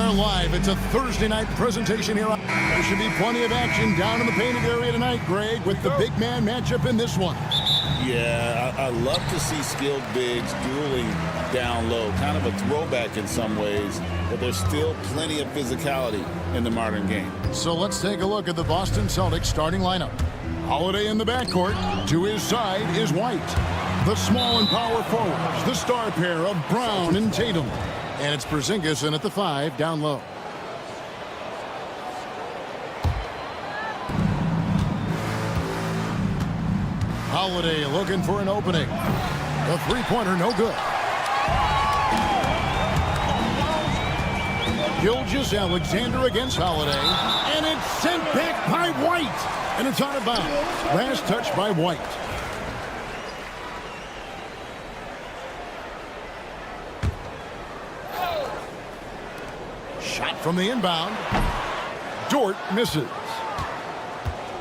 are live. It's a Thursday night presentation here. There should be plenty of action down in the painted area tonight, Greg, with the big man matchup in this one. Yeah, I love to see skilled bigs dueling down low. Kind of a throwback in some ways, but there's still plenty of physicality in the modern game. So let's take a look at the Boston Celtics starting lineup. Holiday in the backcourt. To his side is White. The small and power forwards, the star pair of Brown and Tatum. And it's Porzingis in at the 5 down low. Holiday looking for an opening. The three-pointer no good. Gilgeous-Alexander against Holiday. And it's sent back by White. And it's out of bounds. Last touch by White. Shot from the inbound. Dort misses.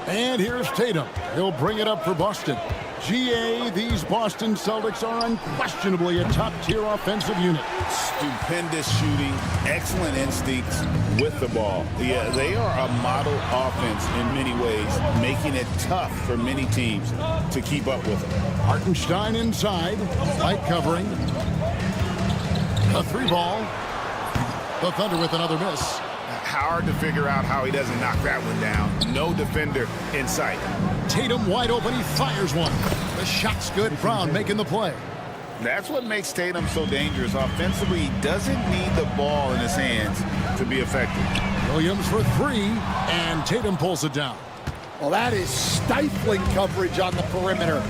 And here's Tatum. He'll bring it up for Boston. GA, these Boston Celtics are unquestionably a top-tier offensive unit. Stupendous shooting, excellent instincts with the ball. Yeah, they are a model offense in many ways, making it tough for many teams to keep up with them. Hartenstein inside. Light covering. A three ball. The Thunder with another miss. Hard to figure out how he doesn't knock that one down. No defender in sight. Tatum wide open. He fires one. The shot's good. Brown making the play. That's what makes Tatum so dangerous. Offensively, he doesn't need the ball in his hands to be effective. Williams for three, and Tatum pulls it down. Well, that is stifling coverage on the perimeter.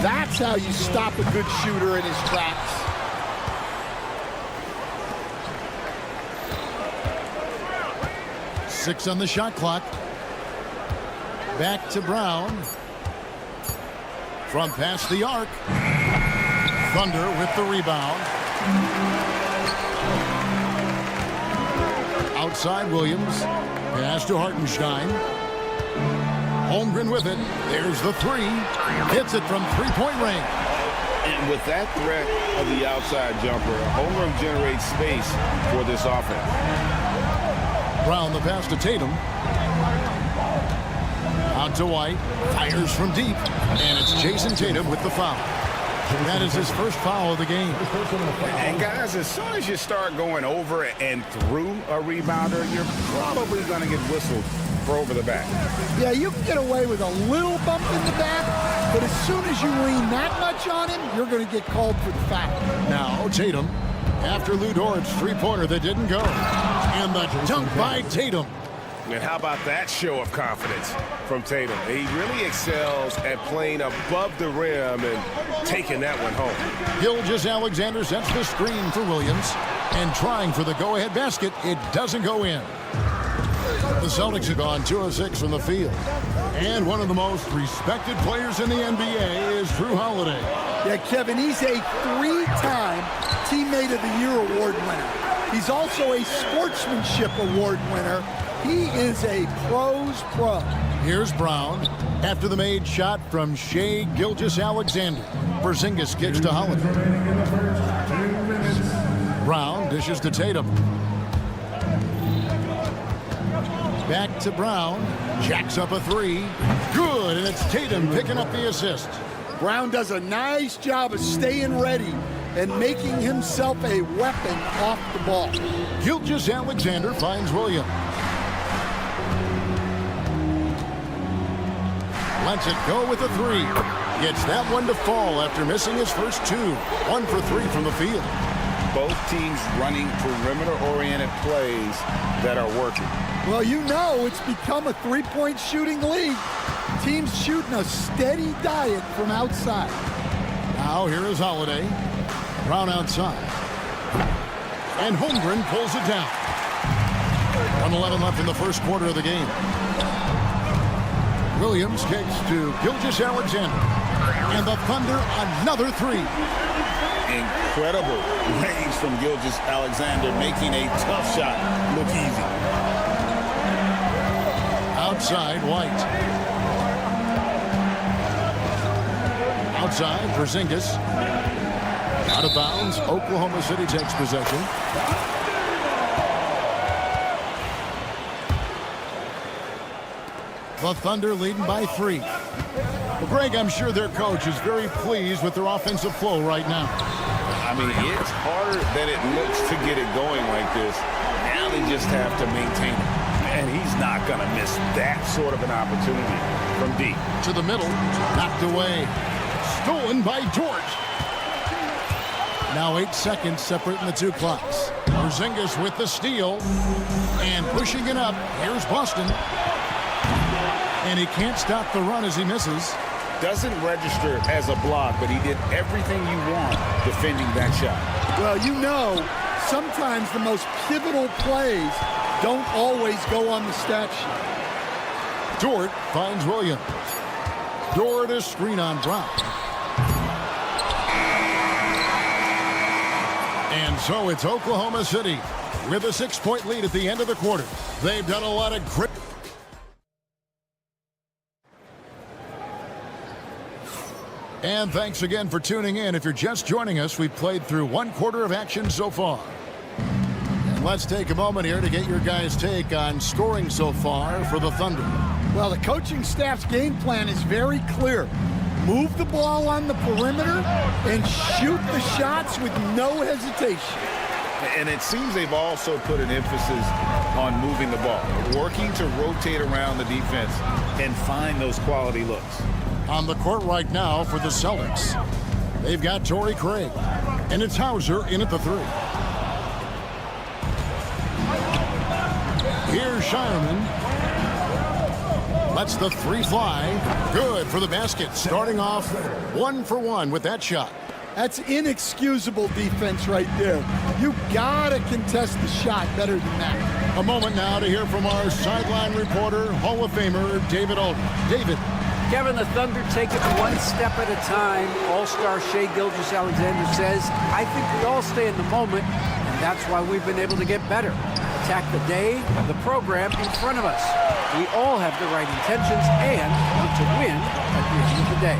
That's how you stop a good shooter in his tracks. Six on the shot clock. Back to Brown. From past the arc. Thunder with the rebound. Outside Williams. Pass to Hartenstein. Holmgren with it. There's the three. Hits it from three-point range. And with that threat of the outside jumper, Holmgren generates space for this offense. Brown the pass to Tatum. Out to White. Fires from deep. And it's Jason Tatum with the foul. That is his first foul of the game. And guys, as soon as you start going over and through a rebounder, you're probably going to get whistled for over the back. Yeah, you can get away with a little bump in the back, but as soon as you lean that much on him, you're going to get called for the foul. Now Tatum. After Lou Dort's three-pointer that didn't go. And the dunk by Tatum. And how about that show of confidence from Tatum? He really excels at playing above the rim and taking that one home. Gilgeous-Alexander sets the screen for Williams. And trying for the go-ahead basket. It doesn't go in. The Celtics have gone 2 of 6 from the field. And one of the most respected players in the NBA is Drew Holiday. Yeah, Kevin, he's a 3-time Teammate of the Year award winner. He's also a Sportsmanship Award winner. He is a pro's pro. Here's Brown after the made shot from Shai Gilgeous-Alexander. Porzingis kicks to Holiday. Brown dishes to Tatum. Back to Brown. Jacks up a three. Good, and it's Tatum picking up the assist. Brown does a nice job of staying ready and making himself a weapon off the ball. Gilgeous-Alexander finds Williams. Lets it go with a three. Gets that one to fall after missing his first two. 1 for 3 from the field. Both teams running perimeter-oriented plays that are working. Well, you know it's become a three-point shooting league. Teams shooting a steady diet from outside. Now here is Holiday. Brown outside. And Holmgren pulls it down. 1:11 left in the first quarter of the game. Williams kicks to Gilgeous-Alexander. And the Thunder another three. Incredible range from Gilgeous-Alexander, making a tough shot look easy. Outside, White. Outside, Porzingis. Out of bounds, Oklahoma City takes possession. The Thunder leading by 3. Well, Greg, I'm sure their coach is very pleased with their offensive flow right now. I mean, it's harder than it looks to get it going like this. Now they just have to maintain it. And he's not going to miss that sort of an opportunity from deep. To the middle, knocked away. Stolen by George. Now 8 seconds separating the two clocks. Porzingis with the steal. And pushing it up. Here's Boston. And he can't stop the run as he misses. Doesn't register as a block, but he did everything you want defending that shot. Well, you know, sometimes the most pivotal plays don't always go on the stat sheet. Dort finds Williams. Dort a screen on Brown. And so it's Oklahoma City with a 6-point lead at the end of the quarter. They've done a lot of great. And thanks again for tuning in. If you're just joining us, we've played through 1 quarter of action so far. And let's take a moment here to get your guys' take on scoring so far for the Thunder. Well, the coaching staff's game plan is very clear. Move the ball on the perimeter and shoot the shots with no hesitation. And it seems they've also put an emphasis on moving the ball, working to rotate around the defense and find those quality looks. On the court right now for the Celtics, they've got Torrey Craig, and it's Hauser in at the 3. Here's Shireman. Lets the 3 fly. Good for the basket. Starting off 1 for 1 with that shot. That's inexcusable defense right there. You gotta contest the shot better than that. A moment now to hear from our sideline reporter, Hall of Famer David Aldridge. David. Kevin, the Thunder take it one step at a time. All-star Shai Gilgeous-Alexander says, I think we all stay in the moment, and that's why we've been able to get better. Attack the day, the program in front of us. We all have the right intentions and want to win at the end of the day.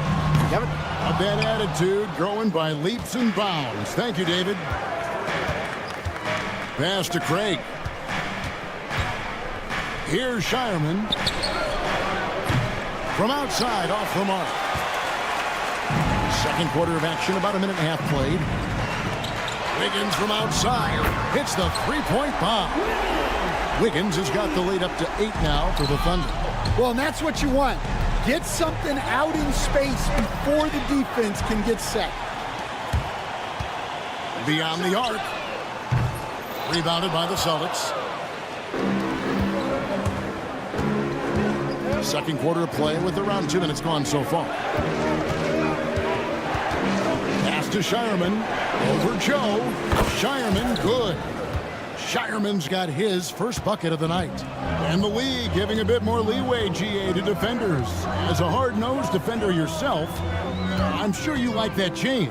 Kevin? A bad attitude growing by leaps and bounds. Thank you, David. Pass to Craig. Here's Shireman. From outside, off the mark. Second quarter of action, about a minute and a half played. Wiggins from outside hits the 3-point bomb. Wiggins has got the lead up to 8 now for the Thunder. Well, and that's what you want. Get something out in space before the defense can get set. Beyond the arc. Rebounded by the Celtics. Second quarter of play with around 2 minutes gone so far. Pass to Shireman. Over Joe. Shireman, good. Shireman's got his first bucket of the night. And the league giving a bit more leeway, GA, to defenders. As a hard-nosed defender yourself, I'm sure you like that change.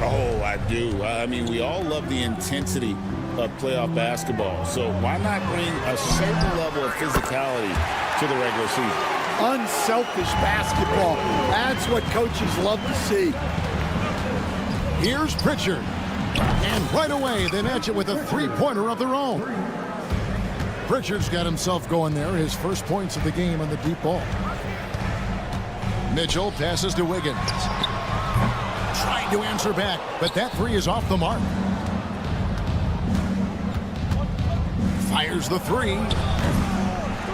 Oh, I do. I mean, we all love the intensity of playoff basketball. So why not bring a certain level of physicality to the regular season? Unselfish basketball. That's what coaches love to see. Here's Pritchard. And right away, they match it with a 3-pointer of their own. Pritchard's got himself going there. His first points of the game on the deep ball. Mitchell passes to Wiggins. Trying to answer back, but that 3 is off the mark. Fires the 3.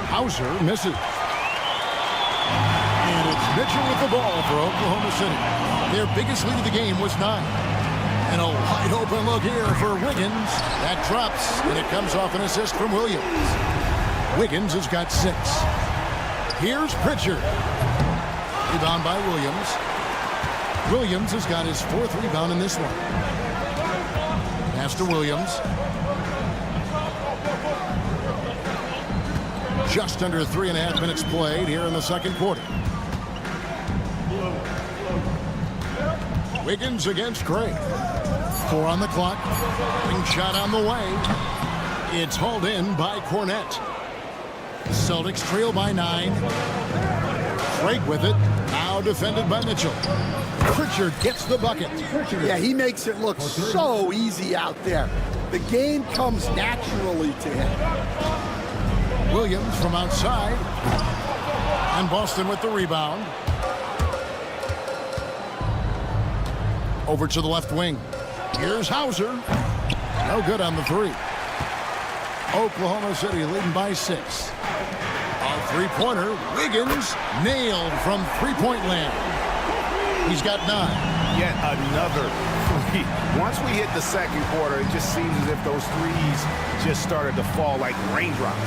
Hauser misses. And it's Mitchell with the ball for Oklahoma City. Their biggest lead of the game was 9. And a wide open look here for Wiggins. That drops, and it comes off an assist from Williams. Wiggins has got 6. Here's Pritchard. Rebound by Williams. Williams has got his 4th rebound in this one. Pass to Williams. Just under 3.5 minutes played here in the second quarter. Wiggins against Craig. 4 on the clock. Ring shot on the way. It's hauled in by Cornette. The Celtics trail by 9. Craig with it. Now defended by Mitchell. Pritchard gets the bucket. Yeah, he makes it look so easy out there. The game comes naturally to him. Williams from outside. And Boston with the rebound. Over to the left wing. Here's Hauser. No good on the three. Oklahoma City leading by 6. A three-pointer. Wiggins nailed from three-point land. He's got 9. Yet another three. Once we hit the second quarter, it just seems as if those threes just started to fall like raindrops.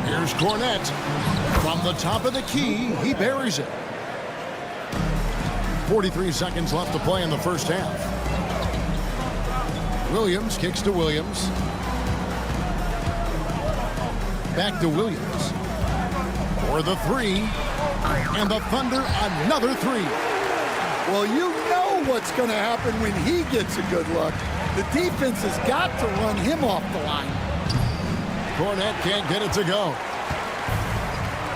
Here's Cornette. From the top of the key, he buries it. 43 seconds left to play in the first half. Williams kicks to Williams. Back to Williams. For the three. And the Thunder, another three. Well, you know what's going to happen when he gets a good look. The defense has got to run him off the line. Cornette can't get it to go.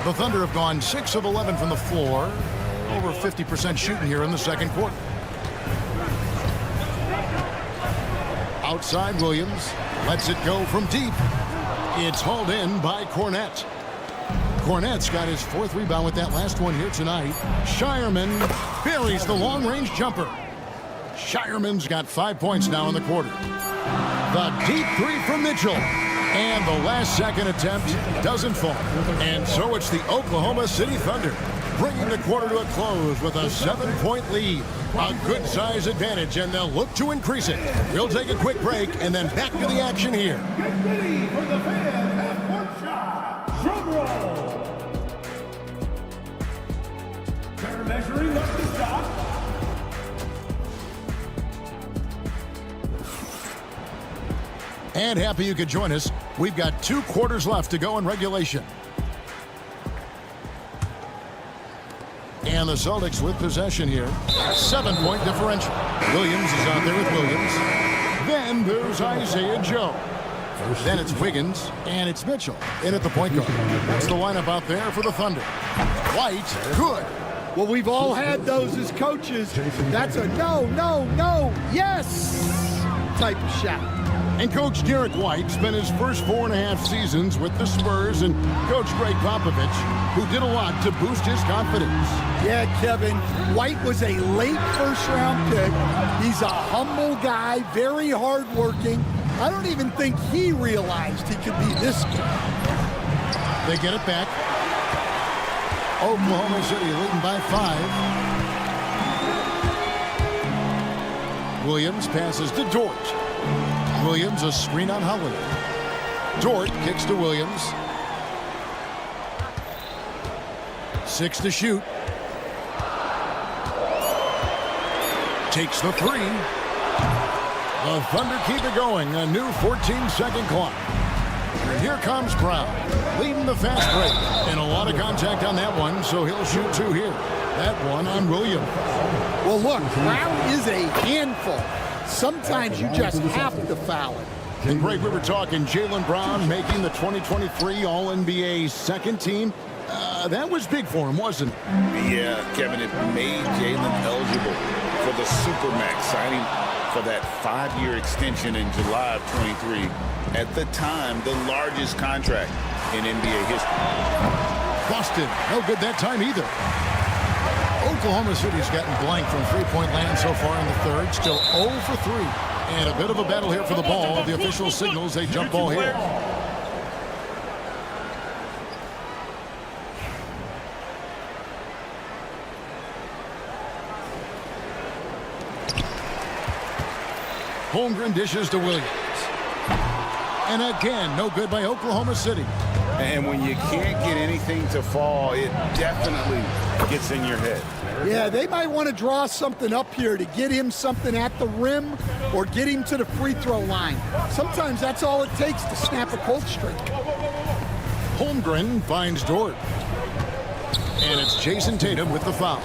The Thunder have gone 6 of 11 from the floor. Over 50% shooting here in the second quarter. Outside Williams. Lets it go from deep. It's hauled in by Cornette. Cornette's got his 4th rebound with that last one here tonight. Shireman buries the long-range jumper. Shireman's got 5 points now in the quarter. The deep three from Mitchell. And the last second attempt doesn't fall. And so it's the Oklahoma City Thunder bringing the quarter to a close with a 7-point lead. A good size advantage, and they'll look to increase it. We'll take a quick break and then back to the action here. Get ready for the fan half-court shot. Drum roll. They're measuring up the shot. And happy you could join us. We've got 2 quarters left to go in regulation. And the Celtics with possession here. 7-point differential. Williams is out there with Williams. Then there's Isaiah Joe. Then it's Wiggins, and it's Mitchell in at the point guard. That's the lineup out there for the Thunder. White, good. Well, we've all had those as coaches. That's a no, no, no, yes type of shot. And Coach Derek White spent his first 4.5 seasons with the Spurs and Coach Greg Popovich, who did a lot to boost his confidence. Yeah, Kevin, White was a late first-round pick. He's a humble guy, very hardworking. I don't even think he realized he could be this good. They get it back. Oklahoma City leading by 5. Williams passes to Dort. Williams a screen on Holiday. Dort kicks to Williams. 6 to shoot. Takes the 3. The Thunder keep it going. A new 14-second clock. And here comes Brown, leading the fast break. And a lot of contact on that one, so he'll shoot 2 here. That one on Williams. Well, look, Brown is a handful. Sometimes you just have to foul it. And Greg, we were talking Jaylen Brown making the 2023 All-NBA second team. That was big for him, wasn't it? Yeah, Kevin, it made Jaylen eligible for the Supermax signing for that 5-year extension in July of 23. At the time, the largest contract in NBA history. Busted. No good that time either. Oklahoma City's gotten blank from three-point land so far in the third. Still 0 for 3. And a bit of a battle here for the ball. The official signals a jump ball here. Holmgren dishes to Williams. And again, no good by Oklahoma City. And when you can't get anything to fall, it definitely gets in your head. Yeah, they might want to draw something up here to get him something at the rim or get him to the free throw line. Sometimes that's all it takes to snap a cold streak. Holmgren finds Dort. And it's Jason Tatum with the foul.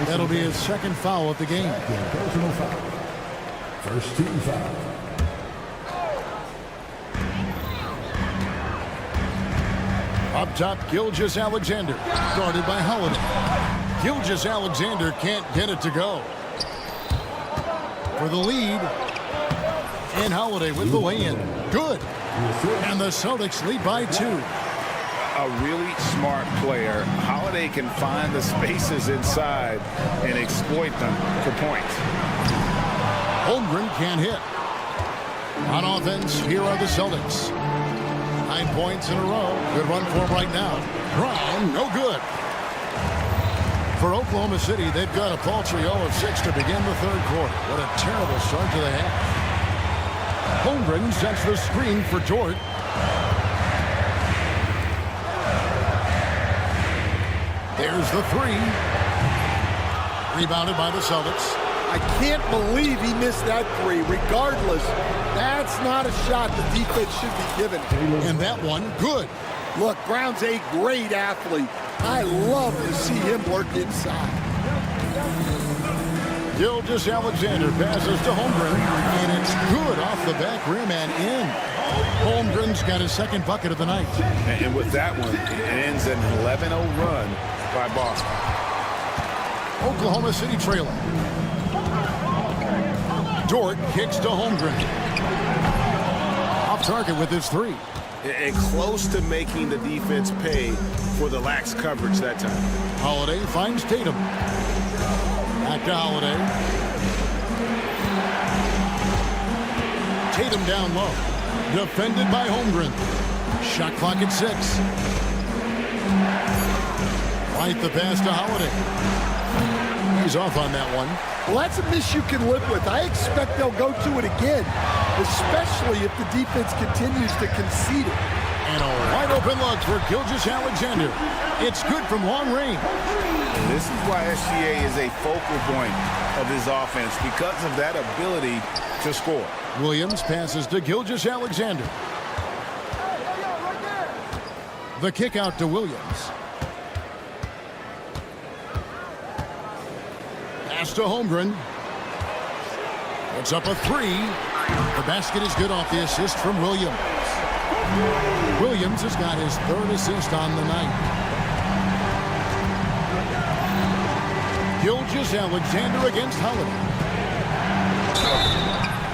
That'll be his second foul of the game. Personal foul. First team foul. Up top, Gilgeous-Alexander, guarded by Holiday. Gilgeous-Alexander can't get it to go. For the lead, and Holiday with the lay-in. Good. And the Celtics lead by 2. a really smart player. Holiday can find the spaces inside and exploit them for points. Holmgren can't hit. On offense, here are the Celtics. 9 points in a row. Good run for him right now. Brown, no good. For Oklahoma City, they've got a paltry 0 of 6 to begin the third quarter. What a terrible start to the half. Holmgren sets the screen for Dort. There's the three. Rebounded by the Celtics. I can't believe he missed that three. Regardless, that's not a shot the defense should be given. And that one, good. Look, Brown's a great athlete. I love to see him work inside. Gilgeous-Alexander passes to Holmgren, and it's good off the back rim and in. Holmgren's got his second bucket of the night. And with that one, it ends an 11-0 run by Boston. Oklahoma City trailing. Dort kicks to Holmgren. Off target with his three. And close to making the defense pay for the lax coverage that time. Holiday finds Tatum. Back to Holiday. Tatum down low. Defended by Holmgren. Shot clock at 6. Right the pass to Holiday. He's off on that one. Well, that's a miss you can live with. I expect they'll go to it again, especially if the defense continues to concede it. And a wide open look for Gilgeous-Alexander. It's good from long range. And this is why SGA is a focal point of his offense, because of that ability to score. Williams passes to Gilgeous-Alexander. The kick out to Williams. Pass to Holmgren. It's up a three. The basket is good off the assist from Williams. Williams has got his third assist on the night. Gilgeous-Alexander against Holiday.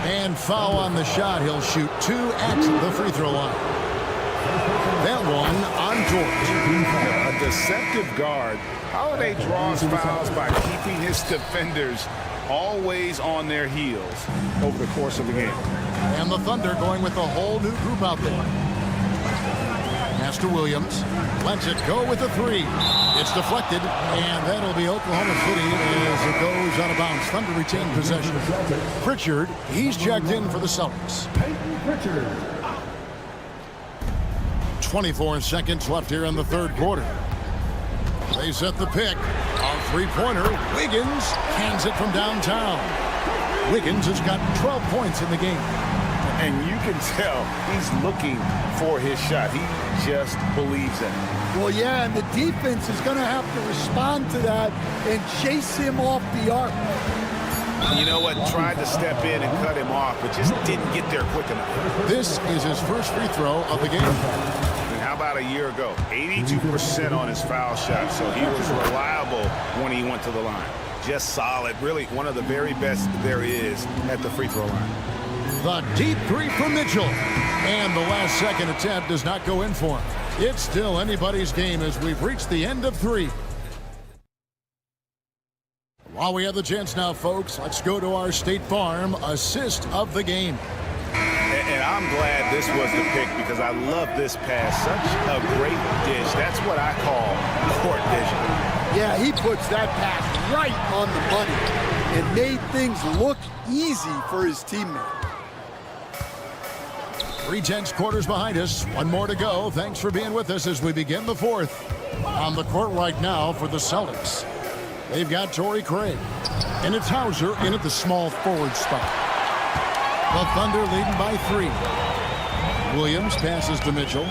And foul on the shot. He'll shoot 2 at the free throw line. That one on Dort. A deceptive guard. Holiday draws fouls by keeping his defenders always on their heels over the course of the game. And the Thunder going with a whole new group out there. Pass to Williams. Lets it go with a three. It's deflected, and that'll be Oklahoma City as it goes out of bounds. Thunder retain possession. Pritchard, he's checked in for the Celtics. 24 seconds left here in the third quarter. They set the pick. A three-pointer. Wiggins cans it from downtown. Wiggins has got 12 points in the game. And you can tell he's looking for his shot. He just believes in it. Well, yeah, and the defense is going to have to respond to that and chase him off the arc. You know what? Tried to step in and cut him off, but just didn't get there quick enough. This is his first free throw of the game. And how about a year ago? 82% on his foul shot, so he was reliable when he went to the line. Just solid. Really one of the very best there is at the free throw line. The deep three from Mitchell. And the last second attempt does not go in for him. It's still anybody's game as we've reached the end of three. While we have the chance now, folks, let's go to our State Farm assist of the game. And I'm glad this was the pick because I love this pass. Such a great dish. That's what I call court vision. Yeah, he puts that pass right on the money and made things look easy for his teammate. 3/10 quarters behind us. One more to go. Thanks for being with us as we begin the fourth. On the court right now for the Celtics, they've got Torrey Craig. And it's Hauser in at the small forward spot. The Thunder leading by 3. Williams passes to Mitchell.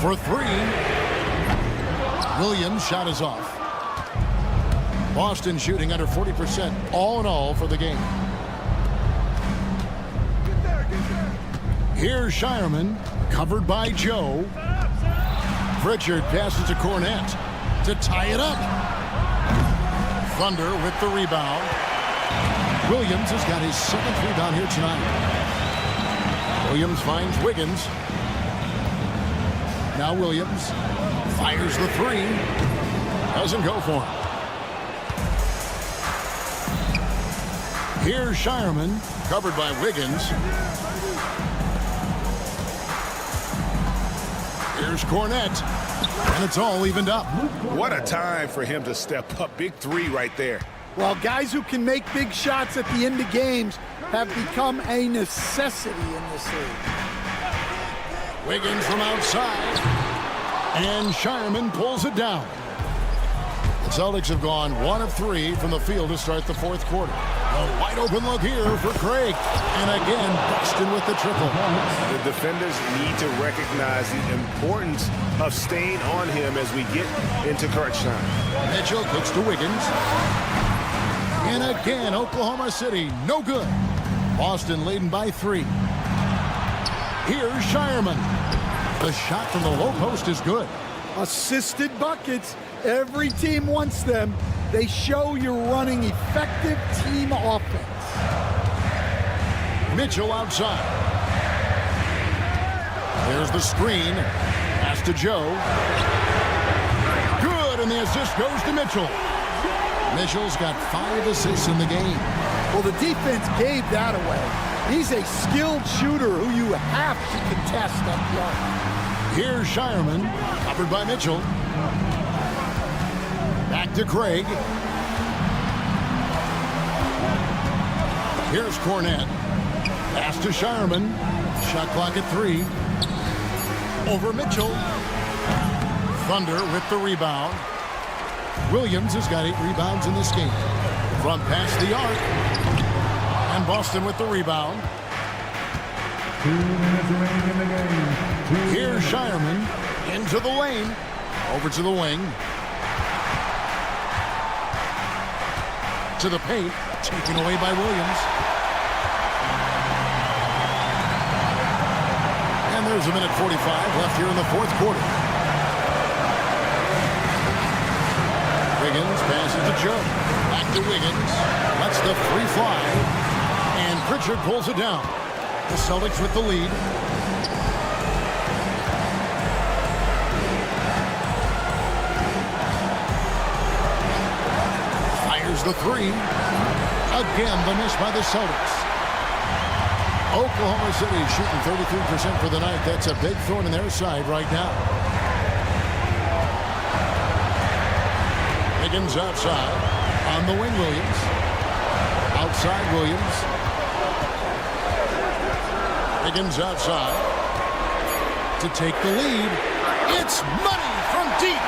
For 3. Williams' shot is off. Boston shooting under 40% all in all for the game. Here's Shireman, covered by Joe. Pritchard passes to Cornette to tie it up. Thunder with the rebound. Williams has got his 7th rebound here tonight. Williams finds Wiggins. Now Williams fires the three. Doesn't go for him. Here's Shireman, covered by Wiggins. Here's Cornette, and it's all evened up. What a time for him to step up. Big three right there. Well, guys who can make big shots at the end of games have become a necessity in this league. Wiggins from outside, and Shireman pulls it down. The Celtics have gone 1 of 3 from the field to start the fourth quarter. A wide open look here for Craig. And again, Boston with the triple. The defenders need to recognize the importance of staying on him as we get into crunch time. Mitchell kicks to Wiggins. And again, Oklahoma City, no good. Boston leading by 3. Here's Shireman. The shot from the low post is good. Assisted buckets. Every team wants them. They show you're running effective team offense. Mitchell outside. There's the screen. Pass to Joe. Good, and the assist goes to Mitchell. Mitchell's got 5 assists in the game. Well, the defense gave that away. He's a skilled shooter who you have to contest up the arc. Here's Shireman, covered by Mitchell. Back to Craig. Here's Cornette. Pass to Shireman. Shot clock at 3. Over Mitchell. Thunder with the rebound. Williams has got 8 rebounds in this game. From past the arc. And Boston with the rebound. 2 minutes remaining in the game. Here's Shireman into the lane. Over to the wing. To the paint. Taken away by Williams. And there's a minute 45 left here in the fourth quarter. Wiggins passes to Joe. Back to Wiggins. Lets the free fly. And Pritchard pulls it down. The Celtics with the lead. Fires the three. Again, the miss by the Celtics. Oklahoma City shooting 33% for the night. That's a big thorn in their side right now. Wiggins outside. On the wing, Williams. Outside, Williams. Wiggins outside. To take the lead. It's money from deep.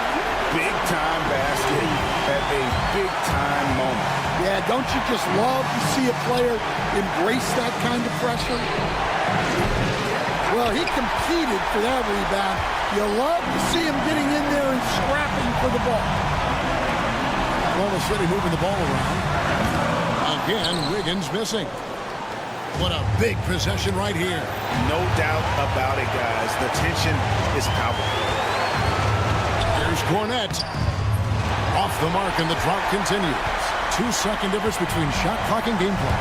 Big-time basket at a big-time moment. Yeah, don't you just love to see a player embrace that kind of pressure? Well, he competed for that rebound. You love to see him getting in there and scrapping for the ball. Oklahoma City moving the ball around. Again, Wiggins missing. What a big possession right here. No doubt about it, guys. The tension is palpable. Here's Cornette. Off the mark, and the drought continues. 2-second difference between shot clock and game clock.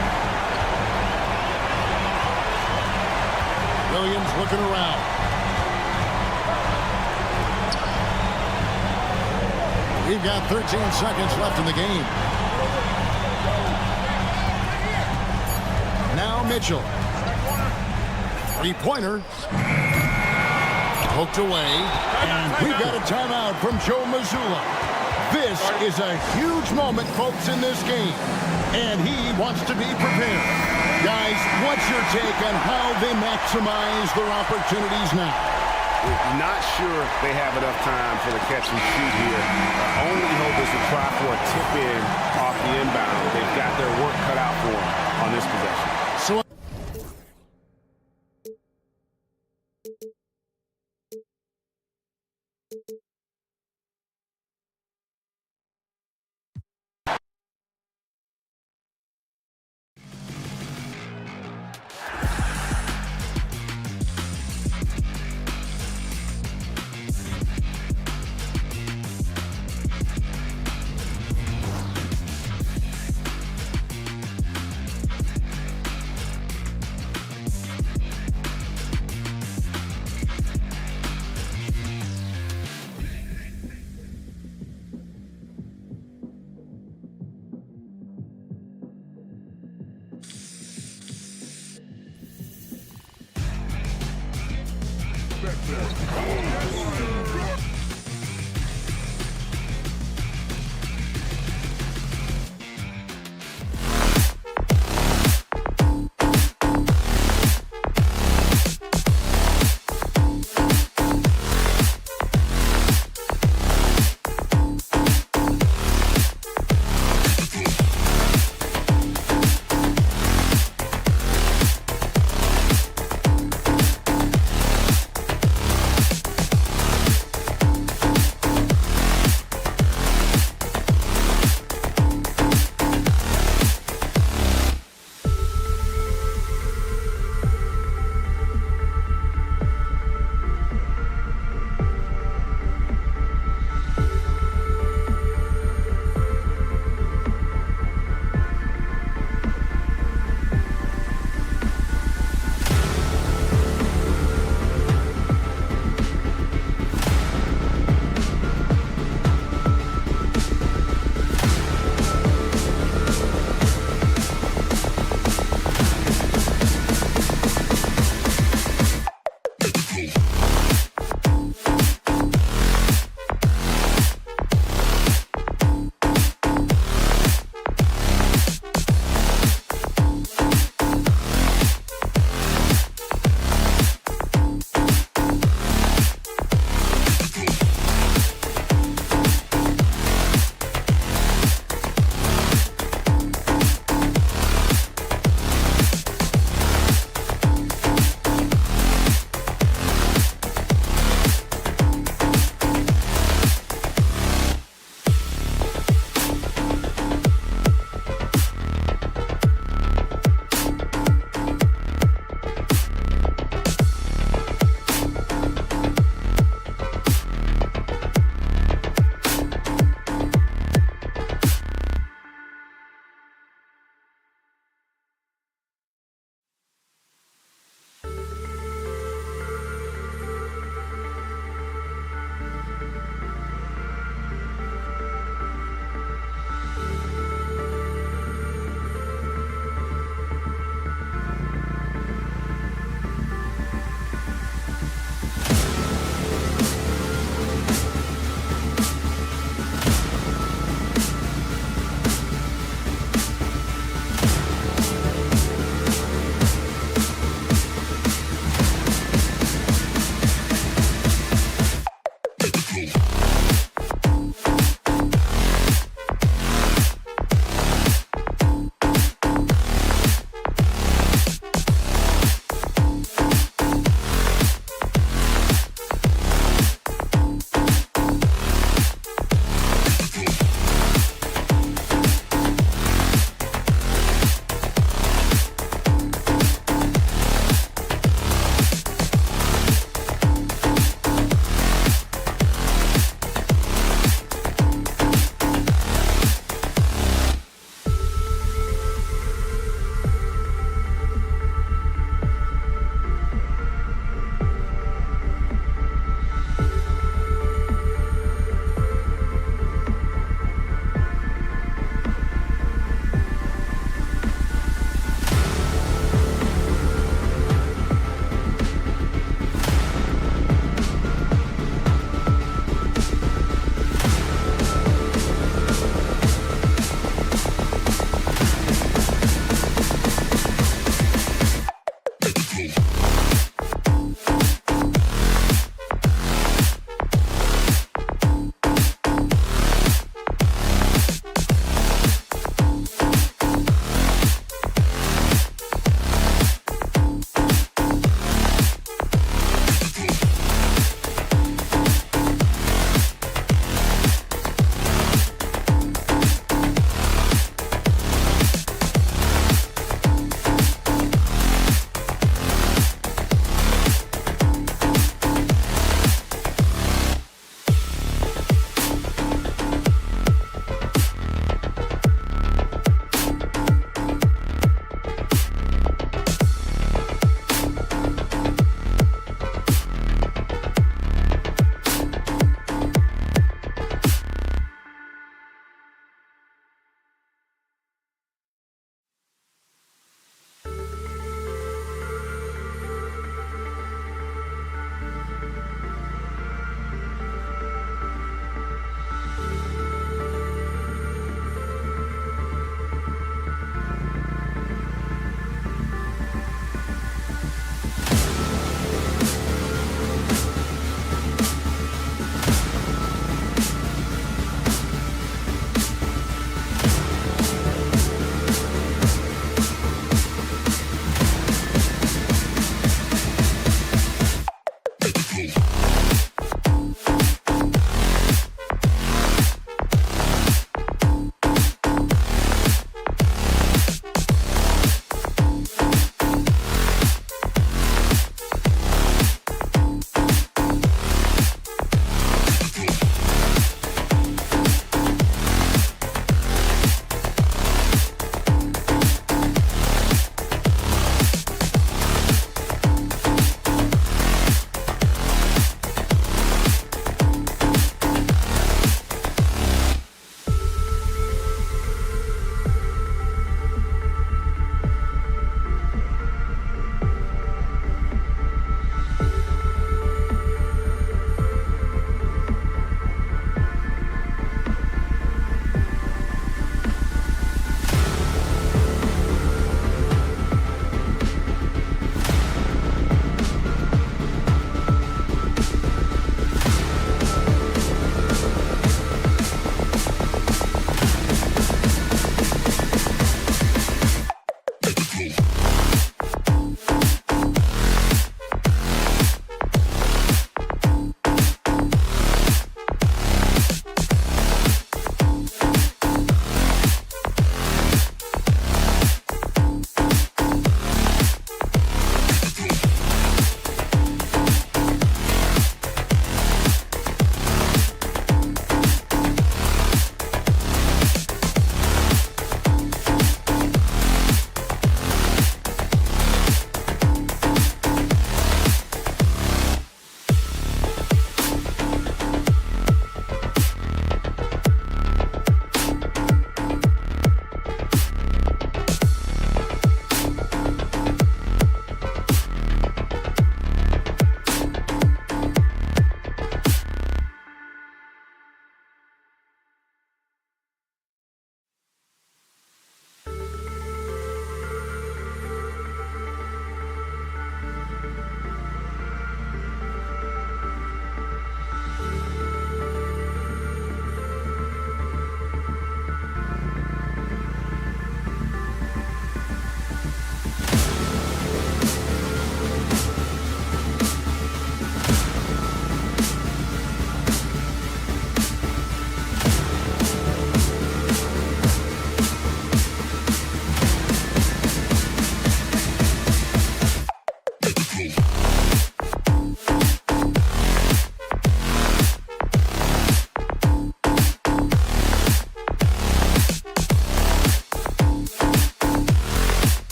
Williams looking around. We've got 13 seconds left in the game. Now Mitchell. Three-pointer. Poked away. And we've got a timeout from Joe Mazzulla. This is a huge moment, folks, in this game. And he wants to be prepared. Guys, what's your take on how they maximize their opportunities now? Not sure they have enough time for the catch and shoot here. Our only hope is to try for a tip in off the inbound. They've got their work cut out for them on this possession. So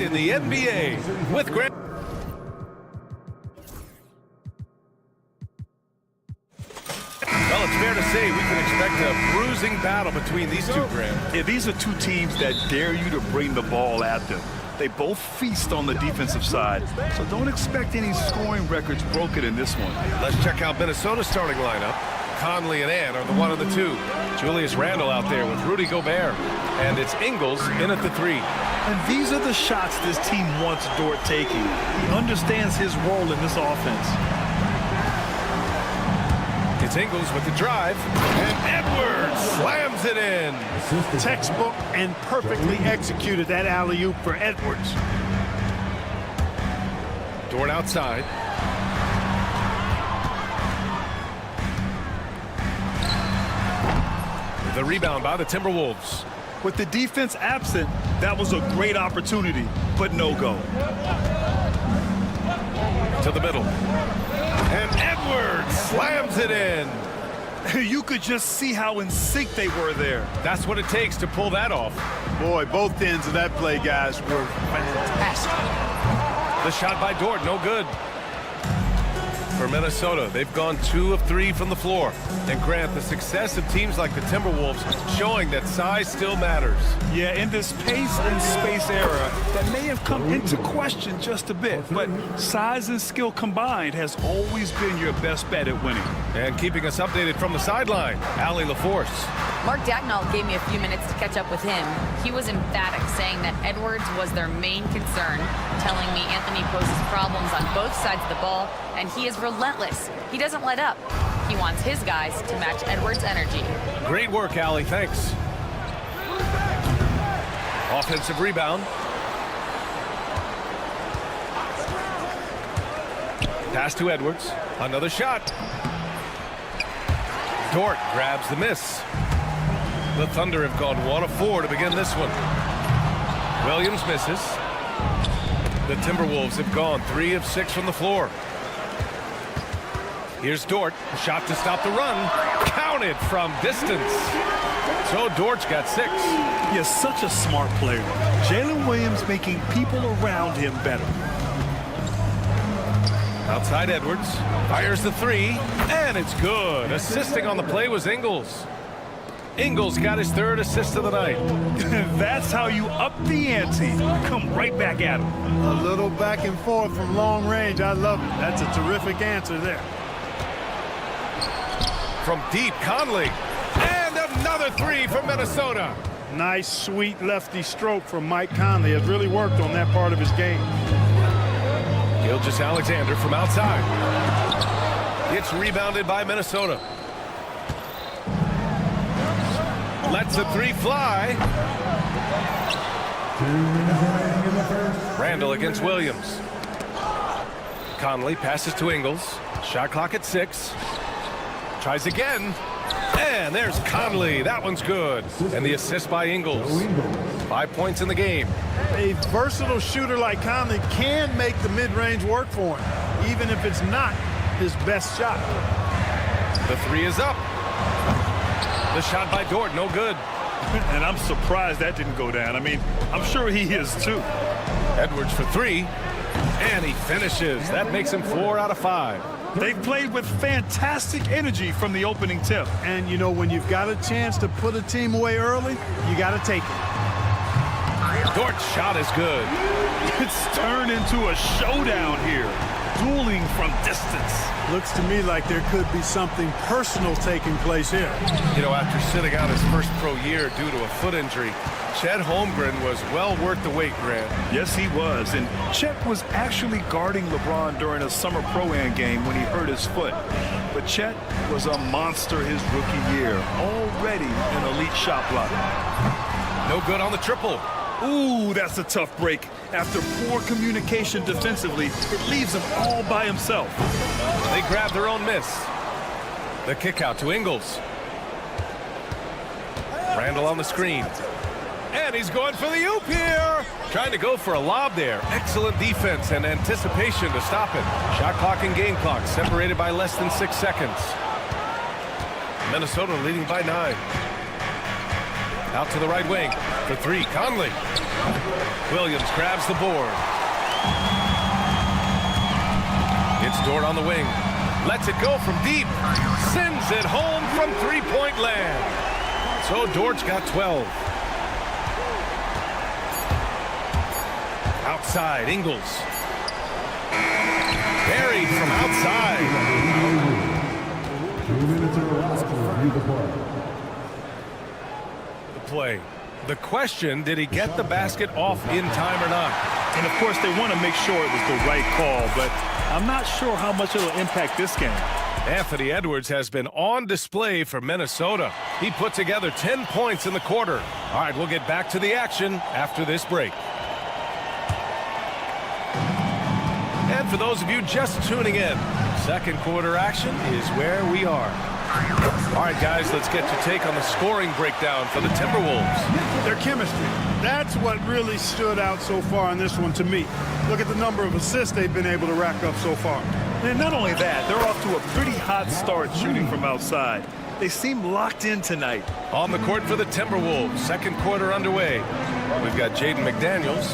in the NBA with Grant. Well, it's fair to say we can expect a bruising battle between these two, Grant. Yeah, these are two teams that dare you to bring the ball at them. They both feast on the defensive side, so don't expect any scoring records broken in this one. Let's check out Minnesota's starting lineup. Conley and Ann are the 1 and the 2. Julius Randle out there with Rudy Gobert. And it's Ingles in at the 3. And these are the shots this team wants Dort taking. He understands his role in this offense. It's Ingles with the drive. And Edwards slams it in. Textbook and perfectly executed that alley-oop for Edwards. Dort outside. The rebound by the Timberwolves. With the defense absent, that was a great opportunity, but no go. To the middle. And Edwards slams it in. You could just see how in sync they were there. That's what it takes to pull that off. Boy, both ends of that play, guys, were fantastic. The shot by Dort, no good. For Minnesota, they've gone 2 of 3 from the floor. And Grant, the success of teams like the Timberwolves showing that size still matters. Yeah, in this pace and space era, that may have come into question just a bit. But size and skill combined has always been your best bet at winning. And keeping us updated from the sideline, Allie LaForce. Mark Dagnall gave me a few minutes to catch up with him. He was emphatic, saying that Edwards was their main concern, telling me Anthony poses problems on both sides of the ball, and he is relentless. He doesn't let up. He wants his guys to match Edwards' energy. Great work, Allie. Thanks. Offensive rebound. Pass to Edwards. Another shot. Dort grabs the miss. The Thunder have gone 1 of 4 to begin this one. Williams misses. The Timberwolves have gone 3 of 6 from the floor. Here's Dort, shot to stop the run, counted from distance. So Dort's got 6. He is such a smart player. Jalen Williams making people around him better. Outside Edwards, fires the 3, and it's good. Assisting on the play was Ingles. Ingles got his 3rd assist of the night. That's how you up the ante. Come right back at him. A little back and forth from long range. I love it. That's a terrific answer there. From deep, Conley. And another 3 from Minnesota. Nice, sweet lefty stroke from Mike Conley. Has really worked on that part of his game. Gilgeous-Alexander from outside. It's rebounded by Minnesota. Lets the 3 fly. Randle against Williams. Conley passes to Ingles. Shot clock at 6. Tries again. And there's Conley. That one's good. And the assist by Ingles. 5 points in the game. A versatile shooter like Conley can make the mid-range work for him, even if it's not his best shot. The 3 is up. The shot by Dort, no good. And I'm surprised that didn't go down. I mean, I'm sure he is too. Edwards for 3. And he finishes. That makes him 4 out of 5. They've played with fantastic energy from the opening tip. And, you know, when you've got a chance to put a team away early, you got to take it. Dort's shot is good. It's turned into a showdown here. Dueling from distance. Looks to me like there could be something personal taking place here. You know, after sitting out his first pro year due to a foot injury, Chet Holmgren was well worth the wait, Grant. Yes, he was. And Chet was actually guarding LeBron during a summer Pro-Am game when he hurt his foot. But Chet was a monster his rookie year. Already an elite shot blocker. No good on the triple. Ooh, that's a tough break. After poor communication defensively, it leaves him all by himself. They grab their own miss. The kick out to Ingles. Randle on the screen. And he's going for the oop here. Trying to go for a lob there. Excellent defense and anticipation to stop it. Shot clock and game clock separated by less than 6 seconds. Minnesota leading by 9. Out to the right wing. For three, Conley. Williams grabs the board. It's Dort on the wing. Lets it go from deep. Sends it home from three-point land. So Dort's got 12. Outside, Ingles. Buried from outside. 2 minutes are allowed to review the play. The play. The question, did he get the basket off in time or not? And of course, they want to make sure it was the right call, but I'm not sure how much it'll impact this game. Anthony Edwards has been on display for Minnesota. He put together 10 points in the quarter. All right, we'll get back to the action after this break. And for those of you just tuning in, second quarter action is where we are. All right, guys, let's get your take on the scoring breakdown for the Timberwolves. Their chemistry. That's what really stood out so far in this one to me. Look at the number of assists they've been able to rack up so far. And not only that, they're off to a pretty hot start shooting from outside. They seem locked in tonight. On the court for the Timberwolves, second quarter underway. We've got Jaden McDaniels,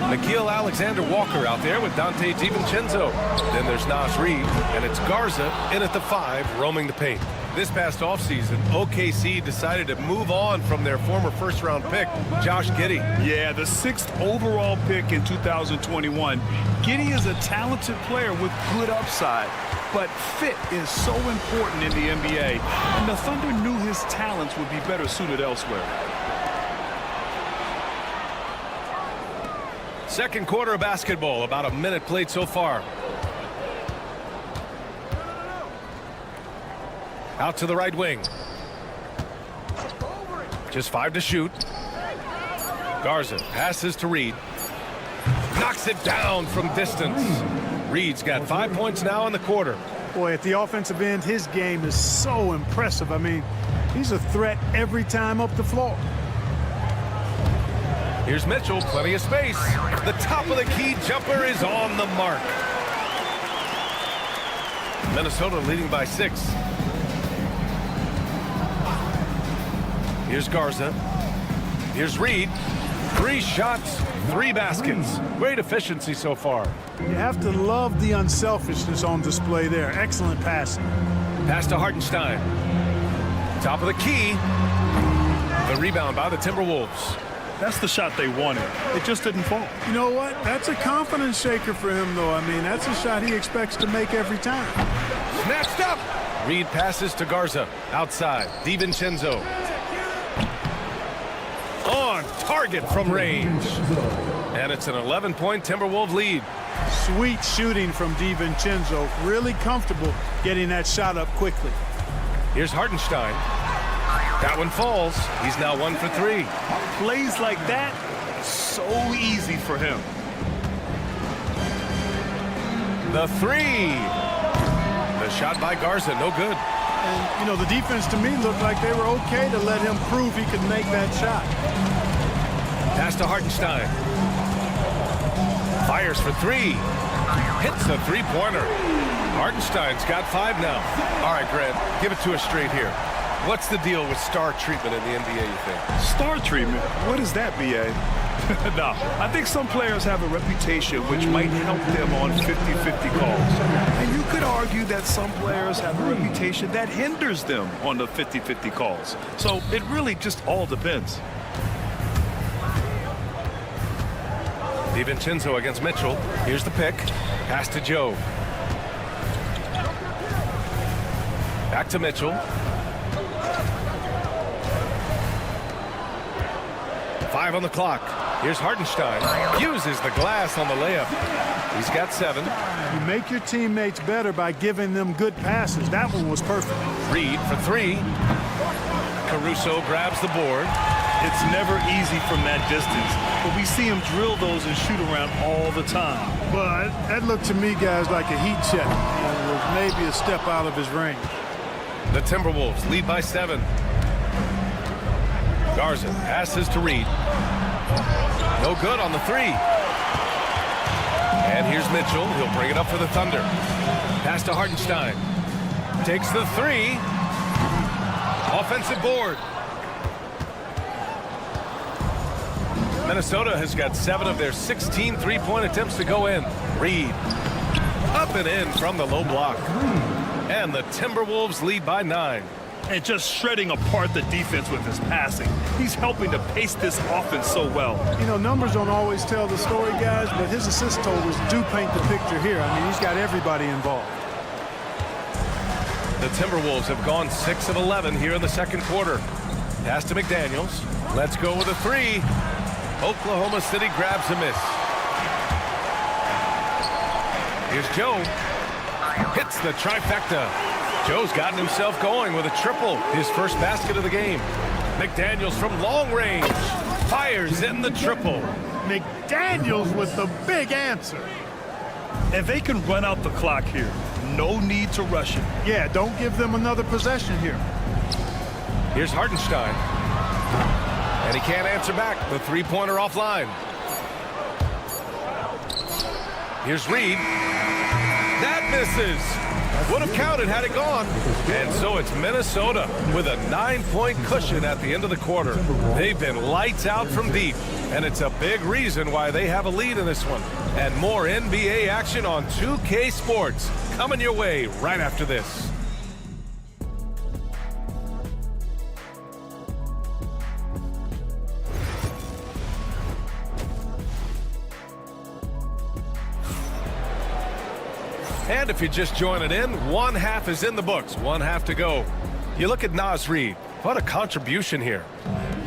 Nickeil Alexander-Walker out there with Dante DiVincenzo. Then there's Naz Reid, and it's Garza in at the 5, roaming the paint. This past offseason, OKC decided to move on from their former first-round pick, Josh Giddey. Yeah, the 6th overall pick in 2021. Giddey is a talented player with good upside, but fit is so important in the NBA, and the Thunder knew his talents would be better suited elsewhere. Second quarter of basketball, about a minute played so far. Out to the right wing. Just 5 to shoot. Garza passes to Reid. Knocks it down from distance. Reid's got 5 points now in the quarter. Boy, at the offensive end, his game is so impressive. I mean, he's a threat every time up the floor. Here's Mitchell, plenty of space. The top of the key jumper is on the mark. Minnesota leading by 6. Here's Garza. Here's Reid. 3 shots, 3 baskets. Great efficiency so far. You have to love the unselfishness on display there. Excellent passing. Pass to Hartenstein. Top of the key. The rebound by the Timberwolves. That's the shot they wanted. It just didn't fall. You know what? That's a confidence shaker for him, though. I mean, that's a shot he expects to make every time. Snatched up. Reid passes to Garza. Outside. DiVincenzo. On target from range. And it's an 11-point Timberwolves lead. Sweet shooting from DiVincenzo. Really comfortable getting that shot up quickly. Here's Hartenstein. That one falls. He's now 1 for 3. Plays like that, so easy for him. The 3. The shot by Garza, no good. And, you know, the defense to me looked like they were okay to let him prove he could make that shot. Pass to Hartenstein. Fires for 3. Hits a 3-pointer. Hartenstein's got 5 now. All right, Grant, give it to us straight here. What's the deal with star treatment in the NBA, you think? Star treatment? What is that, B.A.? No, I think some players have a reputation which might help them on 50-50 calls. And you could argue that some players have a reputation that hinders them on the 50-50 calls. So it really just all depends. DiVincenzo against Mitchell. Here's the pick. Pass to Joe. Back to Mitchell. 5 on the clock. Here's Hartenstein. Uses the glass on the layup. He's got 7. You make your teammates better by giving them good passes. That one was perfect. Reid for 3. Caruso grabs the board. It's never easy from that distance, but we see him drill those and shoot around all the time. But that looked to me, guys, like a heat check. It was maybe a step out of his range. The Timberwolves lead by 7. Garza passes to Reid. No good on the 3. And here's Mitchell. He'll bring it up for the Thunder. Pass to Hartenstein. Takes the 3. Offensive board. Minnesota has got 7 of their 16 three-point attempts to go in. Reed. Up and in from the low block. And the Timberwolves lead by 9. And just shredding apart the defense with his passing. He's helping to pace this offense so well. You know, numbers don't always tell the story, guys, but his assist totals do paint the picture here. I mean, he's got everybody involved. The Timberwolves have gone 6 of 11 here in the second quarter. Pass to McDaniels. Let's go with a 3. Oklahoma City grabs a miss. Here's Joe. Hits the trifecta. Joe's gotten himself going with a triple, his first basket of the game. McDaniels from long range fires in the triple. McDaniels with the big answer. And they can run out the clock here. No need to rush it. Yeah, don't give them another possession here. Here's Hartenstein. And he can't answer back. The three-pointer offline. Here's Reed. That misses. Would have counted had it gone. And so it's Minnesota with a 9-point cushion at the end of the quarter. They've been lights out from deep, and it's a big reason why they have a lead in this one. And more NBA action on 2K Sports coming your way right after this. And if you're just joining in, one half is in the books, one half to go. You look at Naz Reid. What a contribution here.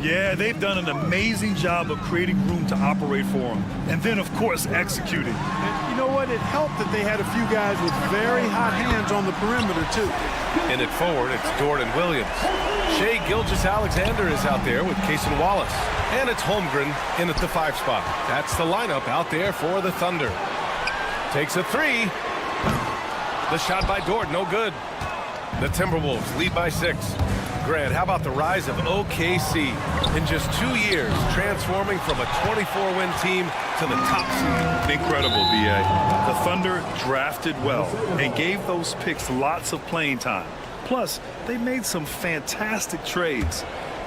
Yeah, they've done an amazing job of creating room to operate for him. And then, of course, executing. And you know what? It helped that they had a few guys with very hot hands on the perimeter, too. In it forward, it's Jordan Williams. Shai Gilgeous-Alexander is out there with Cason Wallace. And it's Holmgren in at the 5 spot. That's the lineup out there for the Thunder. Takes a 3. The shot by Dort, no good. The Timberwolves lead by 6. Grant, how about the rise of OKC? In just 2 years, transforming from a 24-win team to the top seed. Incredible, B.A. The Thunder drafted well and gave those picks lots of playing time. Plus, they made some fantastic trades.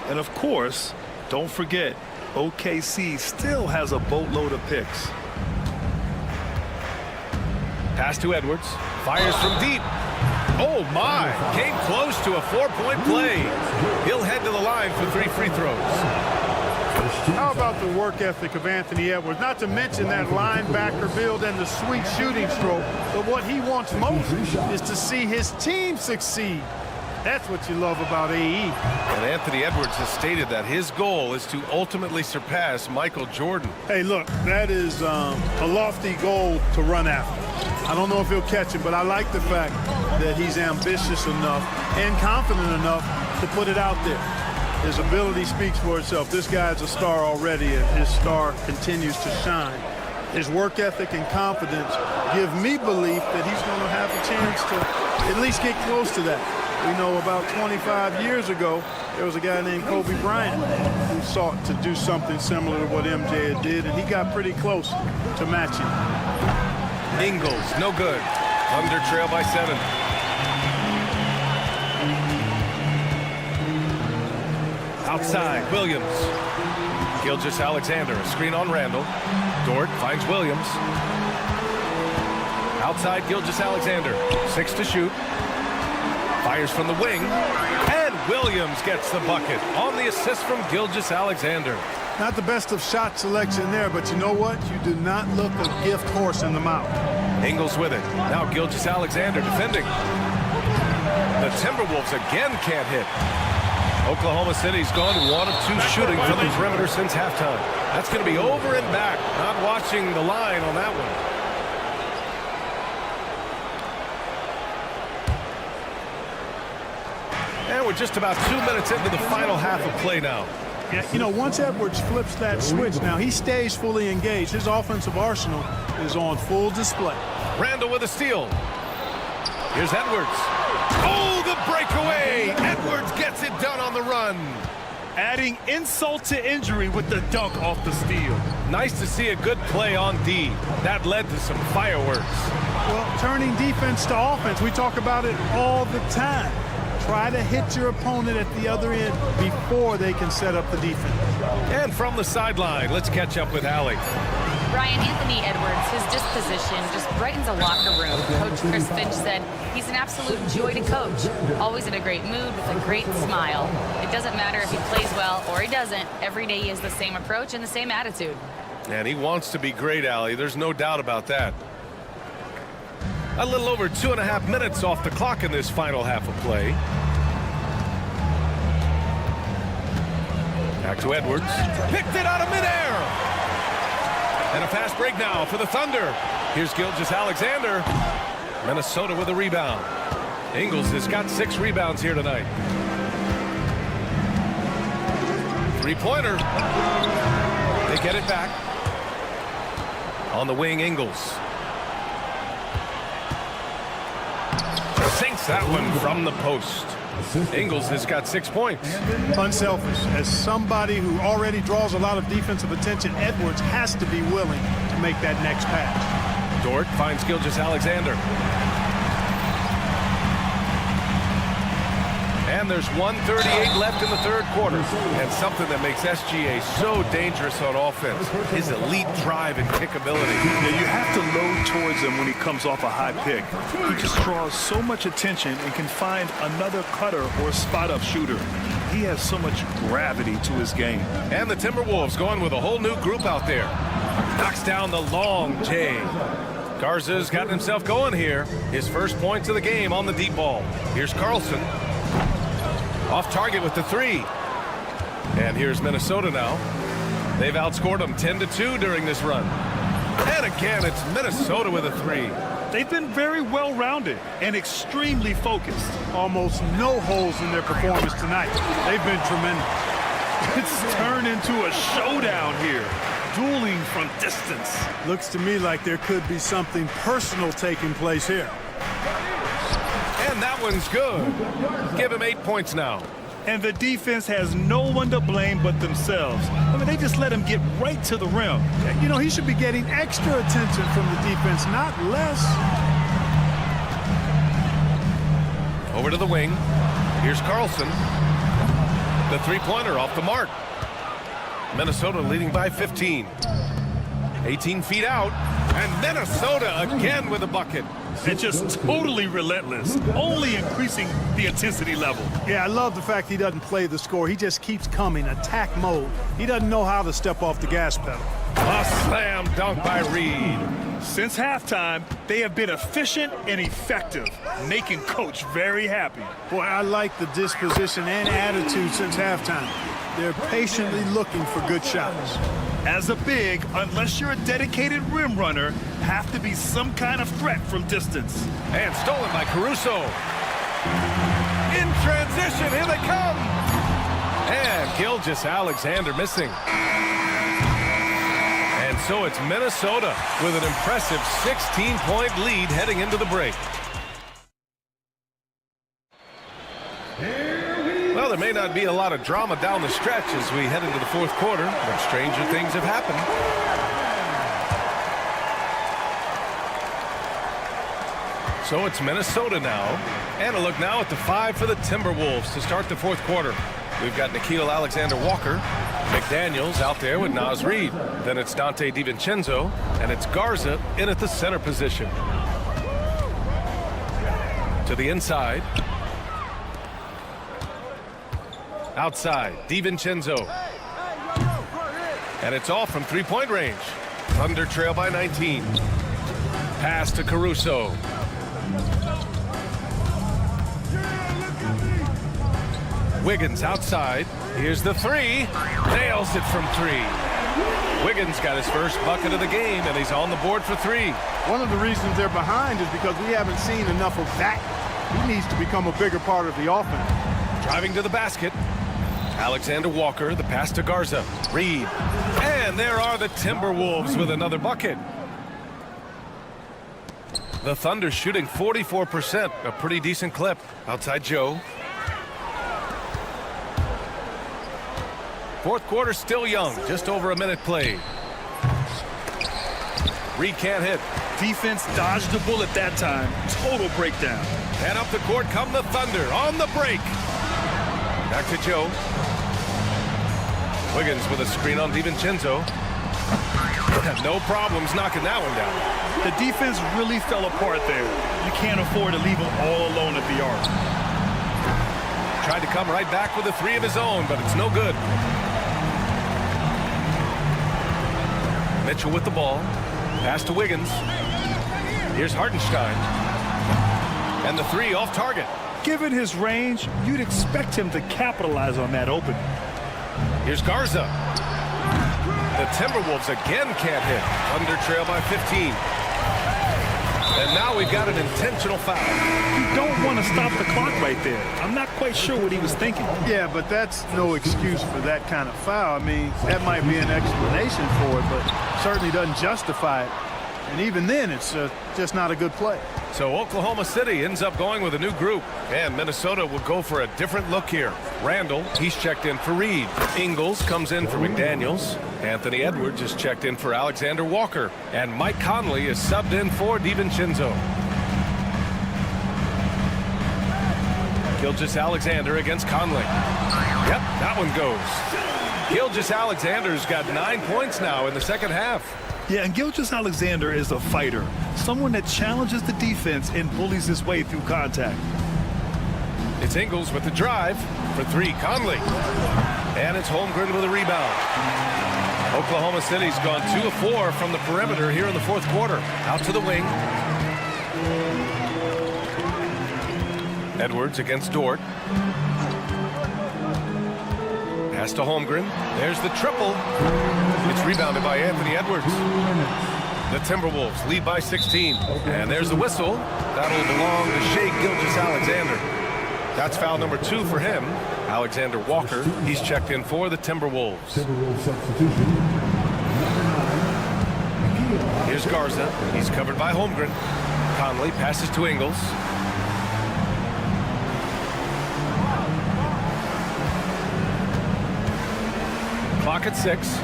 And of course, don't forget, OKC still has a boatload of picks. Pass to Edwards. Fires from deep. Oh, my. Came close to a 4-point play. He'll head to the line for 3 free throws. How about the work ethic of Anthony Edwards? Not to mention that linebacker build and the sweet shooting stroke. But what he wants most is to see his team succeed. That's what you love about AE. And Anthony Edwards has stated that his goal is to ultimately surpass Michael Jordan. Hey, look, that is a lofty goal to run after. I don't know if he'll catch it, but I like the fact that he's ambitious enough and confident enough to put it out there. His ability speaks for itself. This guy's a star already, and his star continues to shine. His work ethic and confidence give me belief that he's going to have a chance to at least get close to that. We know about 25 years ago, there was a guy named Kobe Bryant who sought to do something similar to what MJ did, and he got pretty close to matching. Ingles, no good. Thunder trail by 7. Outside, Williams. Gilgeous-Alexander, a screen on Randall. Dort finds Williams. Outside, Gilgeous-Alexander. 6 to shoot. Fires from the wing. And Williams gets the bucket on the assist from Gilgeous-Alexander. Not the best of shot selection there, but you know what? You do not look a gift horse in the mouth. Ingles with it. Now Gilgeous-Alexander defending. The Timberwolves again can't hit. Oklahoma City's gone 1 of 2 shooting from the perimeter since halftime. That's going to be over and back. Not watching the line on that one. And we're just about 2 minutes into the final half of play now. Yeah, you know, once Edwards flips that switch, now he stays fully engaged. His offensive arsenal is on full display. Randall with a steal. Here's Edwards. Oh, the breakaway! Edwards gets it done on the run. Adding insult to injury with the dunk off the steal. Nice to see a good play on D. That led to some fireworks. Well, turning defense to offense, we talk about it all the time. Try to hit your opponent at the other end before they can set up the defense. And from the sideline, let's catch up with Allie. Brian, Anthony Edwards, his disposition just brightens a locker room. Coach Chris Finch said he's an absolute joy to coach. Always in a great mood with a great smile. It doesn't matter if he plays well or he doesn't. Every day he has the same approach and the same attitude. And he wants to be great, Allie. There's no doubt about that. A little over 2.5 minutes off the clock in this final half of play. Back to Edwards. Picked it out of midair. And a fast break now for the Thunder. Here's Gilgeous-Alexander. Minnesota with a rebound. Ingles has got 6 rebounds here tonight. Three-pointer. They get it back. On the wing, Ingles. Sinks that one from the post. Ingles has got 6 points. Unselfish. As somebody who already draws a lot of defensive attention, Edwards has to be willing to make that next pass. Dort finds Gilgeous-Alexander. And there's 1:38 left in the third quarter. And something that makes SGA so dangerous on offense, his elite drive and kick ability. Yeah, you have to load towards him when he comes off a high pick. He just draws so much attention and can find another cutter or spot-up shooter. He has so much gravity to his game. And the Timberwolves going with a whole new group out there. Knocks down the long J. Garza's gotten himself going here. His first points of the game on the deep ball. Here's Carlson. Off target with the 3. And here's Minnesota now. They've outscored them 10-2 during this run. And again, it's Minnesota with a 3. They've been very well-rounded and extremely focused. Almost no holes in their performance tonight. They've been tremendous. It's turned into a showdown here. Dueling from distance. Looks to me like there could be something personal taking place here. And that one's good. Give him 8 points now. And the defense has no one to blame but themselves. I mean, they just let him get right to the rim. You know, he should be getting extra attention from the defense, not less. Over to the wing. Here's Carlson. The three-pointer off the mark. Minnesota leading by 15. 18 feet out. And Minnesota again with a bucket. And just totally relentless, only increasing the intensity level. Yeah, I love the fact he doesn't play the score. He just keeps coming, attack mode. He doesn't know how to step off the gas pedal. A slam dunk by Reed. Since halftime, they have been efficient and effective, making Coach very happy. Boy, I like the disposition and attitude since halftime. They're patiently looking for good shots. As a big, unless you're a dedicated rim runner, have to be some kind of threat from distance. And stolen by Caruso. In transition, here they come. And Gilgeous-Alexander missing. And so it's Minnesota with an impressive 16-point lead heading into the break. Well, there may not be a lot of drama down the stretch as we head into the fourth quarter, but stranger things have happened. So it's Minnesota now. And a look now at the 5 for the Timberwolves to start the fourth quarter. We've got Nickeil Alexander-Walker, McDaniels out there with Naz Reid. Then it's Dante DiVincenzo, and it's Garza in at the center position. To the inside. Outside, DiVincenzo. And it's off from three-point range. Thunder trail by 19. Pass to Caruso. Wiggins outside. Here's the 3. Nails it from 3. Wiggins got his first bucket of the game, and he's on the board for 3. One of the reasons they're behind is because we haven't seen enough of that. He needs to become a bigger part of the offense. Driving to the basket. Alexander-Walker, the pass to Garza. Reed. And there are the Timberwolves with another bucket. The Thunder shooting 44%, a pretty decent clip. Outside Joe. Fourth quarter still young, just over a minute played. Reed can't hit. Defense dodged the bullet that time. Total breakdown. And up the court come the Thunder on the break. Back to Joe. Wiggins with a screen on DiVincenzo. No problems knocking that one down. The defense really fell apart there. You can't afford to leave him all alone at the arc. Tried to come right back with a three of his own, but it's no good. Mitchell with the ball. Pass to Wiggins. Here's Hartenstein. And the three off target. Given his range, you'd expect him to capitalize on that opening. Here's Garza. The Timberwolves again can't hit. Thunder trail by 15. And now we've got an intentional foul. You don't want to stop the clock right there. I'm not quite sure what he was thinking. Yeah, but that's no excuse for that kind of foul. I mean, that might be an explanation for it, but certainly doesn't justify it. And even then, it's just not a good play. So Oklahoma City ends up going with a new group. And Minnesota will go for a different look here. Randall, he's checked in for Reed. Ingles comes in for McDaniels. Anthony Edwards is checked in for Alexander Walker. And Mike Conley is subbed in for DiVincenzo. Gilgeous-Alexander against Conley. Yep, that one goes. Gilgeous-Alexander's got 9 points now in the second half. Yeah, and Gilgeous-Alexander is a fighter. Someone that challenges the defense and bullies his way through contact. It's Ingles with the drive for three. Conley. And it's Holmgren with a rebound. Oklahoma City's gone 2 of 4 from the perimeter here in the fourth quarter. Out to the wing. Edwards against Dort. Pass to Holmgren. There's the triple. It's rebounded by Anthony Edwards. The Timberwolves lead by 16. And there's the whistle. That'll belong to Shai Gilgeous-Alexander. That's foul number 2 for him. Alexander Walker, he's checked in for the Timberwolves. Here's Garza. He's covered by Holmgren. Conley passes to Ingles. Clock at 6.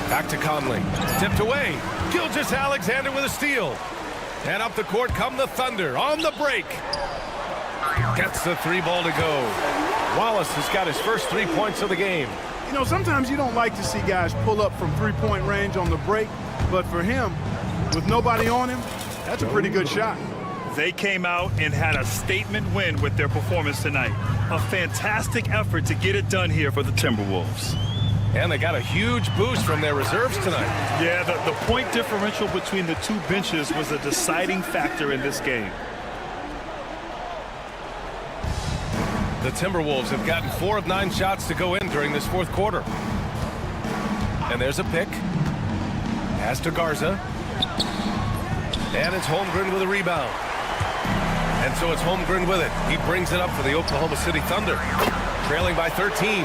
Back to Conley. Tipped away. Gilgeous-Alexander with a steal. And up the court come the Thunder on the break. Gets the 3 ball to go. Wallace has got his first 3 points of the game. You know, sometimes you don't like to see guys pull up from three-point range on the break, but for him, with nobody on him, that's a pretty good shot. They came out and had a statement win with their performance tonight. A fantastic effort to get it done here for the Timberwolves. And they got a huge boost from their reserves tonight. Yeah, the point differential between the two benches was a deciding factor in this game. The Timberwolves have gotten 4 of 9 shots to go in during this fourth quarter. And there's a pick. Pass to Garza. And it's Holmgren with a rebound. And so it's Holmgren with it. He brings it up for the Oklahoma City Thunder. Trailing by 13.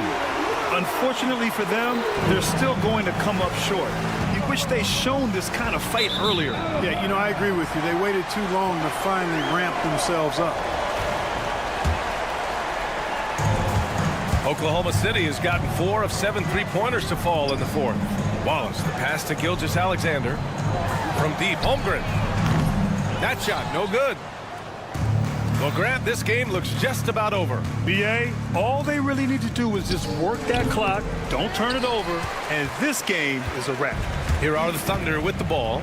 Unfortunately for them, they're still going to come up short. You wish they'd shown this kind of fight earlier. Yeah, you know, I agree with you. They waited too long to finally ramp themselves up. Oklahoma City has gotten 4 of 7 3-pointers to fall in the fourth. Wallace, the pass to Gilgeous-Alexander. From deep, Holmgren. That shot, no good. Well, Grant, this game looks just about over. BA, all they really need to do is just work that clock, don't turn it over, and this game is a wrap. Here are the Thunder with the ball.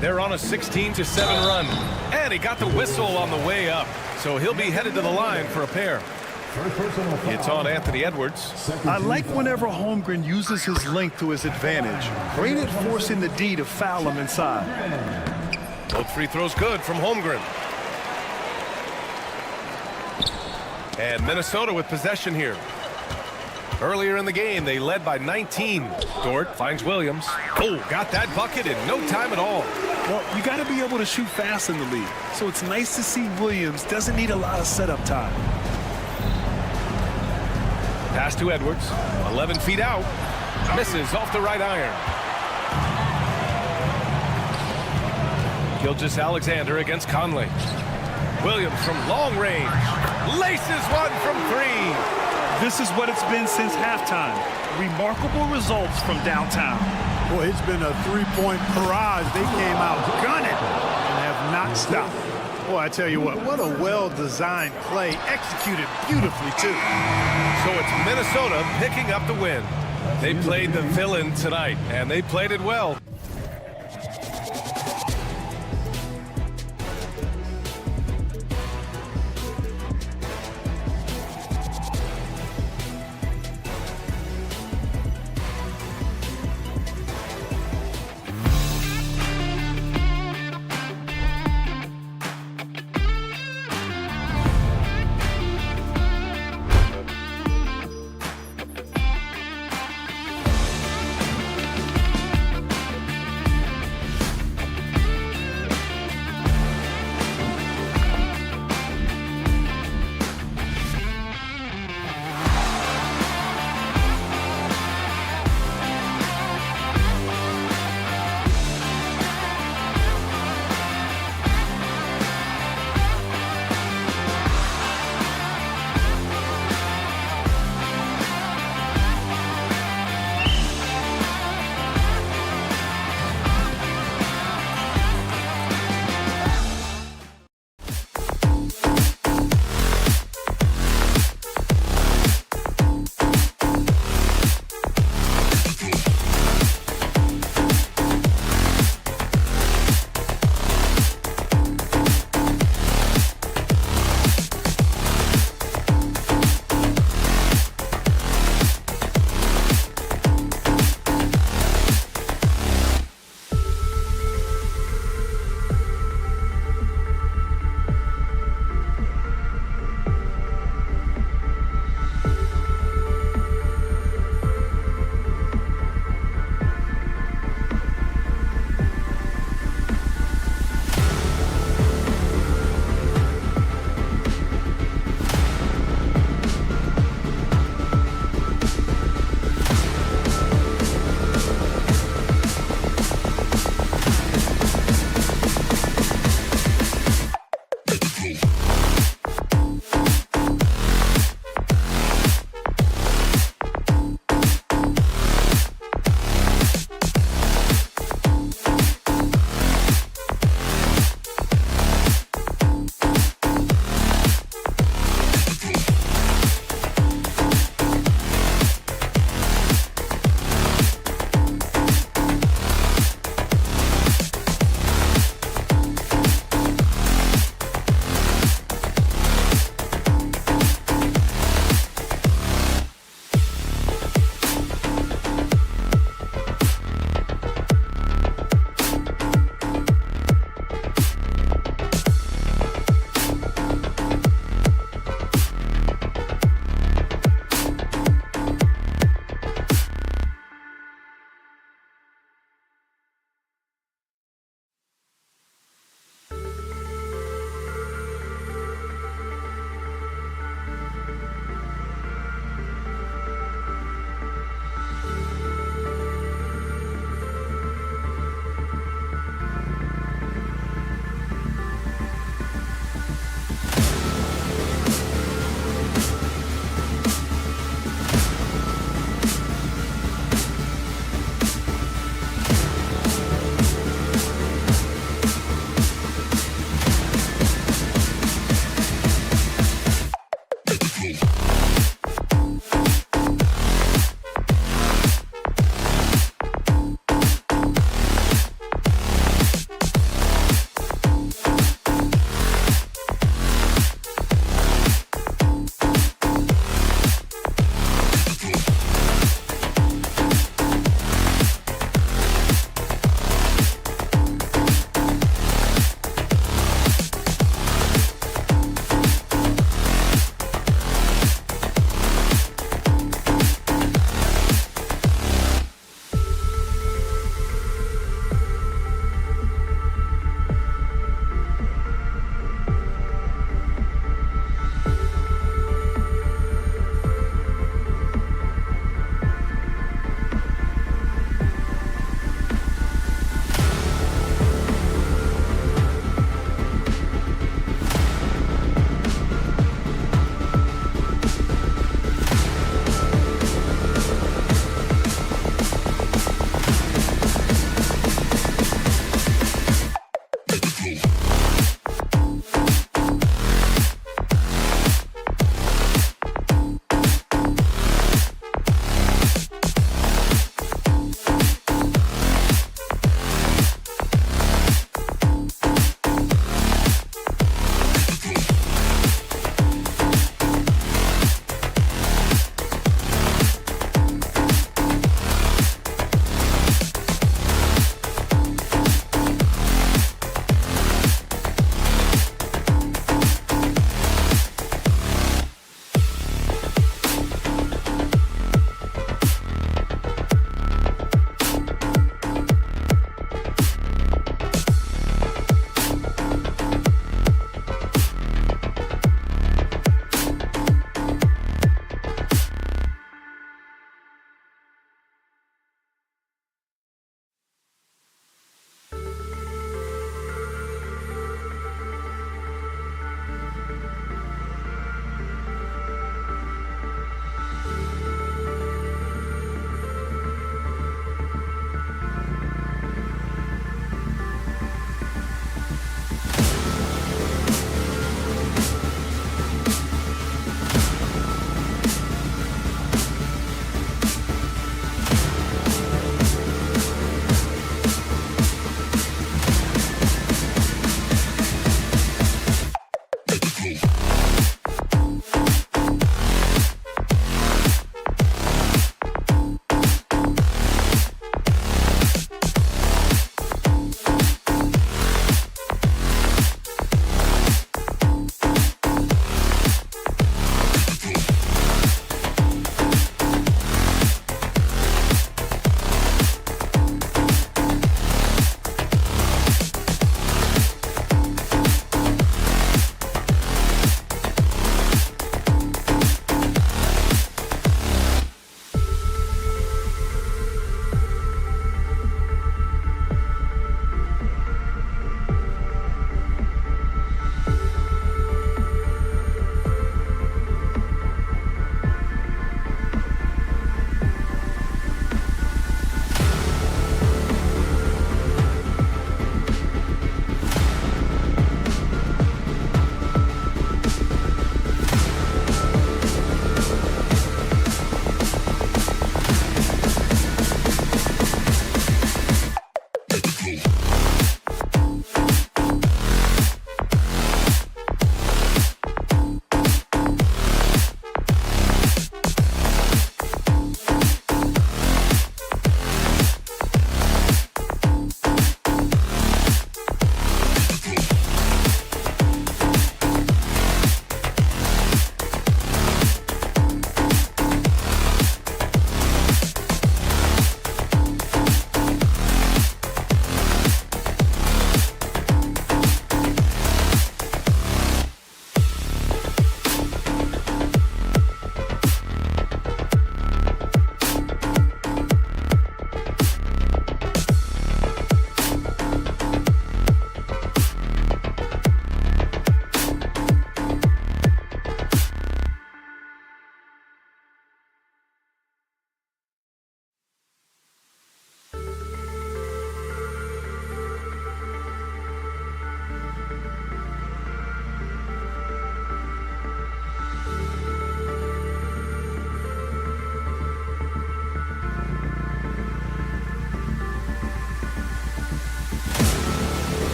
They're on a 16-7 run. And he got the whistle on the way up, so he'll be headed to the line for a pair. It's on Anthony Edwards. I like whenever Holmgren uses his length to his advantage. Great at forcing the D to foul him inside. Both free throws good from Holmgren. And Minnesota with possession here. Earlier in the game, they led by 19. Dort finds Williams. Oh, got that bucket in no time at all. Well, you got to be able to shoot fast in the league. So it's nice to see Williams doesn't need a lot of setup time. Pass to Edwards. 11 feet out. Misses off the right iron. Gilgeous-Alexander against Conley. Williams from long range. Laces one from 3. This is what it's been since halftime. Remarkable results from downtown. Boy, it's been a three-point barrage. They came out gunning and have not stopped. Boy, I tell you what a well-designed play, executed beautifully, too. So it's Minnesota picking up the win. They played the villain tonight, and they played it well.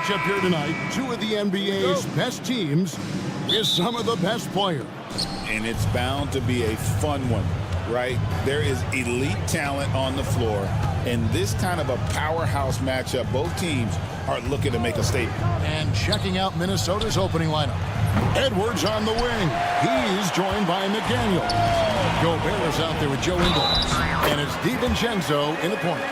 matchup here tonight. Two of the NBA's best teams with some of the best players. And it's bound to be a fun one, right? There is elite talent on the floor. In this kind of a powerhouse matchup, both teams are looking to make a statement. And checking out Minnesota's opening lineup. Edwards on the wing. He's joined by McDaniel. Gobert is out there with Joe Ingles. And it's DiVincenzo in the point.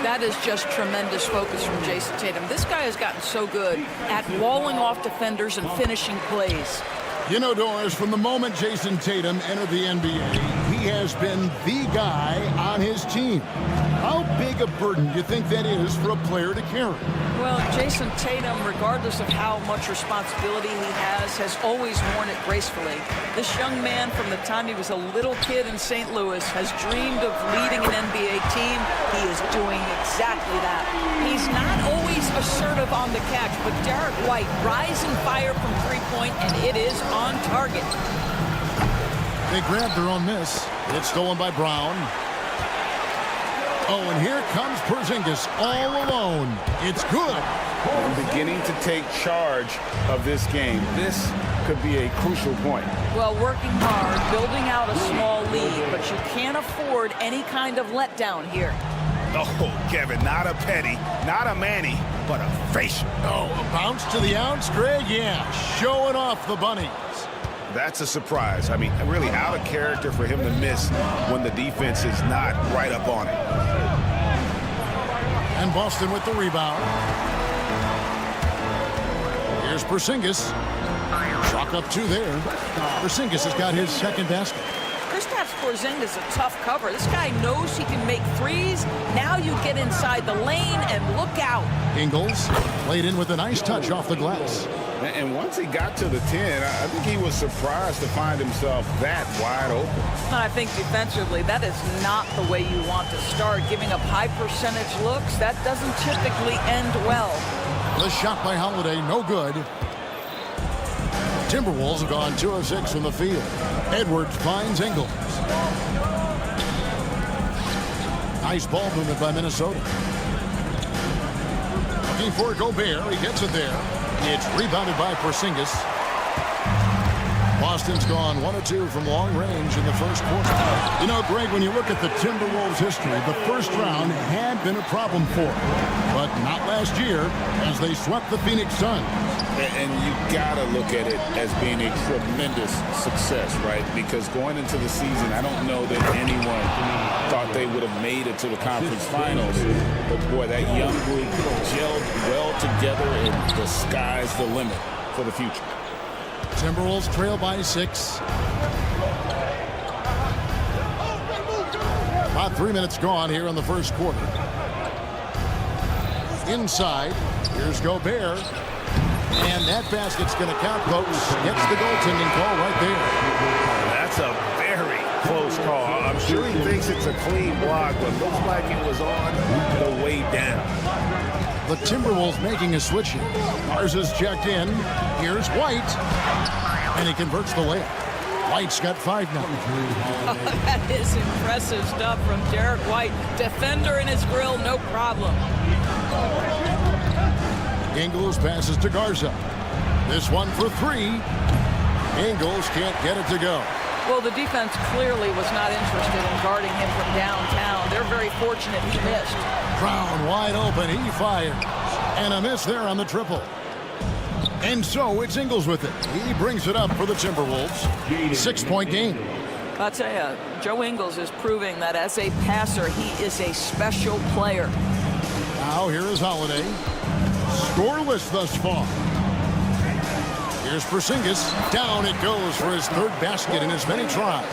That is just tremendous focus from Jason Tatum. This guy has gotten so good at walling off defenders and finishing plays. You know, Doris, from the moment Jason Tatum entered the NBA, he has been the guy on his team. How big a burden do you think that is for a player to carry? Well, Jason Tatum, regardless of how much responsibility he has always worn it gracefully. This young man, from the time he was a little kid in St. Louis, has dreamed of leading an NBA team. He is doing exactly that. He's not always assertive on the catch, but Derek White, rise and fire from three-point, and it is on target. They grabbed their own miss. It's stolen by Brown. Oh, and here comes Porzingis all alone. It's good. And beginning to take charge of this game. This could be a crucial point. Well, working hard, building out a small lead, but you can't afford any kind of letdown here. Oh, Kevin, not a Petty, not a Manny, but a facial. Oh, a bounce to the ounce, Greg? Yeah, showing off the bunnies. That's a surprise. I mean, really out of character for him to miss when the defense is not right up on it. And Boston with the rebound. Here's Porzingis. Chalk up two there. Porzingis has got his second basket. Kristaps Porzingis is a tough cover. This guy knows he can make threes. Now you get inside the lane and look out. Ingles laid in with a nice touch off the glass. And once he got to the 10, I think he was surprised to find himself that wide open. I think defensively, that is not the way you want to start. Giving up high percentage looks, that doesn't typically end well. The shot by Holiday, no good. Timberwolves have gone 2 of 6 from the field. Edwards finds Ingles. Nice ball movement by Minnesota. Looking for Gobert. He gets it there. It's rebounded by Porzingis. Boston's gone 1 of 2 from long range in the first quarter. You know, Greg, when you look at the Timberwolves' history, the first round had been a problem for them, but not last year as they swept the Phoenix Suns. And you gotta look at it as being a tremendous success, right? Because going into the season, I don't know that anyone thought they would have made it to the conference finals. But boy, that young group gelled well together, and the sky's the limit for the future. Timberwolves trail by 6. About 3 minutes gone here in the first quarter. Inside, here's Gobert. And that basket's going to count, folks. Gets the goaltending call right there. That's a very close call. I'm sure he thinks it's a clean block, but looks like it was on the way down. The Timberwolves making a switch here. Mars is checked in. Here's White. And he converts the layup. White's got 5 now. That is impressive stuff from Derek White. Defender in his grill, no problem. Ingles passes to Garza. This one for 3. Ingles can't get it to go. Well, the defense clearly was not interested in guarding him from downtown. They're very fortunate he missed. Brown wide open. He fires. And a miss there on the triple. And so it's Ingles with it. He brings it up for the Timberwolves. 6-point game. I'll tell you, Joe Ingles is proving that as a passer, he is a special player. Now here is Holiday. Scoreless thus far. Here's Porzingis. Down it goes for his 3rd basket in as many tries.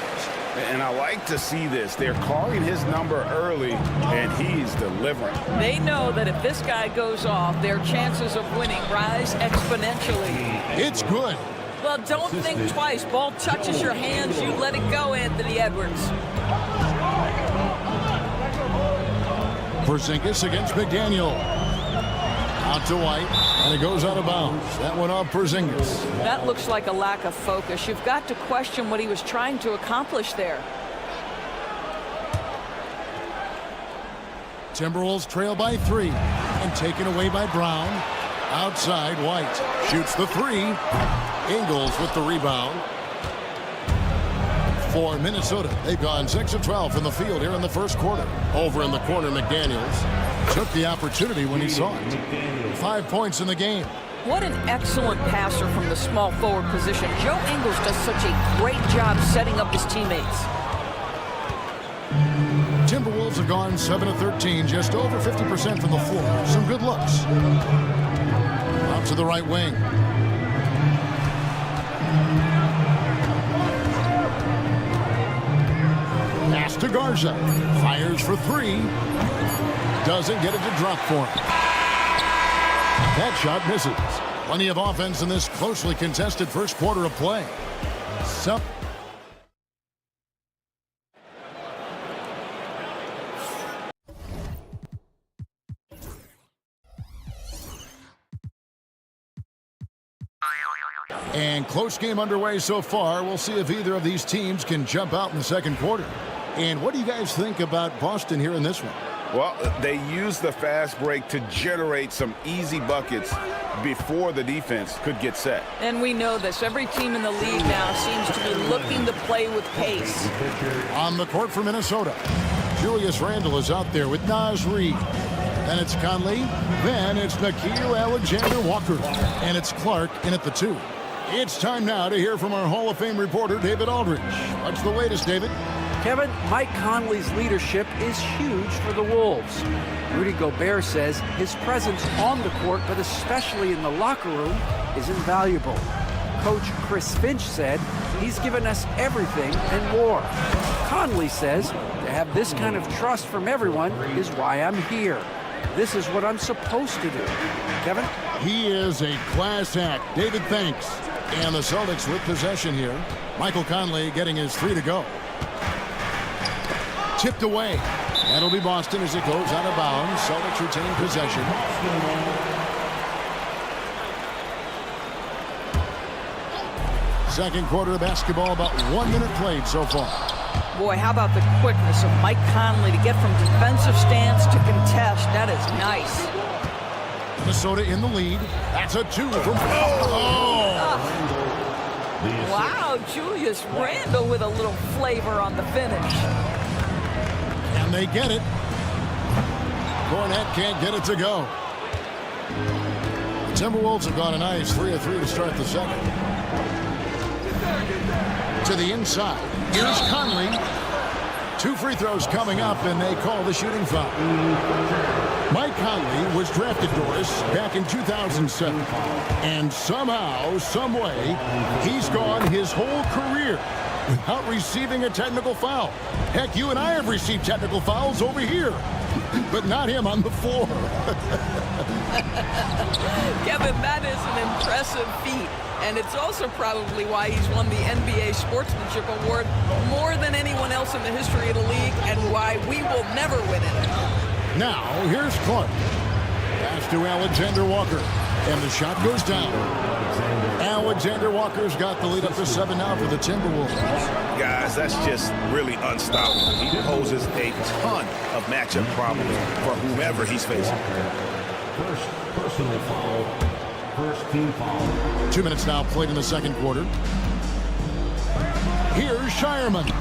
And I like to see this. They're calling his number early, and he's delivering. They know that if this guy goes off, their chances of winning rise exponentially. It's good. Well, don't think twice. Ball touches your hands, you let it go, Anthony Edwards. Porzingis against McDaniel. Out to White, and it goes out of bounds. That one off Porzingis. That looks like a lack of focus. You've got to question what he was trying to accomplish there. Timberwolves trail by 3 and taken away by Brown. Outside, White shoots the three. Ingles with the rebound. For Minnesota, they've gone 6 of 12 from the field here in the first quarter. Over in the corner, McDaniels took the opportunity when he saw it. 5 points in the game. What an excellent passer from the small forward position. Joe Ingles does such a great job setting up his teammates. Timberwolves have gone 7 of 13, just over 50% from the floor. Some good looks. Out to the right wing. Pass to Garza. Fires for three. Doesn't get it to drop for him. That shot misses. Plenty of offense in this closely contested first quarter of play. And close game underway so far. We'll see if either of these teams can jump out in the second quarter. And what do you guys think about Boston here in this one? Well, they used the fast break to generate some easy buckets before the defense could get set. And we know this. Every team in the league now seems to be looking to play with pace. On the court for Minnesota, Julius Randle is out there with Naz Reid. Then it's Conley. Then it's Nickeil Alexander-Walker. And it's Clark in at the 2. It's time now to hear from our Hall of Fame reporter, David Aldridge. What's the latest, David? Kevin, Mike Conley's leadership is huge for the Wolves. Rudy Gobert says his presence on the court, but especially in the locker room, is invaluable. Coach Chris Finch said he's given us everything and more. Conley says to have this kind of trust from everyone is why I'm here. This is what I'm supposed to do. Kevin? He is a class act. David, thanks. And the Celtics with possession here. Michael Conley getting his 3 to go. Tipped away. That'll be Boston as it goes out of bounds. Celtics retain possession. Second quarter of basketball, about 1 minute played so far. Boy, how about the quickness of Mike Conley to get from defensive stance to contest. That is nice. Minnesota in the lead. That's a 2 from... Wow, Julius Randle with a little flavor on the finish. And they get it. Cornette can't get it to go. The Timberwolves have gone a nice 3 of 3 to start the second. To the inside. Here's Conley. 2 free throws coming up, and they call the shooting foul. Mike Conley was drafted, Doris, back in 2007. And somehow, some way, he's gone his whole career without receiving a technical foul. Heck, you and I have received technical fouls over here, but not him on the floor. Kevin, that is an impressive feat. And it's also probably why he's won the NBA Sportsmanship Award more than anyone else in the history of the league, and why we will never win it. Now, here's Clark. Pass to Alexander-Walker. And the shot goes down. Alexander-Walker's got the lead up to 7 now for the Timberwolves. Guys, that's just really unstoppable. He poses a ton of matchup problems for whomever he's facing. First personal foul. First team foul. 2 minutes now played in the second quarter. Here's Shireman.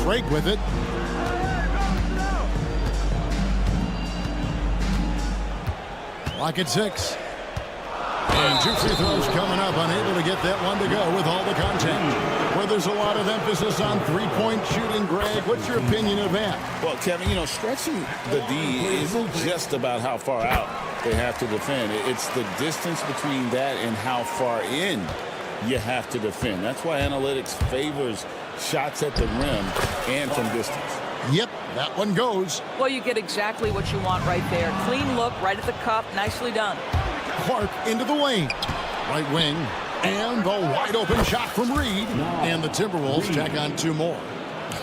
Craig with it. Clock at 6. And 2 free throws coming up, unable to get that one to go with all the contact. Where there's a lot of emphasis on three-point shooting, Greg, what's your opinion of that? Well, Kevin, you know, stretching the D isn't just about how far out they have to defend. It's the distance between that and how far in you have to defend. That's why analytics favors shots at the rim and from distance. Yep, that one goes. Well, you get exactly what you want right there. Clean look, right at the cup, nicely done. Clark into the lane. Right wing. And the wide open shot from Reed. And the Timberwolves tack on 2 more.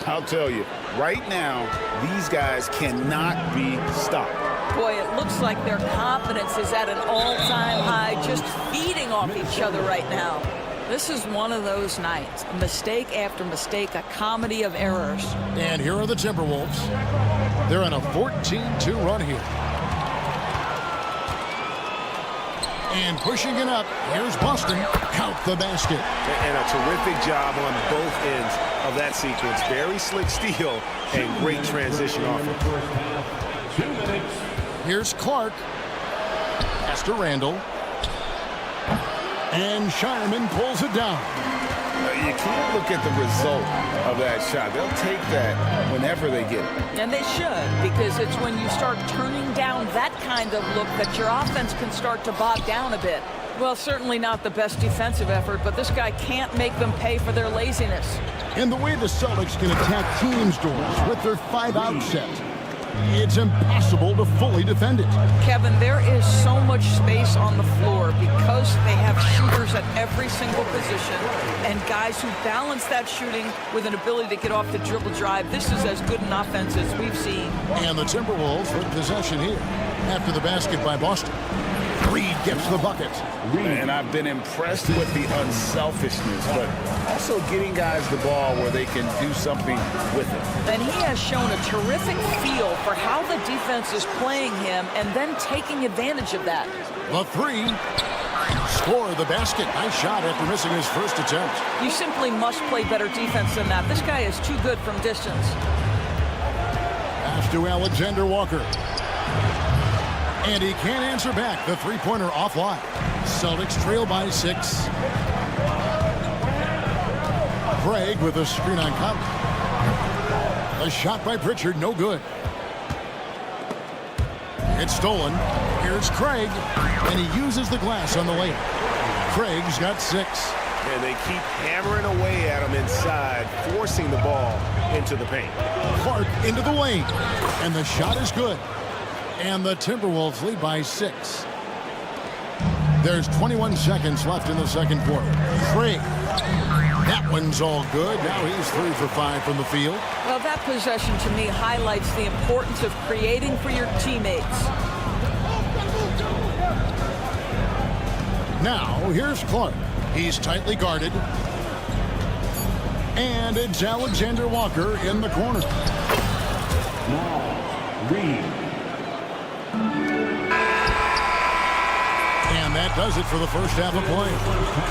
I'll tell you, right now, these guys cannot be stopped. Boy, it looks like their confidence is at an all-time high, just feeding off each other right now. This is one of those nights. Mistake after mistake, a comedy of errors. And here are the Timberwolves. They're on a 14-2 run here. And pushing it up, here's Boston. Count the basket. And a terrific job on both ends of that sequence. Very slick steal and great transition offense. Here's Clark. Pass to Randall. And Shireman pulls it down. You can't look at the result of that shot. They'll take that whenever they get it. And they should, because it's when you start turning down that kind of look that your offense can start to bog down a bit. Well, certainly not the best defensive effort, but this guy can't make them pay for their laziness. And the way the Celtics can attack teams' doors with their 5-out set, it's impossible to fully defend it. Kevin, there is so much space on the floor because they have shooters at every single position and guys who balance that shooting with an ability to get off the dribble drive. This is as good an offense as we've seen. And the Timberwolves with possession here after the basket by Boston. Reed gets the bucket. And I've been impressed with the unselfishness, but also getting guys the ball where they can do something with it. And he has shown a terrific feel for how the defense is playing him and then taking advantage of that. The three. Score the basket. Nice shot after missing his first attempt. You simply must play better defense than that. This guy is too good from distance. Pass to Alexander Walker. And he can't answer back. The three-pointer offline. Celtics trail by 6. Craig with a screen on Conley. A shot by Pritchard, no good. It's stolen. Here's Craig, and he uses the glass on the layup. Craig's got 6. And they keep hammering away at him inside, forcing the ball into the paint. Clark into the lane, and the shot is good. And the Timberwolves lead by 6. There's 21 seconds left in the second quarter. Craig. That one's all good. Now he's 3 for 5 from the field. Well, that possession to me highlights the importance of creating for your teammates. Now, here's Clark. He's tightly guarded. And it's Alexander Walker in the corner. Reed. And that does it for the first half of play.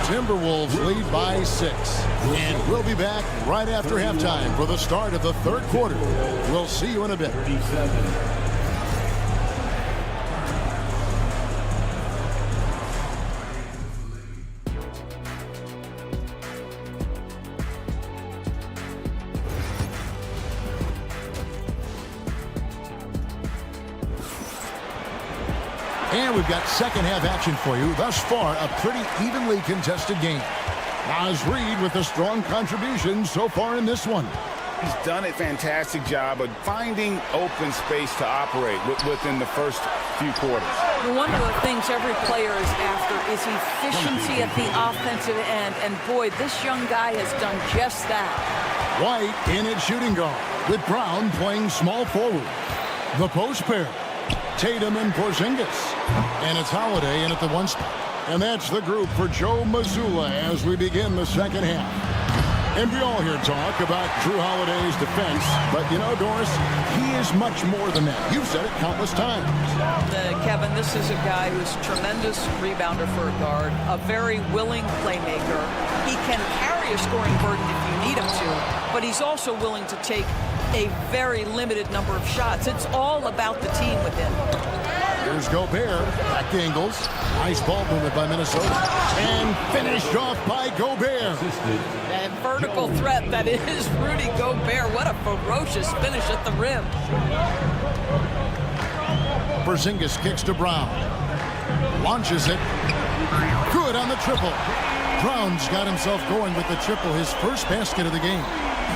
Timberwolves lead by 6. And we'll be back right after halftime for the start of the third quarter. We'll see you in a bit. And we've got second half action for you. Thus far, a pretty evenly contested game. Naz Reid with a strong contribution so far in this one. He's done a fantastic job of finding open space to operate within the first few quarters. One of the things every player is after is efficiency at the offensive end. And boy, this young guy has done just that. White in at shooting guard with Brown playing small forward. The post pair. Tatum and Porzingis. And it's Holiday in at the 1 spot. And that's the group for Joe Mazzulla as we begin the second half. And we all hear talk about Drew Holiday's defense. But, you know, Doris, he is much more than that. You've said it countless times. Kevin, this is a guy who's a tremendous rebounder for a guard, a very willing playmaker. He can carry a scoring burden if you need him to, but he's also willing to take a very limited number of shots. It's all about the team with him. Here's Gobert. Back to Ingles. Nice ball movement by Minnesota. And finished off by Gobert. That vertical threat that is Rudy Gobert. What a ferocious finish at the rim. Porzingis kicks to Brown. Launches it. Good on the triple. Brown's got himself going with the triple, his first basket of the game.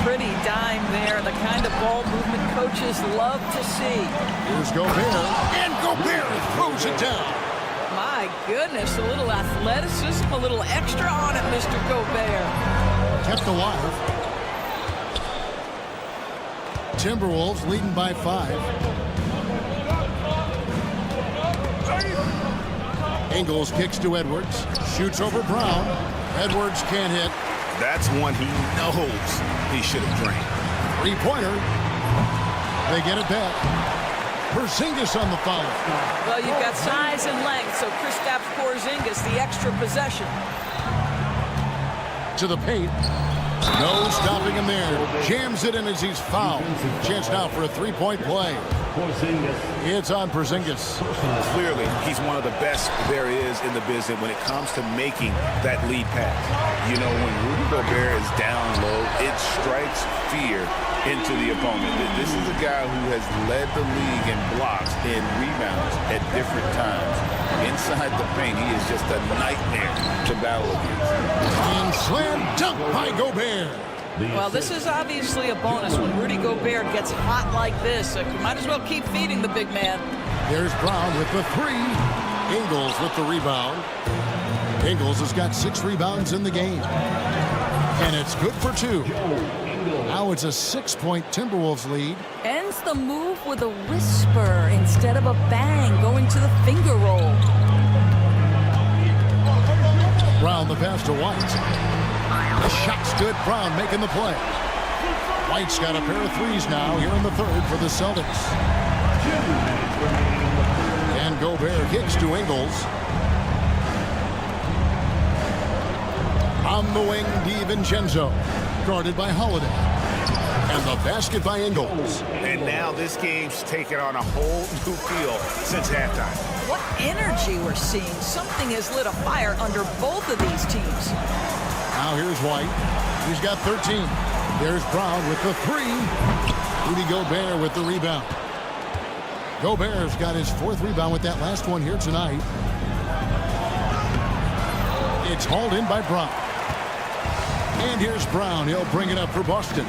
Pretty dime there, the kind of ball movement coaches love to see. Here's Gobert, and Gobert throws it down. My goodness, a little athleticism, a little extra on it, Mr. Gobert. Kept alive. Timberwolves leading by 5. Ingles kicks to Edwards, shoots over Brown. Edwards can't hit. That's one he knows he should have drained. 3-pointer. They get it back. Porzingis on the foul. Well, you've got size and length, so Kristaps Porzingis, the extra possession. To the paint. No stopping him there. Jams it in as he's fouled. Chance now for a three-point play. It's on Porzingis. Clearly, he's one of the best there is in the business when it comes to making that lead pass. You know, when Rudy Gobert is down low, it strikes fear into the opponent. This is a guy who has led the league in blocks and rebounds at different times. Inside the paint, he is just a nightmare to battle against. And slam dunk by Gobert. Well, this is obviously a bonus when Rudy Gobert gets hot like this. You might as well keep feeding the big man. There's Brown with the three. Ingles with the rebound. Ingles has got 6 rebounds in the game. And it's good for 2. Now it's a 6-point Timberwolves lead. Ends the move with a whisper instead of a bang, going to the finger roll. Brown the pass to White. The shot's good. Brown making the play. White's got a pair of threes now here in the third for the Celtics. And Gobert kicks to Ingles. On the wing, DiVincenzo. Guarded by Holiday. And the basket by Ingles. And now this game's taken on a whole new feel since halftime. What energy we're seeing. Something has lit a fire under both of these teams. Now here's White. He's got 13. There's Brown with the 3. Rudy Gobert with the rebound. Gobert's got his 4th rebound with that last one here tonight. It's hauled in by Brown. And here's Brown. He'll bring it up for Boston.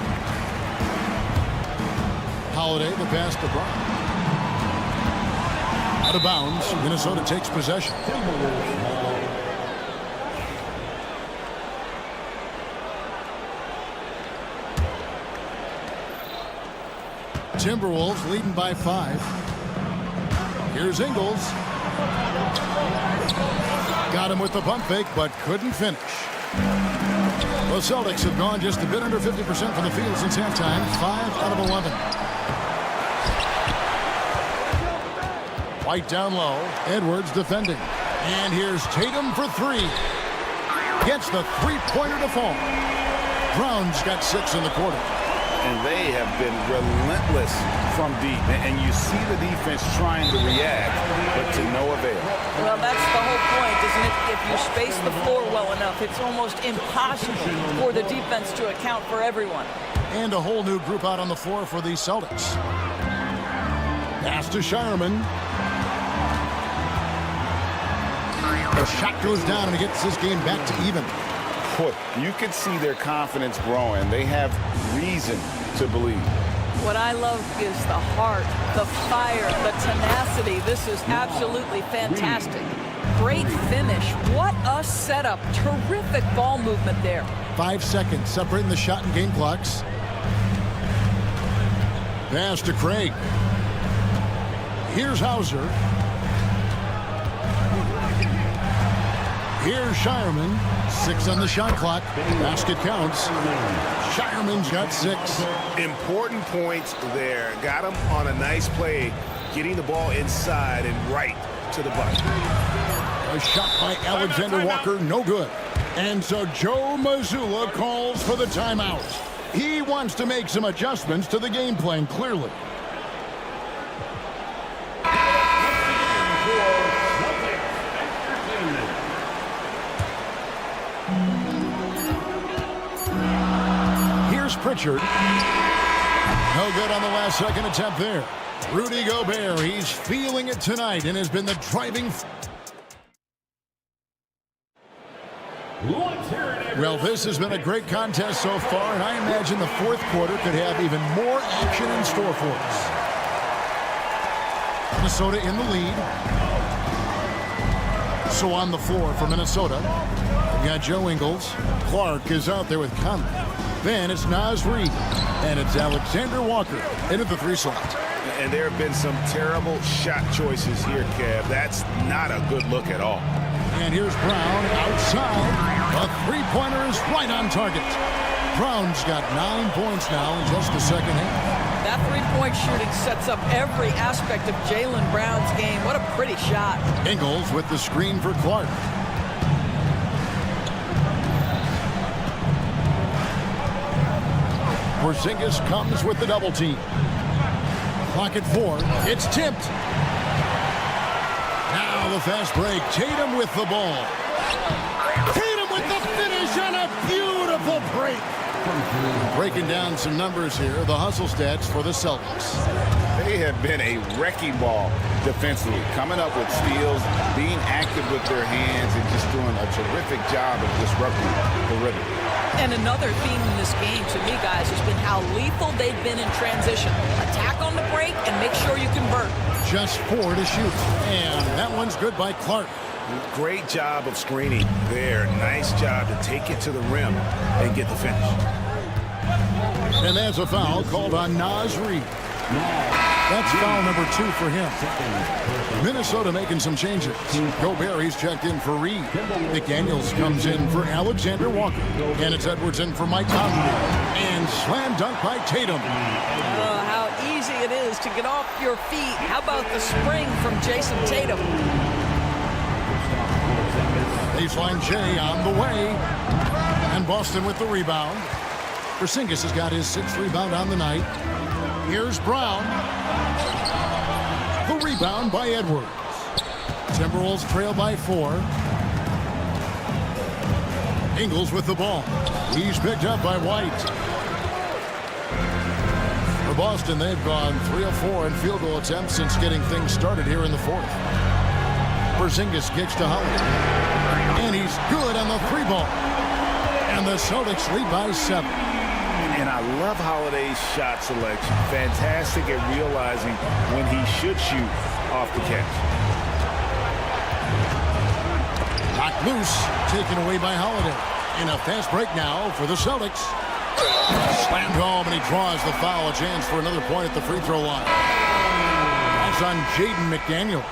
Holiday, the pass to Brown. Out of bounds. Minnesota takes possession. Timberwolves leading by 5. Here's Ingles. Got him with the pump fake, but couldn't finish. The Celtics have gone just a bit under 50% from the field since halftime. 5 out of 11. White down low. Edwards defending. And here's Tatum for 3. Gets the three-pointer to fall. Brown's got 6 in the quarter. And they have been relentless from deep. And you see the defense trying to react, but to no avail. Well, that's the whole point, isn't it? If you space the floor well enough, it's almost impossible for the defense to account for everyone. And a whole new group out on the floor for the Celtics. Pass to Shireman. The shot goes down and it gets this game back to even. Boy, you can see their confidence growing. They have reason to believe. What I love is the heart, the fire, the tenacity. This is absolutely fantastic. Great finish. What a setup. Terrific ball movement there. 5 seconds separating the shot and game clocks. Pass to Craig. Here's Hauser. Here's Shireman. 6 on the shot clock. Basket counts. Shireman's got 6. Important points there. Got him on a nice play, getting the ball inside and right to the bucket. A shot by Alexander Walker, no good. And so Joe Mazzulla calls for the timeout. He wants to make some adjustments to the game plan, clearly. Here's Pritchard. No good on the last second attempt there. Rudy Gobert, he's feeling it tonight and has been the driving. Well, this has been a great contest so far, and I imagine the fourth quarter could have even more action in store for us. Minnesota in the lead. So on the floor for Minnesota, we've got Joe Ingles. Clark is out there with Conley. Then it's Naz Reid, and it's Alexander Walker into the 3 slot. And there have been some terrible shot choices here, Kev. That's not a good look at all. And here's Brown outside. A three-pointer is right on target. Brown's got 9 points now in just the second half. That three-point shooting sets up every aspect of Jaylen Brown's game. What a pretty shot. Ingles with the screen for Clark. Porzingis comes with the double team. Clock at 4. It's tipped. Now the fast break. Tatum with the ball. Tatum with the finish and a beautiful break. Breaking down some numbers here. The hustle stats for the Celtics. They have been a wrecking ball defensively, coming up with steals, being active with their hands, and just doing a terrific job of disrupting the rhythm. And another theme in this game, to me, guys, has been how lethal they've been in transition. Attack on the break and make sure you convert. Just 4 to shoot. And that one's good by Clark. Great job of screening there. Nice job to take it to the rim and get the finish. And there's a foul called on Naz Reid. That's foul number 2 for him. Minnesota making some changes. Gobert, he's checked in for Reid. McDaniels comes in for Alexander Walker. And it's Edwards in for Mike Conley. And slam dunk by Tatum. How easy it is to get off your feet. How about the spring from Jason Tatum? Baseline J on the way. And Boston with the rebound. Porzingis has got his 6th rebound on the night. Here's Brown. The rebound by Edwards. Timberwolves trail by 4. Ingles with the ball. He's picked up by White. For Boston, they've gone 3 of 4 in field goal attempts since getting things started here in the 4th. Porzingis kicks to Howard. And he's good on the 3-ball. And the Celtics lead by 7. And I love Holiday's shot selection. Fantastic at realizing when he should shoot off the catch. Knocked loose, taken away by Holiday. And a fast break now for the Celtics. Slammed home, and he draws the foul. A chance for another point at the free throw line. That's on Jaden McDaniels.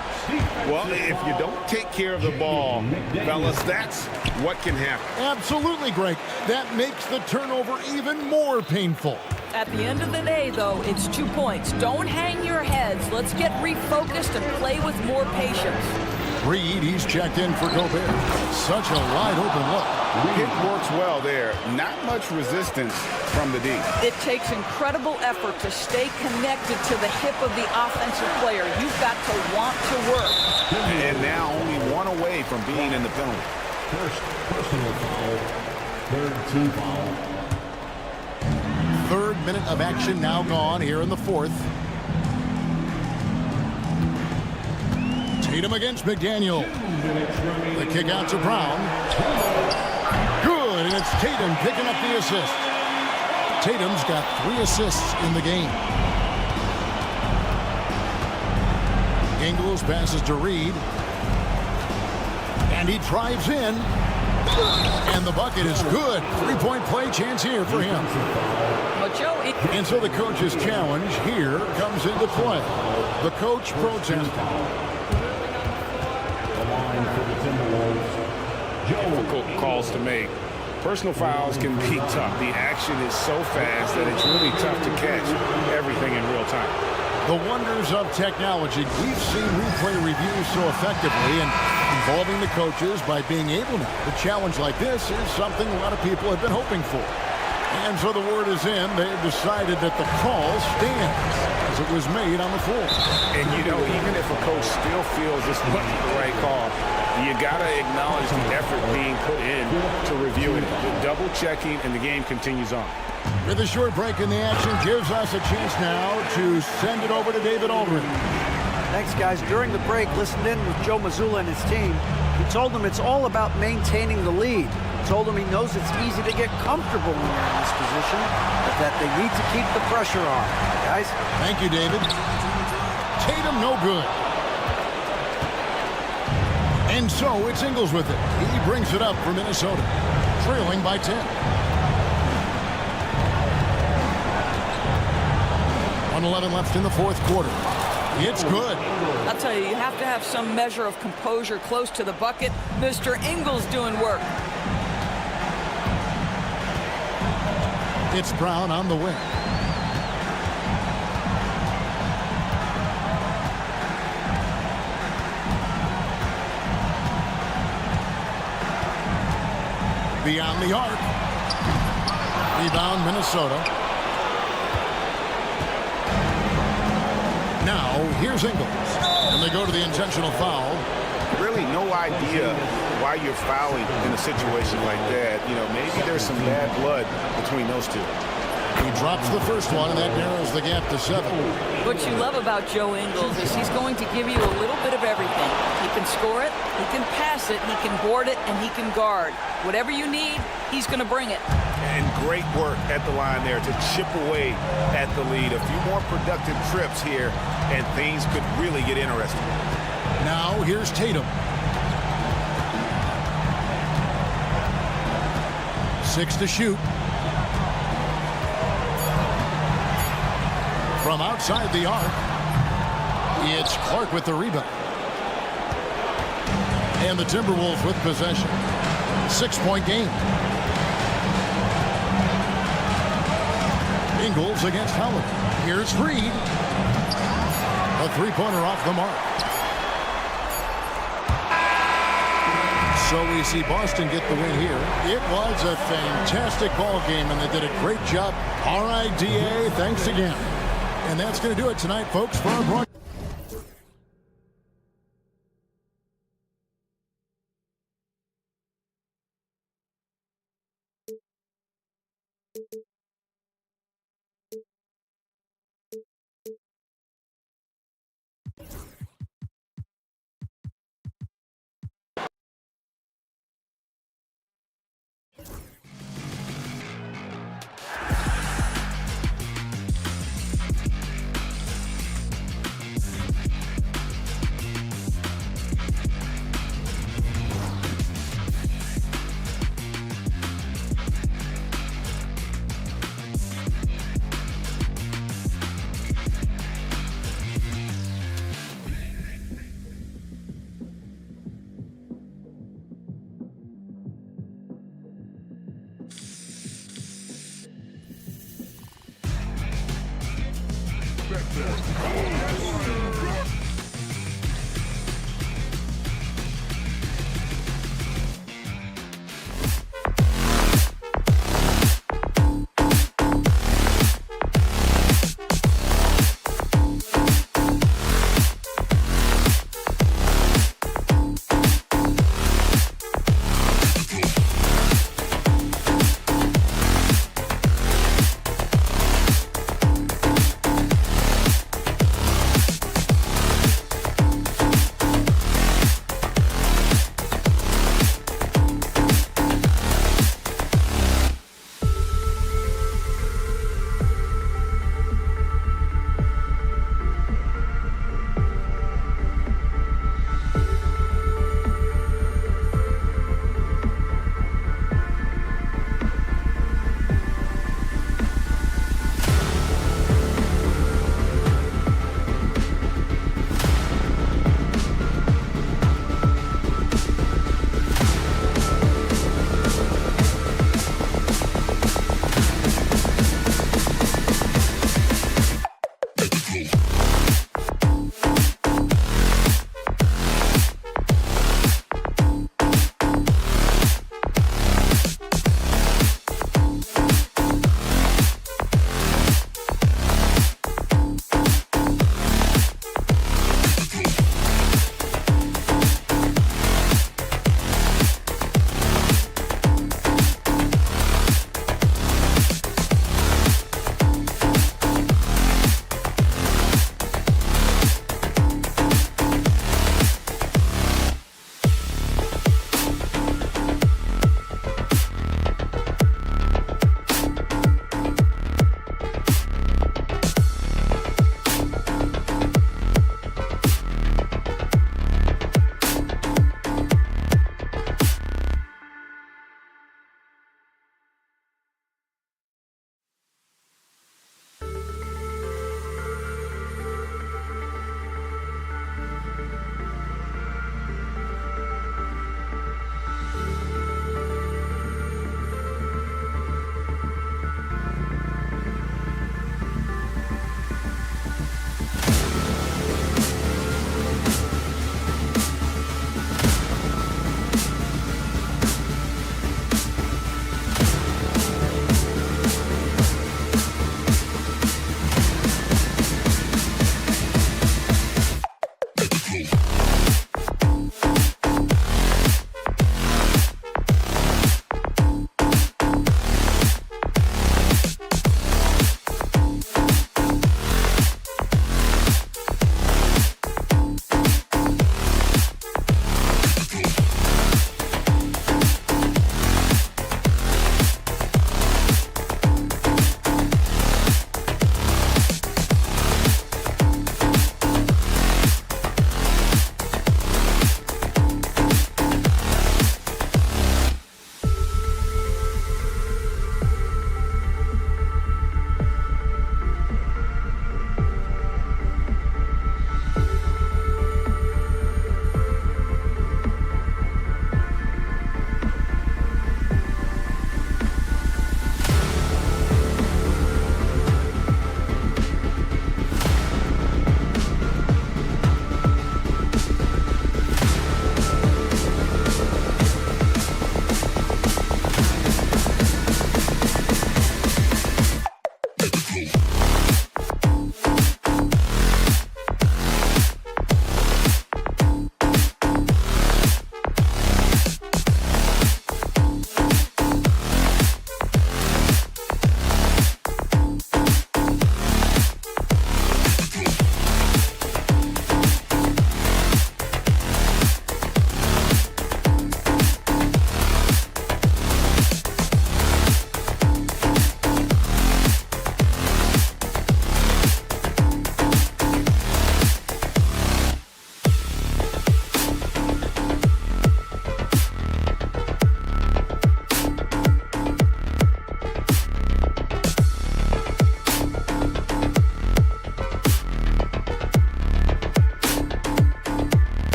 Well, if you don't take care of the ball, fellas, that's what can happen. Absolutely, Greg. That makes the turnover even more painful. At the end of the day, though, it's 2 points. Don't hang your heads. Let's get refocused and play with more patience. Reid, he's checked in for Gobert. Such a wide open look. It works well there. Not much resistance from the D. It takes incredible effort to stay connected to the hip of the offensive player. You've got to want to work. And now only 1 away from being in the penalty. First personal foul. 3rd team foul. 3rd minute of action now gone here in the 4th. Tatum against McDaniel. The kick out to Brown. Good, and it's Tatum picking up the assist. Tatum's got 3 assists in the game. Ingles passes to Reid. And he drives in. And the bucket is good. 3-point play chance here for him. And so the coach's challenge here comes into play. The coach protesting. Difficult calls to make. Personal fouls can be tough. The action is so fast that it's really tough to catch everything in real time. The wonders of technology. We've seen replay reviews so effectively and involving the coaches by being able to. A challenge like this is something a lot of people have been hoping for. And so the word is in. They've decided that the call stands as it was made on the floor. And, you know, even if a coach still feels this wasn't the right call, you got to acknowledge the effort being put in to review it. The double checking, and the game continues on. With a short break in the action, gives us a chance now to send it over to David Aldridge. Thanks, guys. During the break, listened in with Joe Mazzulla and his team. He told them it's all about maintaining the lead. He told them he knows it's easy to get comfortable when you're in this position, but that they need to keep the pressure on. Guys? Thank you, David. Tatum, no good. And so it's Ingles with it. He brings it up for Minnesota, trailing by 10. 1:11 left in the 4th quarter. It's good. I'll tell you, you have to have some measure of composure close to the bucket. Mr. Ingles doing work. It's Brown on the wing. Beyond the arc. Rebound, Minnesota. Now, here's Ingles. And they go to the intentional foul. Really no idea why you're fouling in a situation like that. You know, maybe there's some bad blood between those two. He drops the first one, and that narrows the gap to 7. What you love about Joe Ingles is he's going to give you a little bit of everything. He can score it, he can pass it, he can board it, and he can guard. Whatever you need, he's going to bring it. And great work at the line there to chip away at the lead. A few more productive trips here, and things could really get interesting. Now, here's Tatum. 6 to shoot. From outside the arc, it's Clark with the rebound. And the Timberwolves with possession. 6-point game. Ingles against Howard. Here's Reed. A three-pointer off the mark. So we see Boston get the win here. It was a fantastic ball game, and they did a great job. All right, DA, thanks again. And that's going to do it tonight, folks, for our broadcast.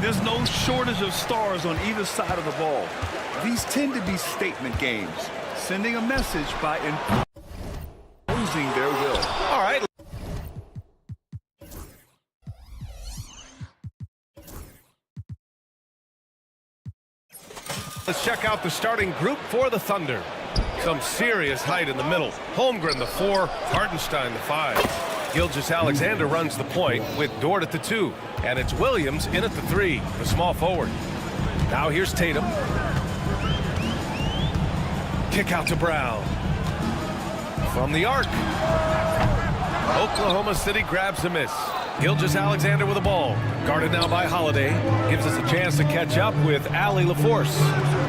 there's no shortage of stars on either side of the ball. These tend to be statement games, sending a message by imposing their will. All right. Let's check out the starting group for the Thunder. Some serious height in the middle. Holmgren, the 4, Hartenstein, the 5. Gilgeous-Alexander runs the point with Dort at the 2. And it's Williams in at the 3, the small forward. Now here's Tatum. Kick out to Brown. From the arc. Oklahoma City grabs a miss. Gilgeous-Alexander with the ball. Guarded now by Holiday. Gives us a chance to catch up with Allie LaForce.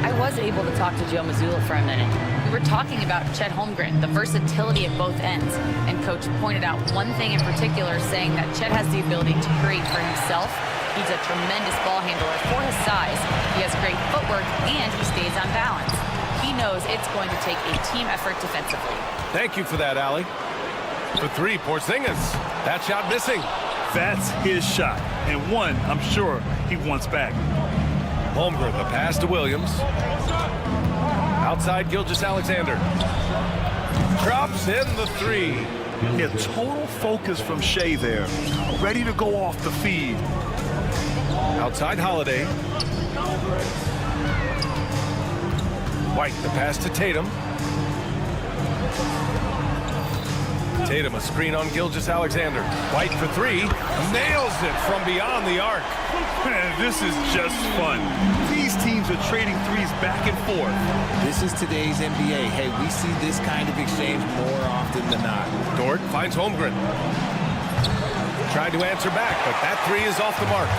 I was able to talk to Joe Mazzulla for a minute. We were talking about Chet Holmgren, the versatility at both ends. And Coach pointed out one thing in particular, saying that Chet has the ability to create for himself. He's a tremendous ball handler for his size. He has great footwork, and he stays on balance. He knows it's going to take a team effort defensively. Thank you for that, Allie. For 3, Porzingis. That shot missing. That's his shot, and one I'm sure he wants back. Holmgren, the pass to Williams. Outside Gilgeous-Alexander. Drops in the 3. Yeah, total focus from Shea there. Ready to go off the feed. Outside Holiday. White, the pass to Tatum. Tatum, a screen on Gilgeous-Alexander. White for 3. Nails it from beyond the arc. Man, this is just fun. These teams are trading threes back and forth. This is today's NBA. Hey, we see this kind of exchange more often than not. Dort finds Holmgren. Tried to answer back, but that 3 is off the mark.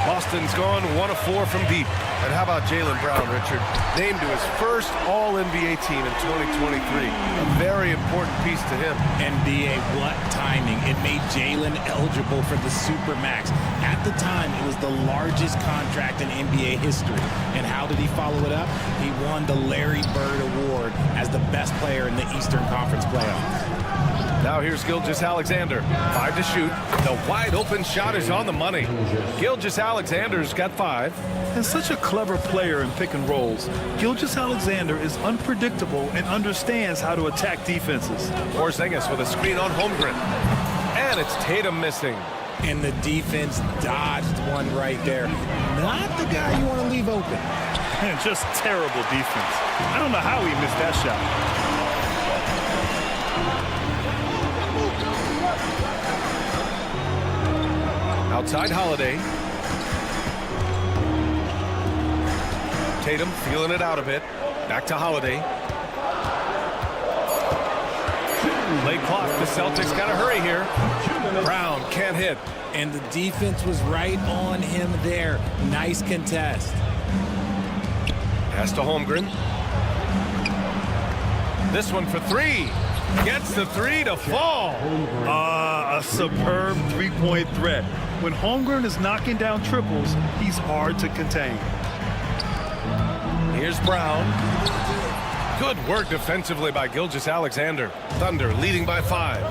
Boston's gone 1 of 4 from deep. And how about Jaylen Brown, Richard? Named to his first All-NBA team in 2023. A very important piece to him. NBA, what timing. It made Jaylen eligible for the Supermax. At the time, it was the largest contract in NBA history. And how did he follow it up? He won the Larry Bird Award as the best player in the Eastern Conference playoffs. Now here's Gilgeous-Alexander. 5 to shoot. The wide open shot is on the money. Gilgeous-Alexander's got 5. And such a clever player in pick and rolls, Gilgeous-Alexander is unpredictable and understands how to attack defenses. Porzingis with a screen on Holmgren. And it's Tatum missing. And the defense dodged one right there. Not the guy you want to leave open. And just terrible defense. I don't know how he missed that shot. Outside Holiday. Tatum feeling it out a bit. Back to Holiday. Late clock. The Celtics got to hurry here. Brown can't hit. And the defense was right on him there. Nice contest. Pass to Holmgren. This one for 3. Gets the 3 to fall. A superb three-point threat. When Holmgren is knocking down triples, he's hard to contain. Here's Brown. Good work defensively by Gilgeous-Alexander. Thunder leading by 5.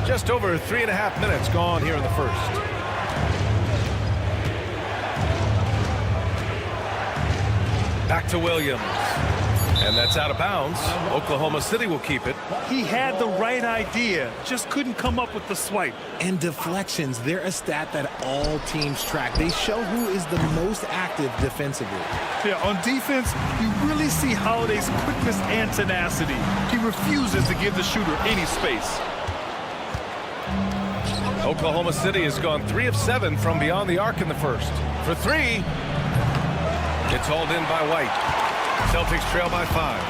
Just over 3.5 minutes gone here in the first. Back to Williams. And that's out of bounds. Oklahoma City will keep it. He had the right idea, just couldn't come up with the swipe. And deflections, they're a stat that all teams track. They show who is the most active defensively. Yeah, on defense, you really see Holiday's quickness and tenacity. He refuses to give the shooter any space. Oklahoma City has gone 3 of 7 from beyond the arc in the first. For 3, it's hauled in by White. Celtics trail by 5.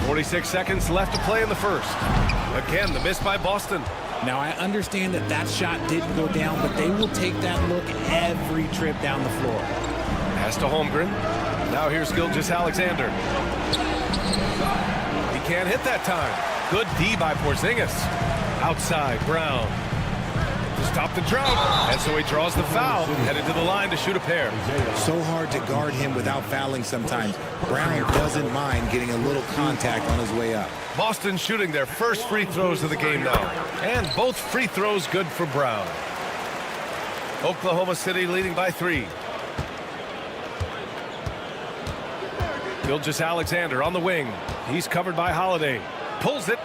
46 seconds left to play in the first. Again, the miss by Boston. Now, I understand that that shot didn't go down, but they will take that look every trip down the floor. Pass to Holmgren. Now here's Gilgeous-Alexander. He can't hit that time. Good D by Porzingis. Outside, Brown. to stop the drought. And so he draws the foul, headed to the line to shoot a pair. So hard to guard him without fouling sometimes. Brown doesn't mind getting a little contact on his way up. Boston shooting their first free throws of the game now. And both free throws good for Brown. Oklahoma City leading by 3. Gilgeous-Alexander on the wing. He's covered by Holiday. Pulls it.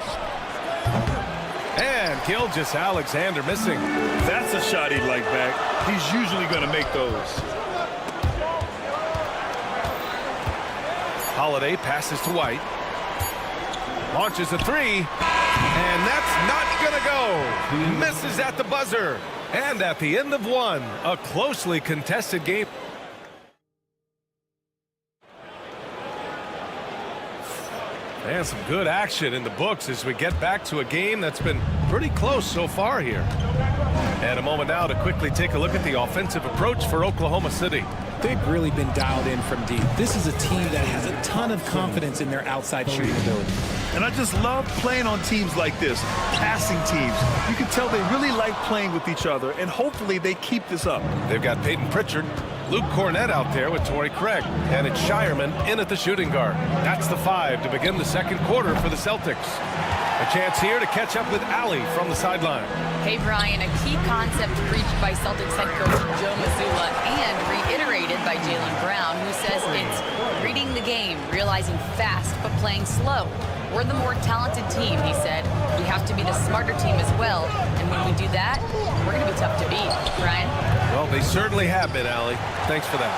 And Gilgeous-Alexander missing. That's a shot he'd like back. He's usually going to make those. Holiday passes to White. Launches a 3. And that's not going to go. Misses at the buzzer. And at the end of 1, a closely contested game. And some good action in the books as we get back to a game that's been pretty close so far here. And a moment now to quickly take a look at the offensive approach for Oklahoma City. They've really been dialed in from deep. This is a team that has a ton of confidence in their outside shooting ability. And I just love playing on teams like this, passing teams. You can tell they really like playing with each other, and hopefully they keep this up. They've got Peyton Pritchard, Luke Cornett out there with Torrey Craig, and it's Shireman in at the shooting guard. That's the 5 to begin the second quarter for the Celtics. A chance here to catch up with Allie from the sideline. Hey, Brian, a key concept preached by Celtics head coach Joe Mazzulla and reiterated by Jaylen Brown, who says it's reading the game, realizing fast but playing slow. We're the more talented team, he said. We have to be the smarter team as well, and when we do that, we're going to be tough to beat. Brian? Well, they certainly have been, Allie. Thanks for that.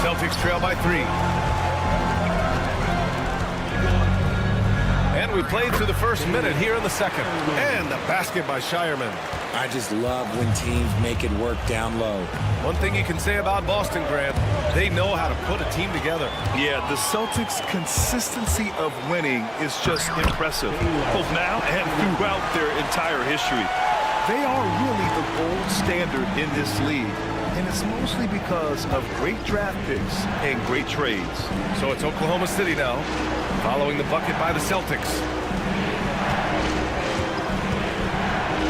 Celtics trail by 3. And we played through the first minute here in the second. And the basket by Shireman. I just love when teams make it work down low. One thing you can say about Boston, Grant, they know how to put a team together. Yeah, the Celtics' consistency of winning is just impressive, both now and throughout their entire history. They are really the gold standard in this league, and it's mostly because of great draft picks and great trades. So it's Oklahoma City now, following the bucket by the Celtics.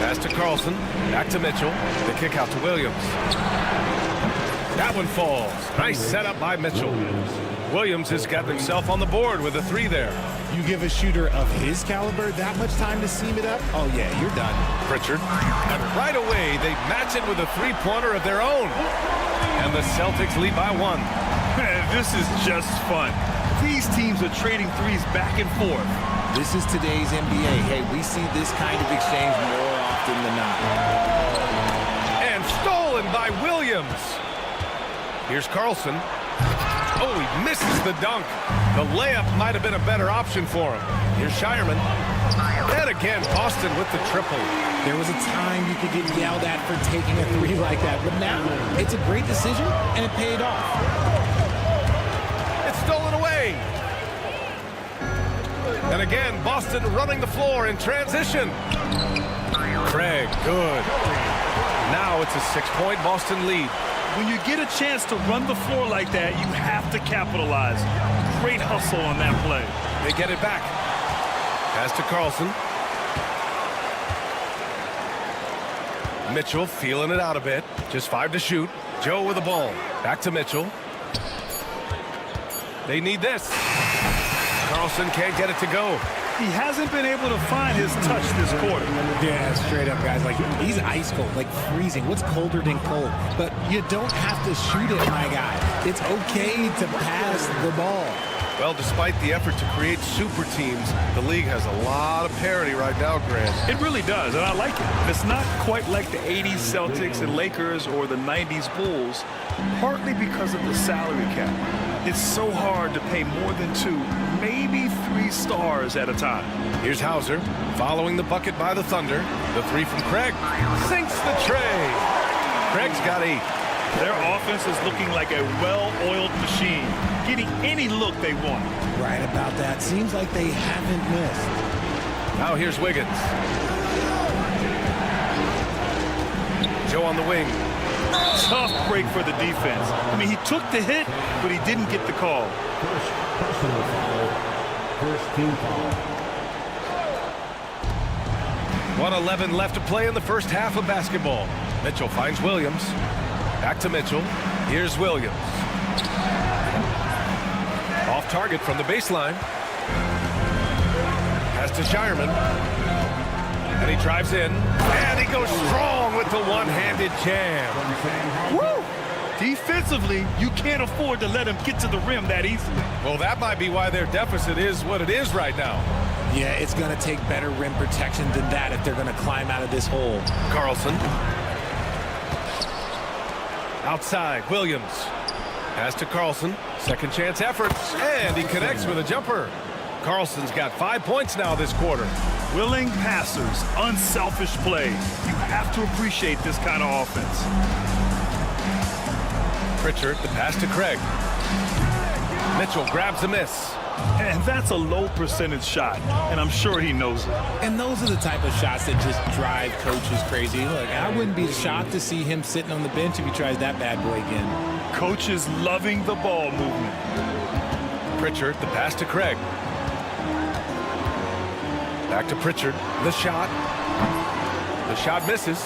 Pass to Carlson, back to Mitchell, the kick out to Williams. That one falls. Nice setup by Mitchell. Williams has got himself on the board with a 3 there. You give a shooter of his caliber that much time to seam it up? Oh, yeah, you're done. Pritchard. And right away, they match it with a 3-pointer of their own. And the Celtics lead by 1. Man, this is just fun. These teams are trading threes back and forth. This is today's NBA. Hey, we see this kind of exchange more often than not. And stolen by Williams. Here's Carlson. Oh, he misses the dunk. The layup might have been a better option for him. Here's Shireman. And again, Boston with the triple. There was a time you could get yelled at for taking a 3 like that, but now it's a great decision, and it paid off. It's stolen away. And again, Boston running the floor in transition. Craig, good. Now it's a 6-point Boston lead. When you get a chance to run the floor like that, you have to capitalize. Great hustle on that play. They get it back. Pass to Carlson. Mitchell feeling it out a bit. Just 5 to shoot. Joe with the ball. Back to Mitchell. They need this. Carlson can't get it to go. He hasn't been able to find his touch this quarter. Yeah, straight up, guys. Like, he's ice cold, like freezing. What's colder than cold? But you don't have to shoot it, my guy. It's okay to pass the ball. Well, despite the effort to create super teams, the league has a lot of parity right now, Grant. It really does, and I like it. It's not quite like the 80s Celtics and Lakers or the 90s Bulls, partly because of the salary cap. It's so hard to pay more than 2, maybe 3 stars at a time. Here's Hauser, following the bucket by the Thunder. The 3 from Craig. Sinks the tray. Craig's got 8. Their offense is looking like a well-oiled machine, getting any look they want. Right about that. Seems like they haven't missed. Now here's Wiggins. Joe on the wing. Tough break for the defense. I mean, he took the hit, but he didn't get the call. Personal foul. First team foul. 1:11 left to play in the first half of basketball. Mitchell finds Williams. Back to Mitchell. Here's Williams. Off target from the baseline. Pass to Shireman. And he drives in. And he goes strong with the one-handed jam. Woo! Defensively, you can't afford to let him get to the rim that easily. Well, that might be why their deficit is what it is right now. Yeah, it's going to take better rim protection than that if they're going to climb out of this hole. Carlson. Outside, Williams. Pass to Carlson. Second chance effort. And he connects with a jumper. Carlson's got 5 points now this quarter. Willing passers, unselfish play. You have to appreciate this kind of offense. Pritchard, the pass to Craig. Mitchell grabs a miss. And that's a low percentage shot, and I'm sure he knows it. And those are the type of shots that just drive coaches crazy. Look, I wouldn't be shocked to see him sitting on the bench if he tries that bad boy again. Coaches loving the ball movement. Pritchard, the pass to Craig. Back to Pritchard. The shot. The shot misses.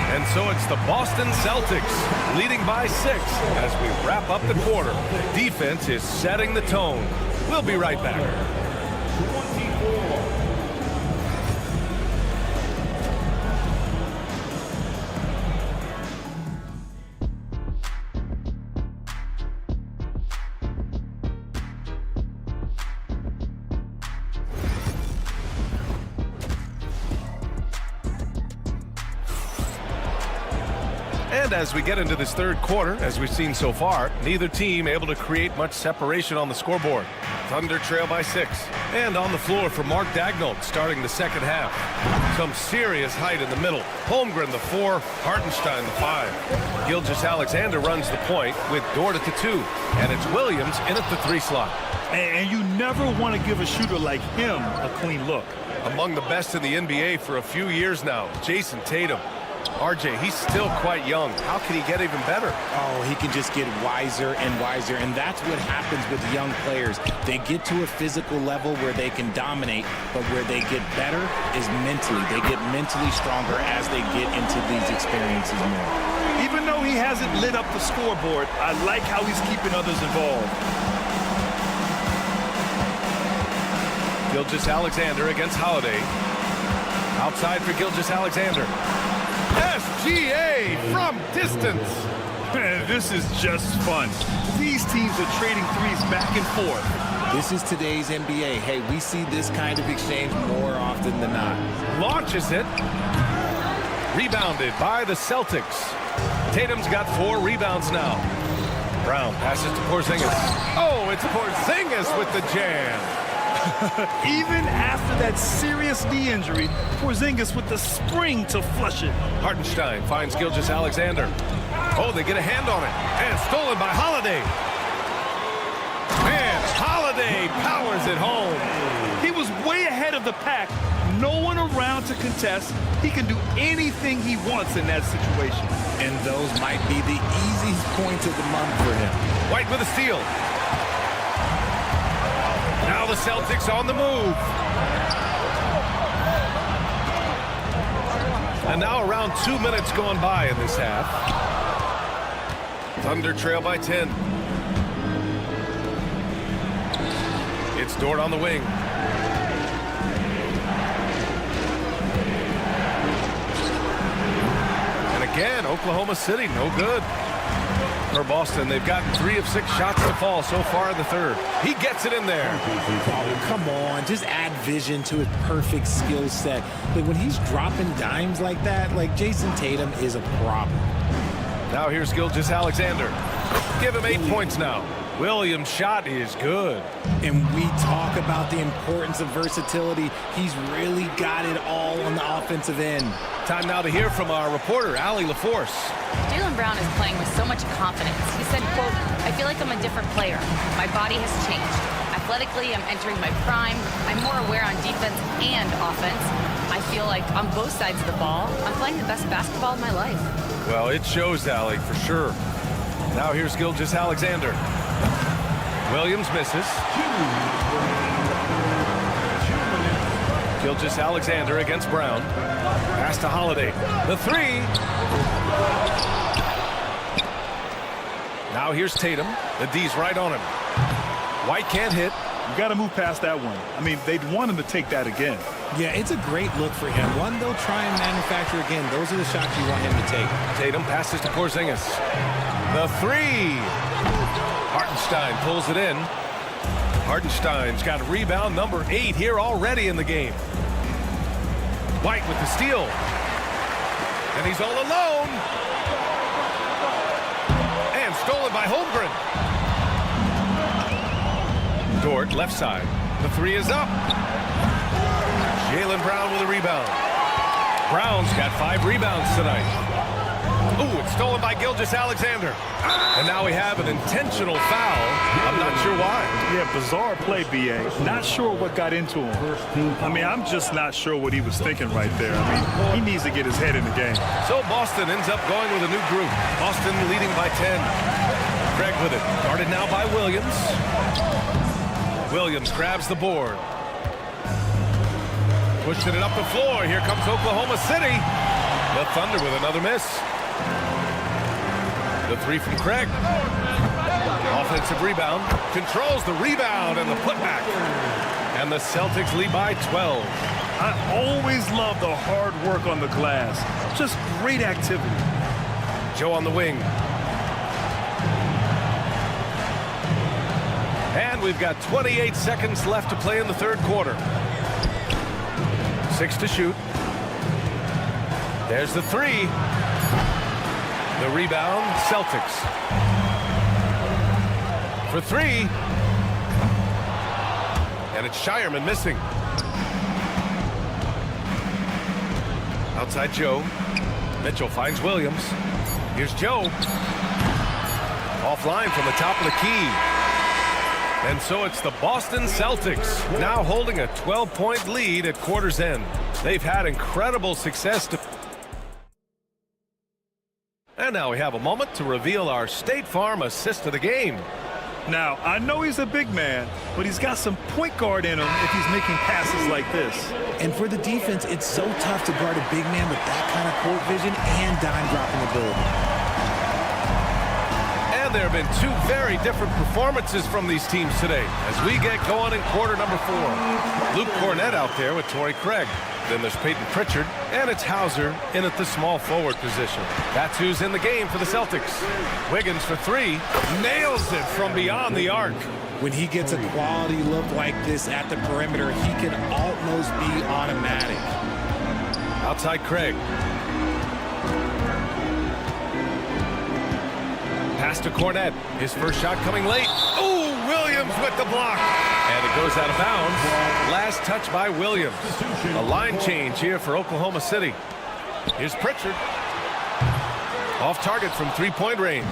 And so it's the Boston Celtics leading by 6 as we wrap up the quarter. Defense is setting the tone. We'll be right back. And as we get into this third quarter, as we've seen so far, neither team able to create much separation on the scoreboard. Thunder trail by 6. And on the floor for Mark Daigneault starting the second half. Some serious height in the middle. Holmgren the 4, Hartenstein the 5. Gilgeous-Alexander runs the point with Dort at the 2. And it's Williams in at the 3 slot. And you never want to give a shooter like him a clean look. Among the best in the NBA for a few years now, Jason Tatum. RJ, he's still quite young. How can he get even better? Oh, he can just get wiser and wiser, and that's what happens with young players. They get to a physical level where they can dominate, but where they get better is mentally. They get mentally stronger as they get into these experiences more. Even though he hasn't lit up the scoreboard, I like how he's keeping others involved. Gilgeous-Alexander against Holiday. Outside for Gilgeous-Alexander. SGA from distance. Man, this is just fun. These teams are trading threes back and forth. This is today's NBA. Hey, we see this kind of exchange more often than not. Launches it. Rebounded by the Celtics. Tatum's got 4 rebounds now. Brown passes to Porzingis. Oh, it's Porzingis with the jam. Even after that serious knee injury, Porzingis with the spring to flush it. Hartenstein finds Gilgeous-Alexander. Oh, they get a hand on it. And stolen by Holiday. Man, Holiday powers it home. He was way ahead of the pack. No one around to contest. He can do anything he wants in that situation. And those might be the easiest points of the month for him. White with a steal. Now the Celtics on the move. And now around 2 minutes going by in this half. Thunder trail by 10. It's Dort on the wing. And again, Oklahoma City, no good. For Boston, they've gotten 3 of 6 shots to fall so far in the third. He gets it in there. Oh, come on. Just add vision to his perfect skill set. Like when he's dropping dimes like that, like Jason Tatum is a problem. Now here's Gilgeous-Alexander. Give him 8 points now. Williams' shot is good. And we talk about the importance of versatility. He's really got it all on the offensive end. Time now to hear from our reporter, Allie LaForce. Jaylen Brown is playing with so much confidence. He said, quote, "I feel like I'm a different player. My body has changed. Athletically, I'm entering my prime. I'm more aware on defense and offense. I feel like on both sides of the ball, I'm playing the best basketball of my life." Well, it shows, Allie, for sure. Now here's Gilgeous-Alexander. Williams misses. Gilgeous-Alexander against Brown. Pass to Holiday. The three. Now here's Tatum. The D's right on him. White can't hit. You got to move past that one. I mean, they'd want him to take that again. Yeah, it's a great look for him. One they'll try and manufacture again. Those are the shots you want him to take. Tatum passes to Porzingis. The three. Hartenstein pulls it in. Hartenstein's got rebound number 8 here already in the game. White with the steal. And he's all alone. And stolen by Holmgren. Dort, left side. The three is up. Jaylen Brown with a rebound. Brown's got 5 rebounds tonight. Ooh, it's stolen by Gilgeous-Alexander. And now we have an intentional foul. I'm not sure why. Yeah, bizarre play, B.A. Not sure what got into him. I mean, I'm just not sure what he was thinking right there. I mean, he needs to get his head in the game. So Boston ends up going with a new group. Boston leading by 10. Craig with it. Guarded now by Williams. Williams grabs the board. Pushing it up the floor. Here comes Oklahoma City. The Thunder with another miss. The three from Craig. Offensive rebound. Controls the rebound and the putback. And the Celtics lead by 12. I always love the hard work on the glass. Just great activity. Joe on the wing. And we've got 28 seconds left to play in the third quarter. 6 to shoot. There's the three. The rebound, Celtics. For 3. And it's Shireman missing. Outside Joe. Mitchell finds Williams. Here's Joe. Offline from the top of the key. And so it's the Boston Celtics now holding a 12-point lead at quarter's end. They've had incredible success. And now we have a moment to reveal our State Farm assist of the game. Now, I know he's a big man, but he's got some point guard in him if he's making passes like this. And for the defense, it's so tough to guard a big man with that kind of court vision and dime dropping ability. And there have been 2 very different performances from these teams today as we get going in quarter number 4. Luke Cornett out there with Torrey Craig. Then there's Peyton Pritchard, and it's Hauser in at the small forward position. That's who's in the game for the Celtics. Wiggins for 3, nails it from beyond the arc. When he gets a quality look like this at the perimeter, he can almost be automatic. Outside Craig. Pass to Cornett. His first shot coming late. Ooh, Williams with the block. And it goes out of bounds. Last touch by Williams. A line change here for Oklahoma City. Here's Pritchard. Off target from 3-point range.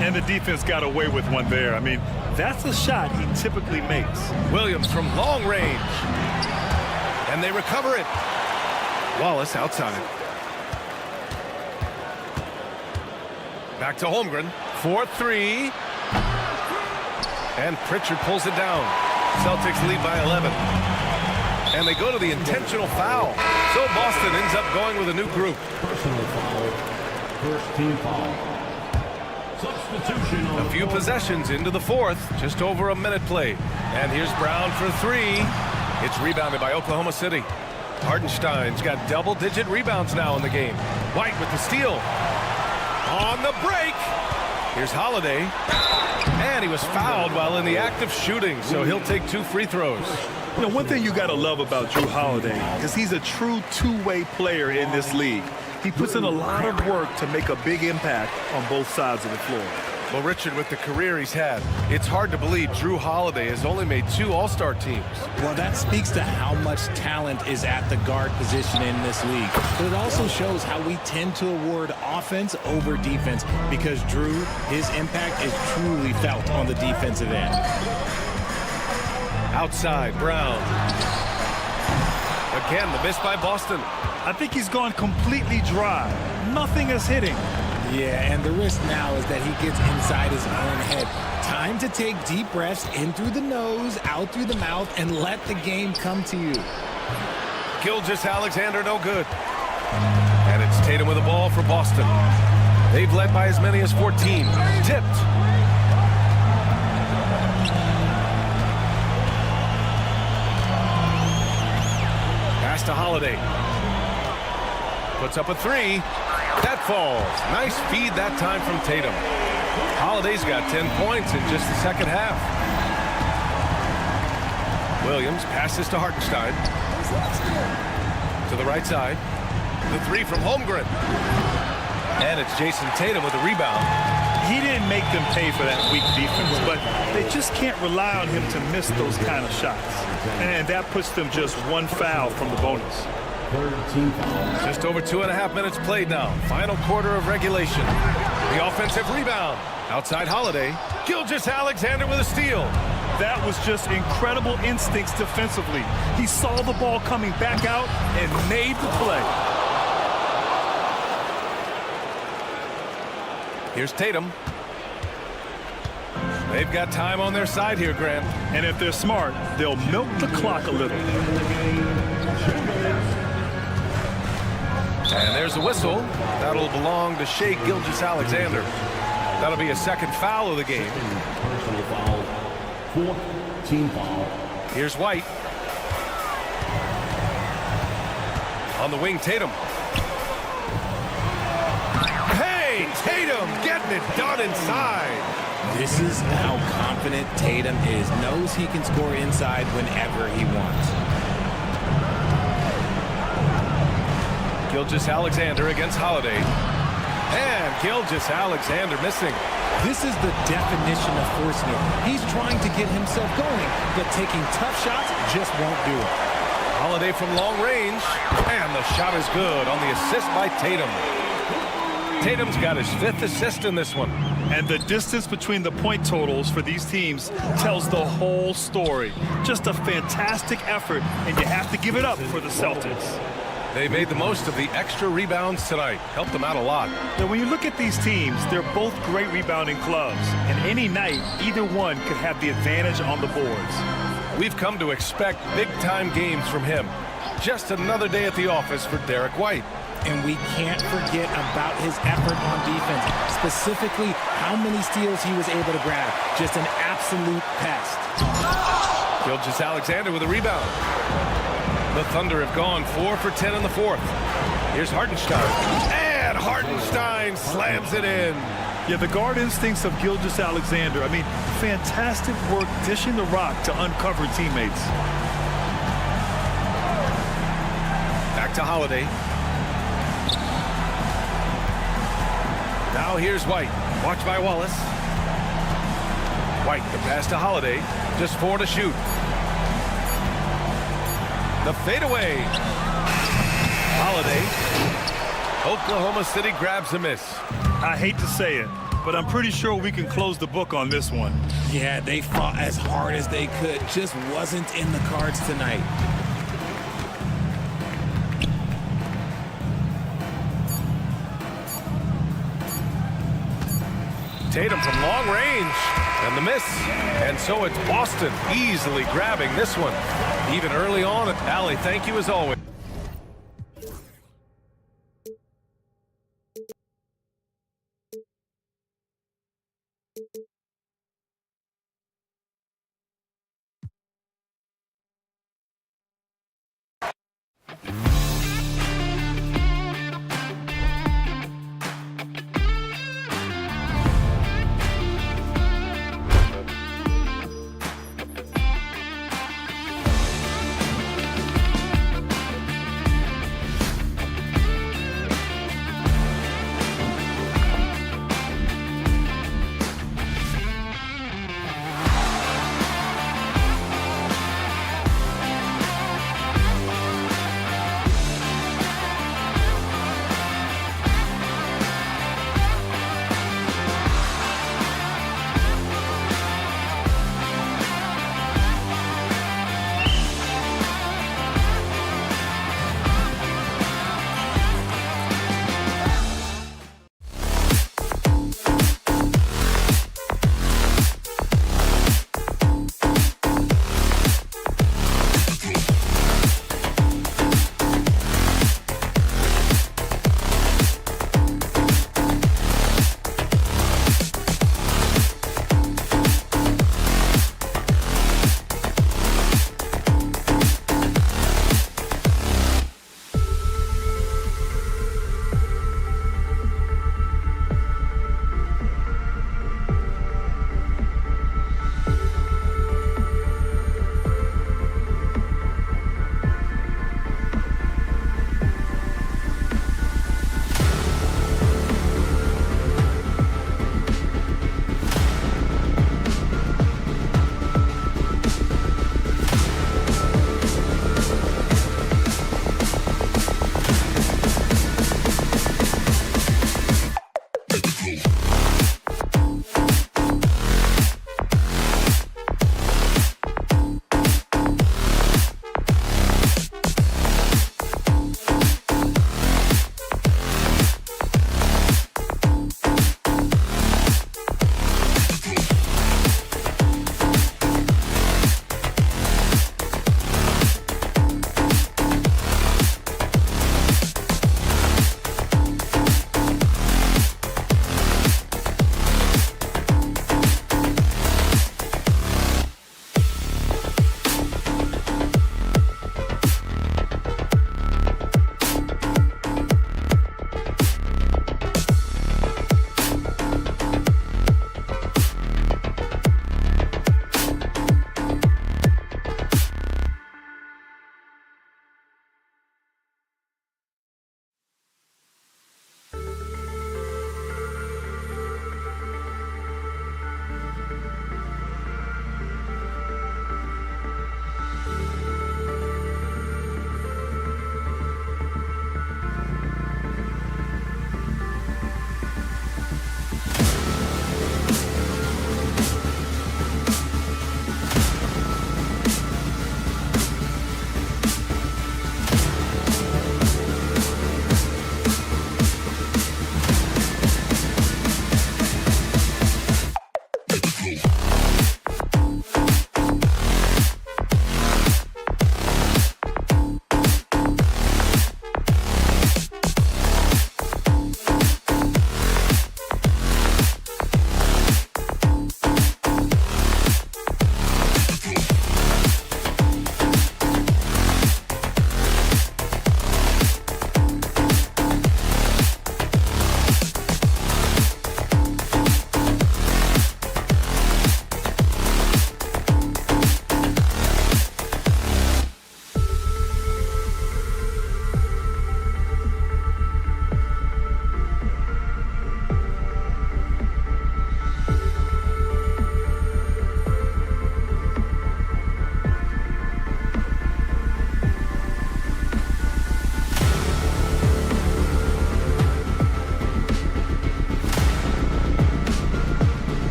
And the defense got away with one there. I mean, that's a shot he typically makes. Williams from long range. And they recover it. Wallace outside. Back to Holmgren. 4-3. And Pritchard pulls it down. Celtics lead by 11. And they go to the intentional foul. So Boston ends up going with a new group. Personal foul. First team foul. Substitution. A few possessions into the fourth. Just over a minute played. And here's Brown for 3. It's rebounded by Oklahoma City. Hartenstein's got double-digit rebounds now in the game. White with the steal. On the break. Here's Holiday. And he was fouled while in the act of shooting, so he'll take 2 free throws. You know, one thing you got to love about Jrue Holiday is he's a true two-way player in this league. He puts in a lot of work to make a big impact on both sides of the floor. Well, Richard, with the career he's had, it's hard to believe Jrue Holiday has only made 2 All-Star teams. Well, that speaks to how much talent is at the guard position in this league. But it also shows how we tend to award offense over defense because Jrue, his impact is truly felt on the defensive end. Outside, Brown. Again, the miss by Boston. I think he's gone completely dry. Nothing is hitting. Yeah, and the risk now is that he gets inside his own head. Time to take deep breaths in through the nose, out through the mouth, and let the game come to you. Gilgeous-Alexander, no good. And it's Tatum with the ball for Boston. They've led by as many as 14. Tipped. Pass to Holiday. Puts up a three. That falls. Nice feed that time from Tatum. Holiday's got 10 points in just the second half. Williams passes to Hartenstein. To the right side. The three from Holmgren. And it's Jason Tatum with the rebound. He didn't make them pay for that weak defense, but they just can't rely on him to miss those kind of shots. And that puts them just one foul from the bonus. Just over 2.5 minutes played now. Final quarter of regulation. The offensive rebound. Outside Holiday. Gilgeous-Alexander with a steal. That was just incredible instincts defensively. He saw the ball coming back out and made the play. Here's Tatum. They've got time on their side here, Grant. And if they're smart, they'll milk the clock a little. And there's a whistle. That'll belong to Shai Gilgeous-Alexander. That'll be a second foul of the game. Team foul. Here's White. On the wing, Tatum. Hey, Tatum getting it done inside. This is how confident Tatum is. Knows he can score inside whenever he wants. Gilgeous-Alexander against Holiday. And Gilgeous-Alexander missing. This is the definition of forcing it. He's trying to get himself going, but taking tough shots just won't do it. Holiday from long range. And the shot is good on the assist by Tatum. Tatum's got his 5th assist in this one. And the distance between the point totals for these teams tells the whole story. Just a fantastic effort, and you have to give it up for the Celtics. They made the most of the extra rebounds tonight. Helped them out a lot. Now, when you look at these teams, they're both great rebounding clubs. And any night, either one could have the advantage on the boards. We've come to expect big-time games from him. Just another day at the office for Derek White. And we can't forget about his effort on defense, specifically how many steals he was able to grab. Just an absolute pest. Gilgeous-Alexander with a rebound. The Thunder have gone 4 for 10 in the 4th. Here's Hartenstein. And Hartenstein slams it in. Yeah, the guard instincts of Gilgeous-Alexander. I mean, fantastic work dishing the rock to uncover teammates. Back to Holiday. Now here's White. Watched by Wallace. White, the pass to Holiday. Just 4 to shoot. The fadeaway. Holiday. Oklahoma City grabs a miss. I hate to say it, but I'm pretty sure we can close the book on this one. Yeah, they fought as hard as they could. Just wasn't in the cards tonight. Tatum from long range. And the miss. And so it's Boston easily grabbing this one. Even early on. Allie, thank you as always.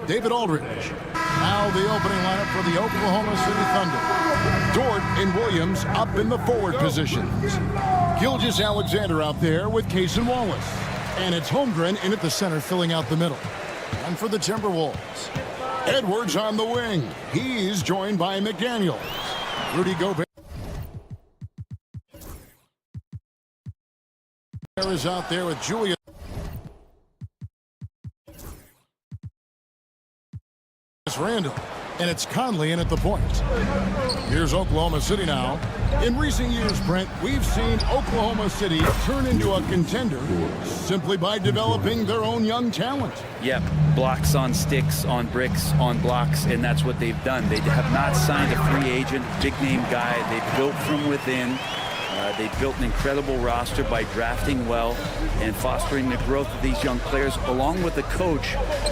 David Aldridge. Now the opening lineup for the Oklahoma City Thunder. Dort and Williams up in the forward positions. Gilgeous-Alexander out there with Cason Wallace. And it's Holmgren in at the center, filling out the middle. And for the Timberwolves, Edwards on the wing. He's joined by McDaniels. Rudy Gobert is out there with Julius Randle. And it's Conley in at the point. Here's Oklahoma City now. In recent years, Brent, we've seen Oklahoma City turn into a contender simply by developing their own young talent. Yep, blocks on sticks, on bricks, on blocks, and that's what they've done. They have not signed a free agent, big-name guy. They've built from within. They've built an incredible roster by drafting well and fostering the growth of these young players, along with a coach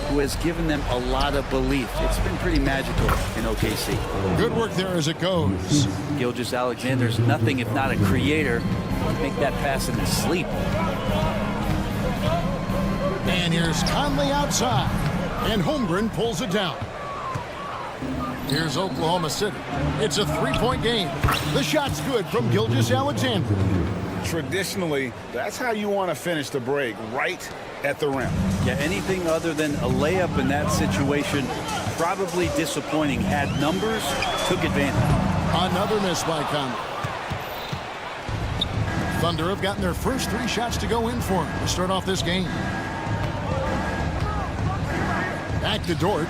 who has given them a lot of belief. It's been pretty magical in OKC. Good work there as it goes. Gilgeous-Alexander's nothing if not a creator. Make that pass in his sleep. And here's Conley outside, and Holmgren pulls it down. Here's Oklahoma City. It's a three-point game. The shot's good from Gilgeous-Alexander. Traditionally, that's how you want to finish the break, right at the rim. Yeah, anything other than a layup in that situation, probably disappointing. Had numbers, took advantage. Another miss by Conley. Thunder have gotten their first three shots to go in for him to start off this game. Back to Dort.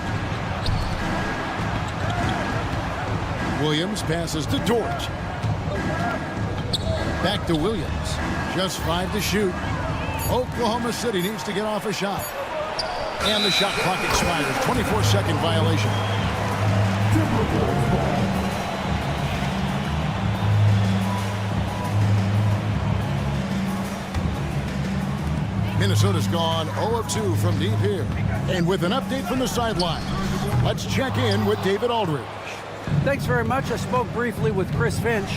Williams passes to Dort. Back to Williams. Just 5 to shoot. Oklahoma City needs to get off a shot. And the shot clock expires. 24-second violation. Minnesota's gone 0 of 2 from deep here. And with an update from the sideline, let's check in with David Aldridge. Thanks very much. I spoke briefly with Chris Finch.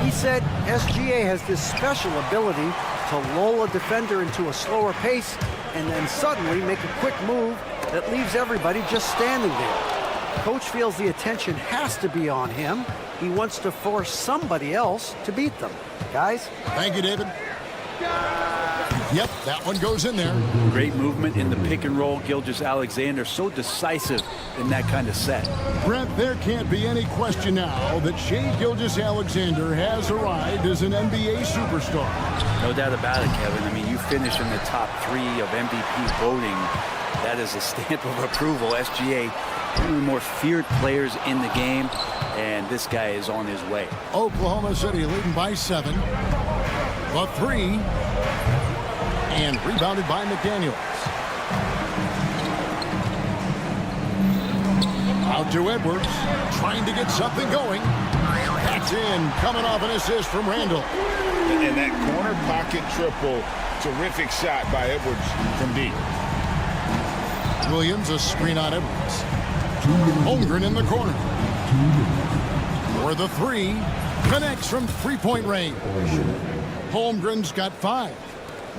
He said SGA has this special ability to lull a defender into a slower pace and then suddenly make a quick move that leaves everybody just standing there. Coach feels the attention has to be on him. He wants to force somebody else to beat them. Guys? Thank you, David. Yep, that one goes in there. Great movement in the pick and roll. Gilgeous-Alexander so decisive in that kind of set. Brent, there can't be any question now that Shai Gilgeous-Alexander has arrived as an NBA superstar. No doubt about it, Kevin. I mean, you finish in the top 3 of MVP voting. That is a stamp of approval. SGA, one of the more feared players in the game, and this guy is on his way. Oklahoma City leading by 7. The 3. And rebounded by McDaniels. Out to Edwards, trying to get something going. That's in, coming off an assist from Randle. And that corner pocket triple, terrific shot by Edwards from deep. Williams, a screen on Edwards. Holmgren in the corner. For the 3, connects from three-point range. Holmgren's got 5.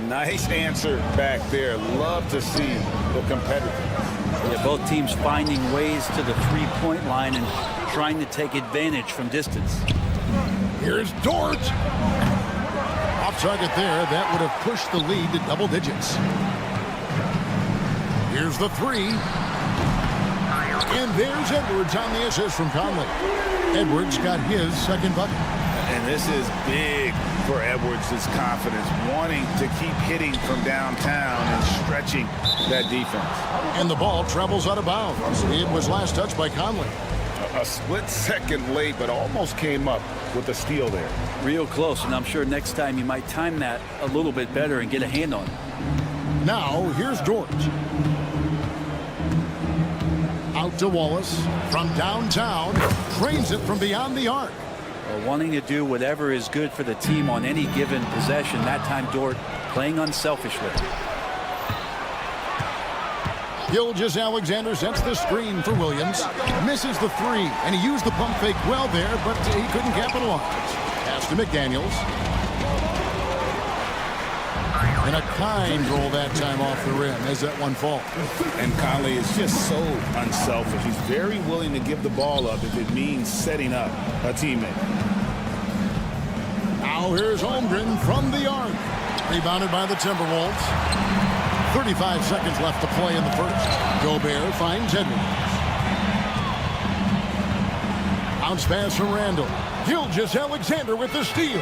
Nice answer back there. Love to see the competitor. Yeah, both teams finding ways to the three-point line and trying to take advantage from distance. Here's Dort. Off target there. That would have pushed the lead to double digits. Here's the 3. And there's Edwards on the assist from Conley. Edwards got his second bucket. And this is big for Edwards' confidence, wanting to keep hitting from downtown and stretching that defense. And the ball travels out of bounds. It was last touched by Conley. A split second late, but almost came up with a steal there. Real close, and I'm sure next time you might time that a little bit better and get a hand on it. Now, here's Dort. Out to Wallace from downtown. Trains it from beyond the arc. Wanting to do whatever is good for the team on any given possession. That time, Dort playing unselfishly. Gilgeous-Alexander sets the screen for Williams. Misses the 3, and he used the pump fake well there, but he couldn't capitalize. Pass to McDaniels. And a kind roll that time off the rim as that one falls. And Conley is just so unselfish. He's very willing to give the ball up if it means setting up a teammate. Now here's Holmgren from the arc. Rebounded by the Timberwolves. 35 seconds left to play in the first. Gobert finds Edwards. Bounce pass from Randall. Gilgeous-Alexander with the steal.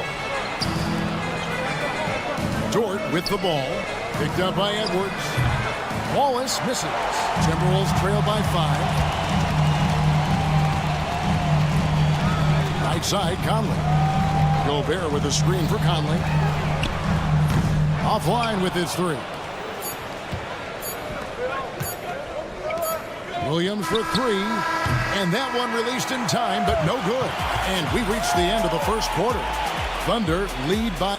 Dort with the ball. Picked up by Edwards. Wallace misses. Timberwolves trail by 5. Right side, Conley. Gobert with a screen for Conley. Offline with his 3. Williams for 3. And that one released in time, but no good. And we reach the end of the first quarter. Thunder lead by...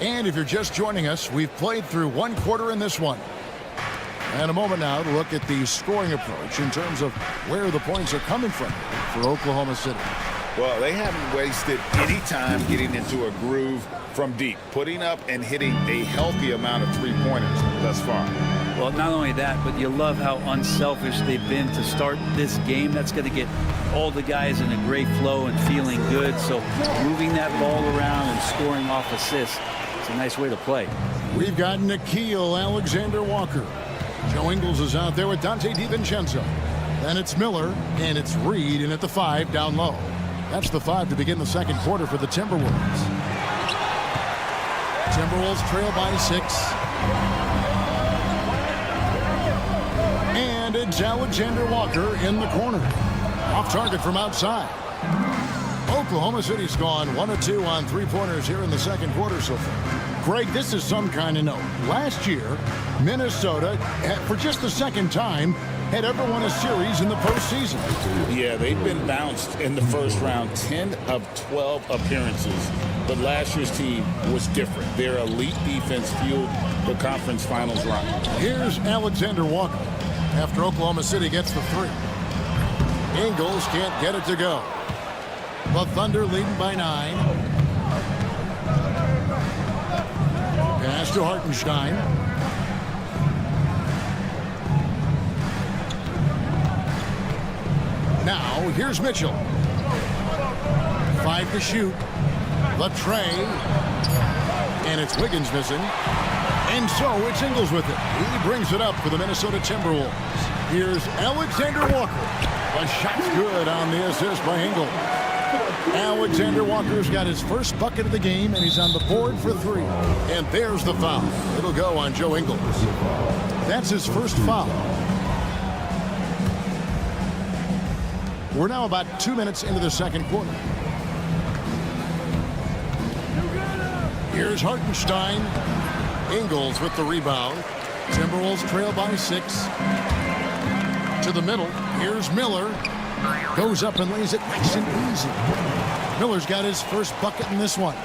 And if you're just joining us, we've played through one quarter in this one. And a moment now to look at the scoring approach in terms of where the points are coming from for Oklahoma City. Well, they haven't wasted any time getting into a groove from deep, putting up and hitting a healthy amount of three-pointers thus far. Well, not only that, but you love how unselfish they've been to start this game. That's going to get all the guys in a great flow and feeling good. So moving that ball around and scoring off assists, it's a nice way to play. We've got Nickeil Alexander-Walker. Joe Ingles is out there with Dante DiVincenzo. Then it's Miller, and it's Reed in at the 5 down low. That's the 5 to begin the second quarter for the Timberwolves. Timberwolves trail by 6. And it's Alexander-Walker in the corner. Off target from outside. Oklahoma City's gone 1 of 2 on three-pointers here in the second quarter so far. Greg, this is some kind of note. Last year, Minnesota, for just the second time, had ever won a series in the postseason. Yeah, they've been bounced in the first round, 10 of 12 appearances. But last year's team was different. Their elite defense fueled the conference finals run. Here's Alexander-Walker after Oklahoma City gets the 3. Ingles can't get it to go. The Thunder leading by 9. Pass to Hartenstein. Now, here's Mitchell. 5 to shoot. The tray. And it's Wiggins missing. And so it's Ingles with it. He brings it up for the Minnesota Timberwolves. Here's Alexander-Walker. The shot's good on the assist by Ingles. Alexander-Walker's got his first bucket of the game, and he's on the board for 3. And there's the foul. It'll go on Joe Ingles. That's his first foul. We're now about 2 minutes into the second quarter. Here's Hartenstein. Ingles with the rebound. Timberwolves trail by 6. To the middle. Here's Miller. Goes up and lays it nice and easy. Miller's got his first bucket in this one.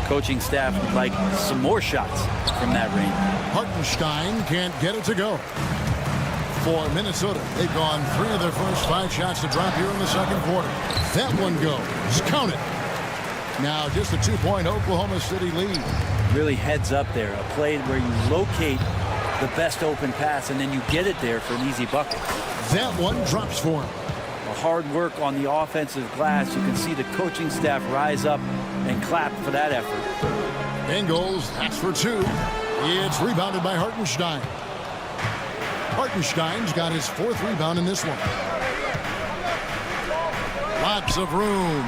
Coaching staff would like some more shots from that range. Hartenstein can't get it to go. For Minnesota, they've gone 3 of their first 5 shots to drop here in the second quarter. That one goes. Count it. Now just a 2-point Oklahoma City lead. Really heads up there. A play where you locate the best open pass and then you get it there for an easy bucket. That one drops for him. Hard work on the offensive glass. You can see the coaching staff rise up and clap for that effort. Ingles, that's for 2. It's rebounded by Hartenstein. Hartenstein's got his 4th rebound in this one. Lots of room.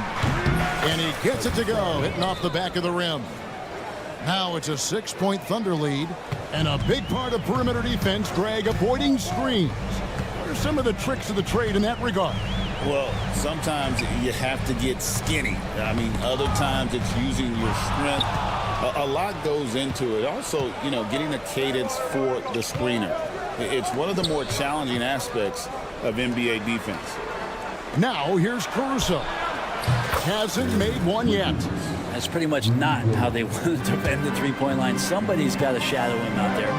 And he gets it to go, hitting off the back of the rim. Now it's a 6-point Thunder lead. And a big part of perimeter defense, Greg, avoiding screens. What are some of the tricks of the trade in that regard? Well, sometimes you have to get skinny. I mean, other times it's using your strength. A lot goes into it. Also, you know, getting a cadence for the screener. It's one of the more challenging aspects of NBA defense. Now, here's Caruso. Hasn't made one yet. That's pretty much not how they wanted to bend the three-point line. Somebody's got to shadow him out there.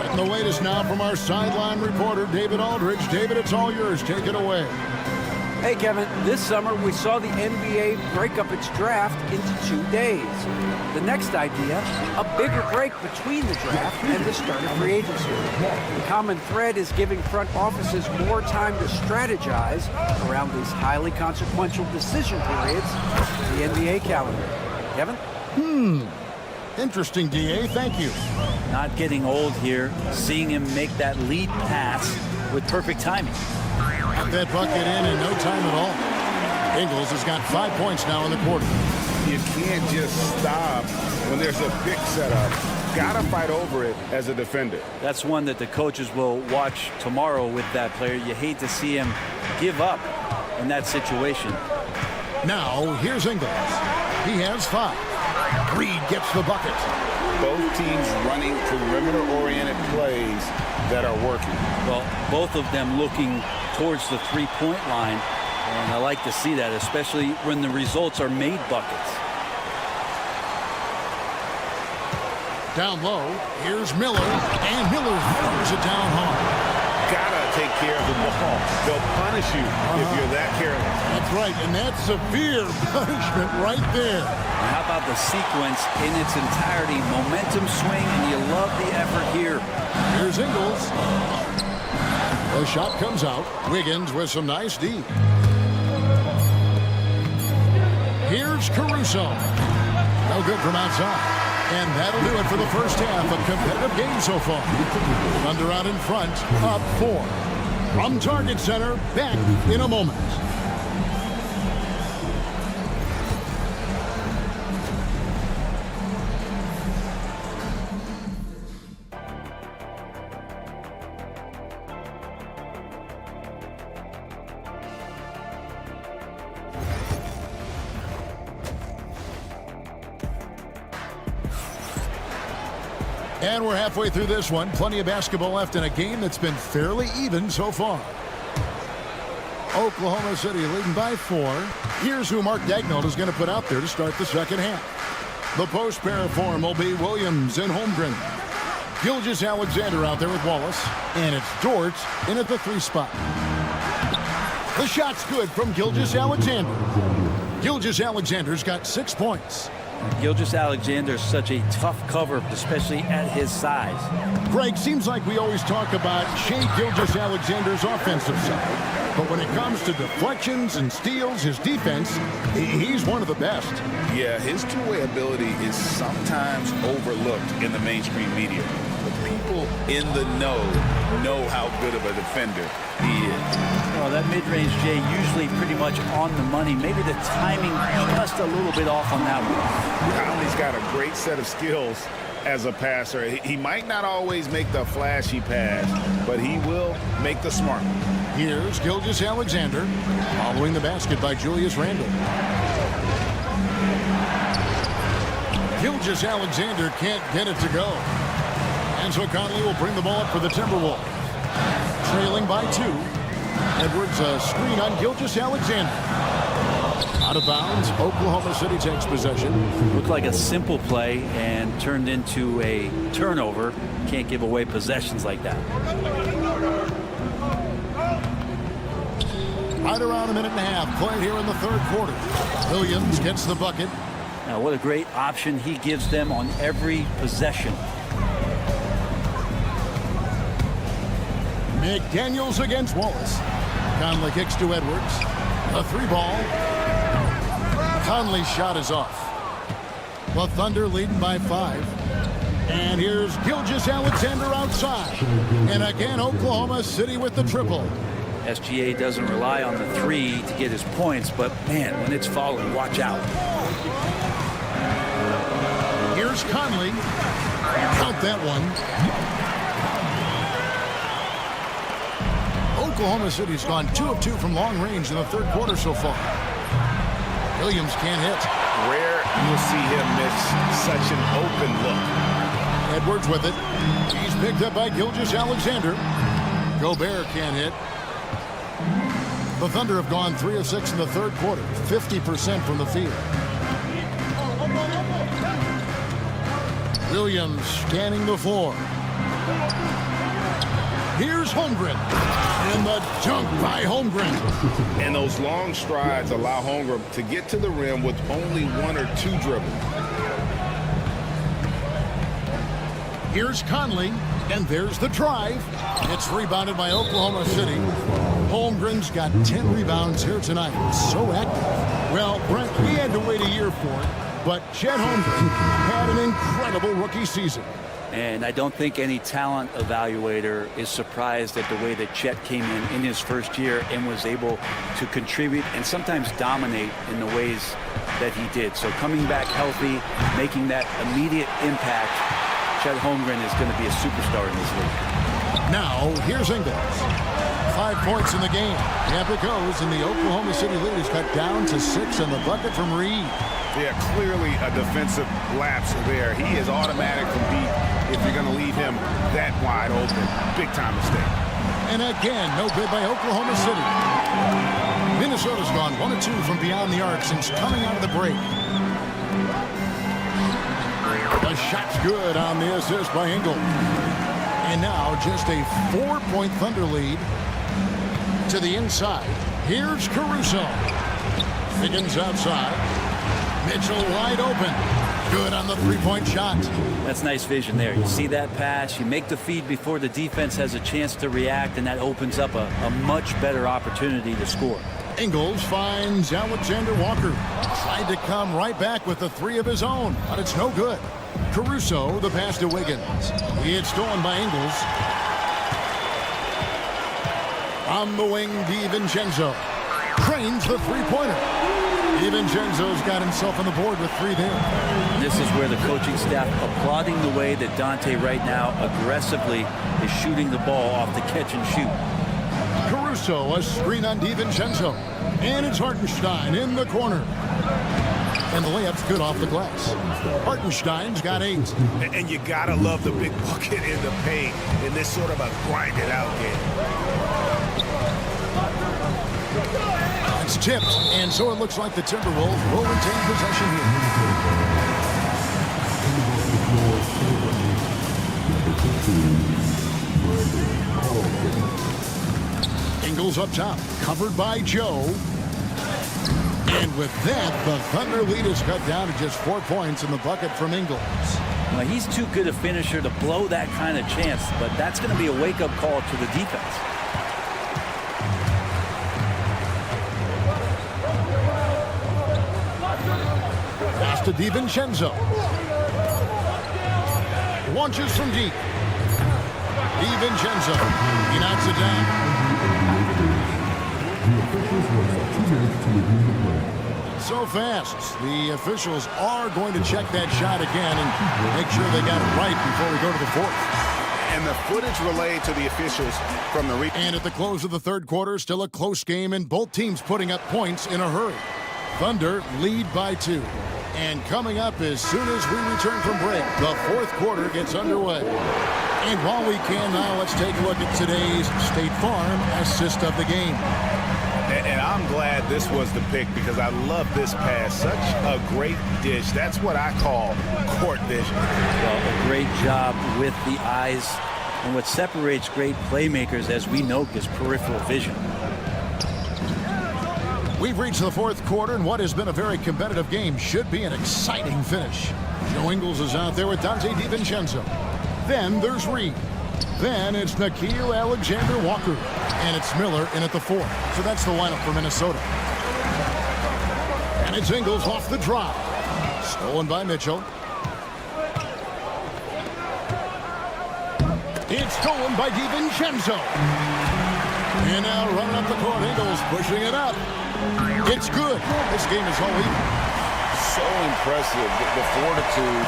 And the latest now from our sideline reporter, David Aldridge. David, it's all yours. Take it away. Hey, Kevin, this summer we saw the NBA break up its draft into 2 days. The next idea, a bigger break between the draft and the start of free agency. The common thread is giving front offices more time to strategize around these highly consequential decision periods in the NBA calendar. Kevin? Interesting, DA. Thank you. Not getting old here, seeing him make that lead pass with perfect timing. Got that bucket in no time at all. Ingles has got 5 points now in the quarter. You can't just stop when there's a pick set up. Gotta fight over it as a defender. That's one that the coaches will watch tomorrow with that player. You hate to see him give up in that situation. Now, here's Ingles. He has 5. Reed gets the bucket. Both teams running perimeter-oriented plays that are working. Well, both of them looking towards the three-point line, and I like to see that, especially when the results are made buckets. Down low, here's Miller, and Miller throws it down hard. Gotta take care of the ball. They'll punish you if you're that careless. That's right, and that's severe punishment right there. And how about the sequence in its entirety? Momentum swing, and you love the effort here. Here's Ingles. The shot comes out. Wiggins with some nice D. Here's Caruso. No good from outside. And that'll do it for the first half. A competitive game so far. Thunder out in front, up 4. From Target Center, back in a moment. And we're halfway through this one. Plenty of basketball left in a game that's been fairly even so far. Oklahoma City leading by 4. Here's who Mark Daigneault is going to put out there to start the second half. The post pair form will be Williams and Holmgren. Gilgeous-Alexander out there with Wallace. And it's Dort in at the 3 spot. The shot's good from Gilgeous-Alexander. Gilgeous-Alexander's got 6 points. Gilgeous-Alexander is such a tough cover, especially at his size. Greg, seems like we always talk about Shai Gilgeous-Alexander's offensive side. But when it comes to deflections and steals, his defense, he's one of the best. Yeah, his two-way ability is sometimes overlooked in the mainstream media. But people in the know how good of a defender he is. Well, that mid-range, Jay, usually pretty much on the money. Maybe the timing just a little bit off on that one. Conley's got a great set of skills as a passer. He might not always make the flashy pass, but he will make the smart one. Here's Gilgeous-Alexander following the basket by Julius Randle. Gilgeous-Alexander can't get it to go. And so Conley will bring the ball up for the Timberwolves. Trailing by 2. Edwards a screen on Gilgeous-Alexander. Out of bounds, Oklahoma City takes possession. Looked like a simple play and turned into a turnover. Can't give away possessions like that. Right around a minute and a half played here in the third quarter. Williams gets the bucket. Now, what a great option he gives them on every possession. McDaniels against Wallace. Conley kicks to Edwards. A 3-ball. Conley's shot is off. The Thunder leading by 5. And here's Gilgeous-Alexander outside. And again, Oklahoma City with the triple. SGA doesn't rely on the 3 to get his points, but man, when it's falling, watch out. Here's Conley. Count that one. Oklahoma City's gone 2 of 2 from long range in the third quarter so far. Williams can't hit. Rare you'll see him miss such an open look. Edwards with it. He's picked up by Gilgeous-Alexander. Gobert can't hit. The Thunder have gone 3 of 6 in the third quarter, 50% from the field. Williams scanning the floor. Here's Holmgren. And the dunk by Holmgren. And those long strides allow Holmgren to get to the rim with only 1 or 2 dribbles. Here's Conley, and there's the drive. It's rebounded by Oklahoma City. Holmgren's got 10 rebounds here tonight. So active. Well, Brent, we had to wait a year for it, but Chet Holmgren had an incredible rookie season. And I don't think any talent evaluator is surprised at the way that Chet came in his first year and was able to contribute and sometimes dominate in the ways that he did. So coming back healthy, making that immediate impact, Chet Holmgren is going to be a superstar in this league. Now, here's Ingles. 5 points in the game. Yep, it goes, and the Oklahoma City lead is cut down to 6 on the bucket from Reed. Yeah, clearly a defensive lapse there. He is automatic from deep if you're going to leave him that wide open. Big time mistake. And again, no good by Oklahoma City. Minnesota's gone 1 of 2 from beyond the arc since coming out of the break. The shot's good on the assist by Ingles. And now just a 4-point Thunder lead to the inside. Here's Caruso. Higgins outside. Mitchell wide open. Good on the 3-point shot. That's nice vision there. You see that pass, you make the feed before the defense has a chance to react, and that opens up a much better opportunity to score. Ingles finds Alexander Walker. Tried to come right back with the 3 of his own, but it's no good. Caruso, the pass to Wiggins. It's stolen by Ingles. On the wing, DiVincenzo. Trains the 3-pointer. DiVincenzo's got himself on the board with 3 there. This is where the coaching staff applauding the way that Dante right now aggressively is shooting the ball off the catch and shoot. Caruso, a screen on DiVincenzo. And it's Hartenstein in the corner. And the layup's good off the glass. Hartenstein's got 8. And you got to love the big bucket in the paint in this sort of a grinded-out game. It's tipped, and so it looks like the Timberwolves will retain possession here. Ingles up top, covered by Joe. And with that, the Thunder lead is cut down to just 4 points in the bucket from Ingles. Well, he's too good a finisher to blow that kind of chance, but that's going to be a wake-up call to the defense. Pass to DiVincenzo. Launches from deep. DiVincenzo. He knocks it down. So fast. The officials are going to check that shot again and make sure they got it right before we go to the 4th. And the footage relayed to the officials from the And at the close of the 3rd quarter, still a close game and both teams putting up points in a hurry. Thunder lead by 2. And coming up as soon as we return from break, the 4th quarter gets underway. And while we can now, let's take a look at today's State Farm assist of the game. And I'm glad this was the pick because I love this pass. Such a great dish. That's what I call court vision. Well, a great job with the eyes. And what separates great playmakers, as we know, is peripheral vision. We've reached the 4th quarter, and what has been a very competitive game should be an exciting finish. Joe Ingles is out there with Dante DiVincenzo. Then there's Reed. Then it's Nickeil Alexander-Walker. And it's Miller in at the 4. So that's the lineup for Minnesota. And it's Ingles off the drive. Stolen by Mitchell. It's stolen by DiVincenzo. And now running up the court, Ingles pushing it up. It's good. This game is all even. So impressive, the fortitude,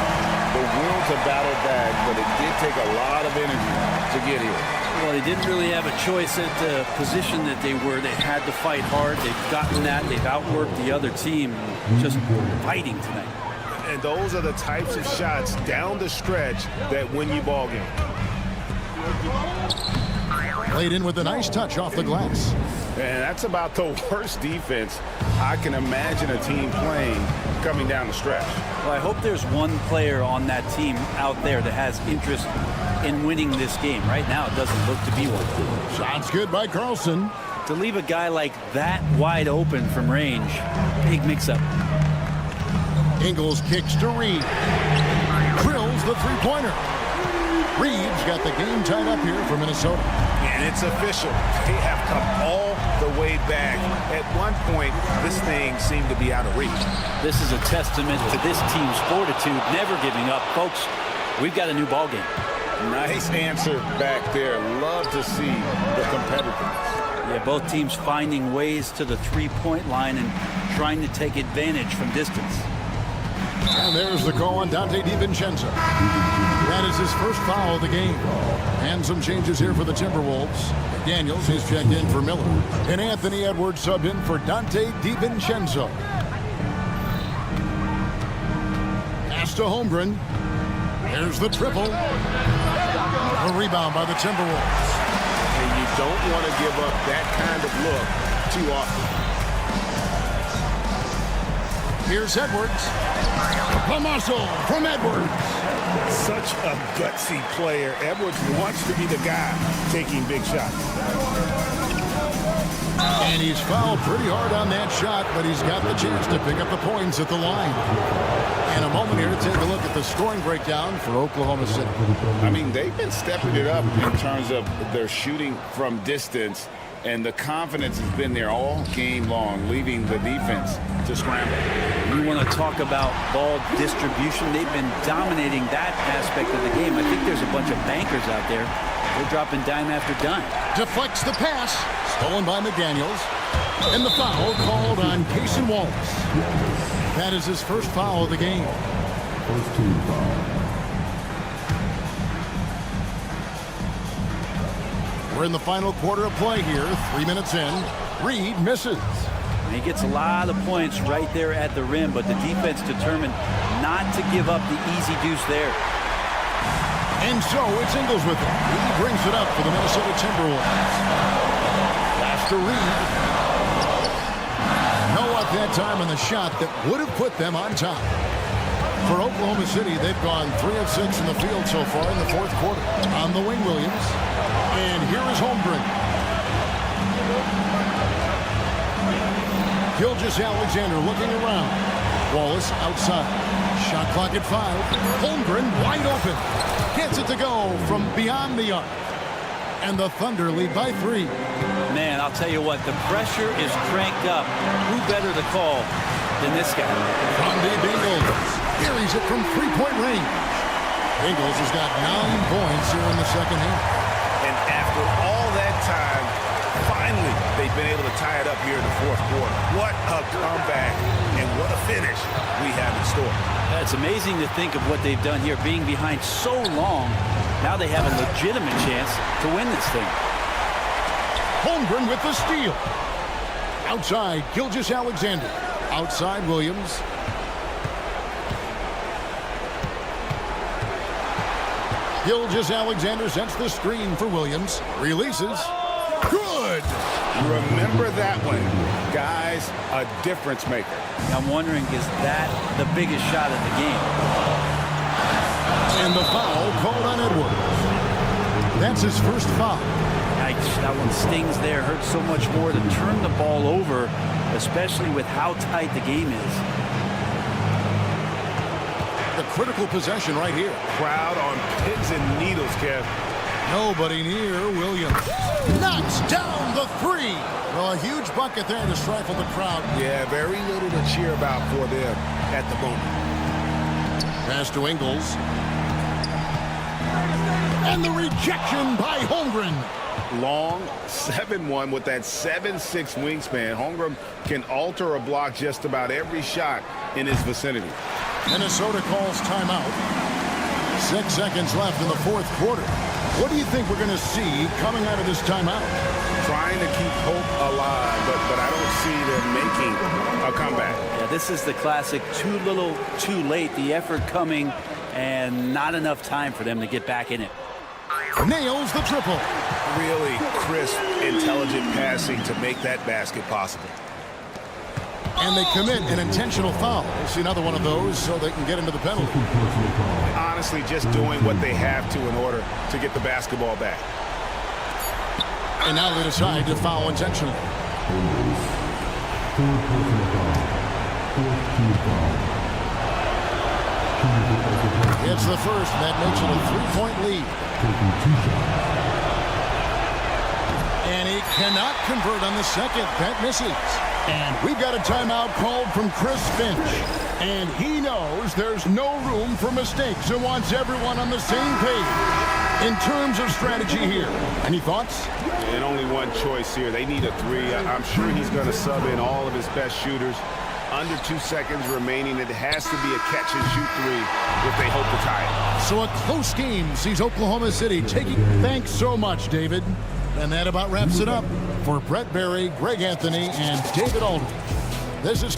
the will to battle back, but it did take a lot of energy to get here. Well, they didn't really have a choice at the position that they were. They had to fight hard. They've gotten that. They've outworked the other team. Just fighting tonight. And those are the types of shots down the stretch that win you ball game. Played in with a nice touch off the glass. And that's about the worst defense I can imagine a team playing coming down the stretch. Well, I hope there's one player on that team out there that has interest in winning this game. Right now, it doesn't look to be one. Shots good by Carlson. To leave a guy like that wide open from range, big mix-up. Ingles kicks to Reed. Drills the three-pointer. Reed's got the game tied up here for Minnesota. And it's official. They have come all the way back. At one point, this thing seemed to be out of reach. This is a testament to this team's fortitude, never giving up. Folks, we've got a new ball game. Nice answer back there. Love to see the competitiveness. Yeah, both teams finding ways to the three-point line and trying to take advantage from distance. And there's the call on Dante DiVincenzo. That is his first foul of the game. And some changes here for the Timberwolves. Daniels is checked in for Miller. And Anthony Edwards subbed in for Dante DiVincenzo. Pass to Holmgren. There's the triple. A rebound by the Timberwolves. And you don't want to give up that kind of look too often. Here's Edwards. A muscle from Edwards. Such a gutsy player. Edwards wants to be the guy taking big shots. And he's fouled pretty hard on that shot, but he's got the chance to pick up the points at the line. And a moment here to take a look at the scoring breakdown for Oklahoma City. I mean, they've been stepping it up in terms of their shooting from distance, and the confidence has been there all game long, leaving the defense to scramble. You want to talk about ball distribution? They've been dominating that aspect of the game. I think there's a bunch of bankers out there. They're dropping dime after dime. Deflects the pass. Stolen by McDaniels. And the foul called on Cason Wallace. That is his first foul of the game. First team foul. We're in the final quarter of play here. 3 minutes in. Reed misses. He gets a lot of points right there at the rim, but the defense determined not to give up the easy deuce there. And so it's Ingles with it. He brings it up for the Minnesota Timberwolves. Pass to Reed. No up that time on the shot that would have put them on top. For Oklahoma City, they've gone 3 of 6 in the field so far in the fourth quarter. On the wing, Williams. And here is Holmgren. Gilgeous-Alexander looking around. Wallace outside. Shot clock at 5. Holmgren wide open. Gets it to go from beyond the arc. And the Thunder lead by 3. Man, I'll tell you what, the pressure is cranked up. Who better to call than this guy? From deep Ingles. Carries it from three-point range. Ingles has got 9 points here in the second half. And after all that time, finally, they've been able to tie it up here in the fourth quarter. What a comeback and what a finish we have in store. It's amazing to think of what they've done here, being behind so long. Now they have a legitimate chance to win this thing. Holmgren with the steal. Outside, Gilgeous-Alexander. Outside, Williams. Gilgeous-Alexander sets the screen for Williams. Releases. Good! Remember that one. Guys, a difference maker. I'm wondering, is that the biggest shot of the game? And the foul called on Edwards. That's his first foul. Yikes, that one stings there. Hurts so much more to turn the ball over, especially with how tight the game is. The critical possession right here. Crowd on pins and needles, Kev. Nobody near Williams. Knocks down the 3. Well, a huge bucket there to stifle the crowd. Yeah, very little to cheer about for them at the moment. Pass to Ingles. And the rejection by Holmgren. Long 7-1 with that 7'6" wingspan. Holmgren can alter a block just about every shot in his vicinity. Minnesota calls timeout. 6 seconds left in the fourth quarter. What do you think we're going to see coming out of this timeout? Trying to keep hope alive, but I don't see them making a comeback. Yeah, this is the classic too little, too late. The effort coming and not enough time for them to get back in it. Nails the triple. really crisp, intelligent passing to make that basket possible. And they commit an intentional foul. We'll see another one of those so they can get into the penalty. Honestly, just doing what they have to in order to get the basketball back. And now they decide to foul intentionally. It's the first, and that makes it a 3-point lead. And he cannot convert on the second. That misses. And we've got a timeout called from Chris Finch. And he knows there's no room for mistakes and wants everyone on the same page in terms of strategy here. Any thoughts? And only one choice here. They need a three. I'm sure he's going to sub in all of his best shooters. Under 2 seconds remaining. It has to be a catch-and-shoot three if they hope to tie it. So a close game sees Oklahoma City taking... Thanks so much, David. And that about wraps it up. For Brett Berry, Greg Anthony, and David Aldridge, this is...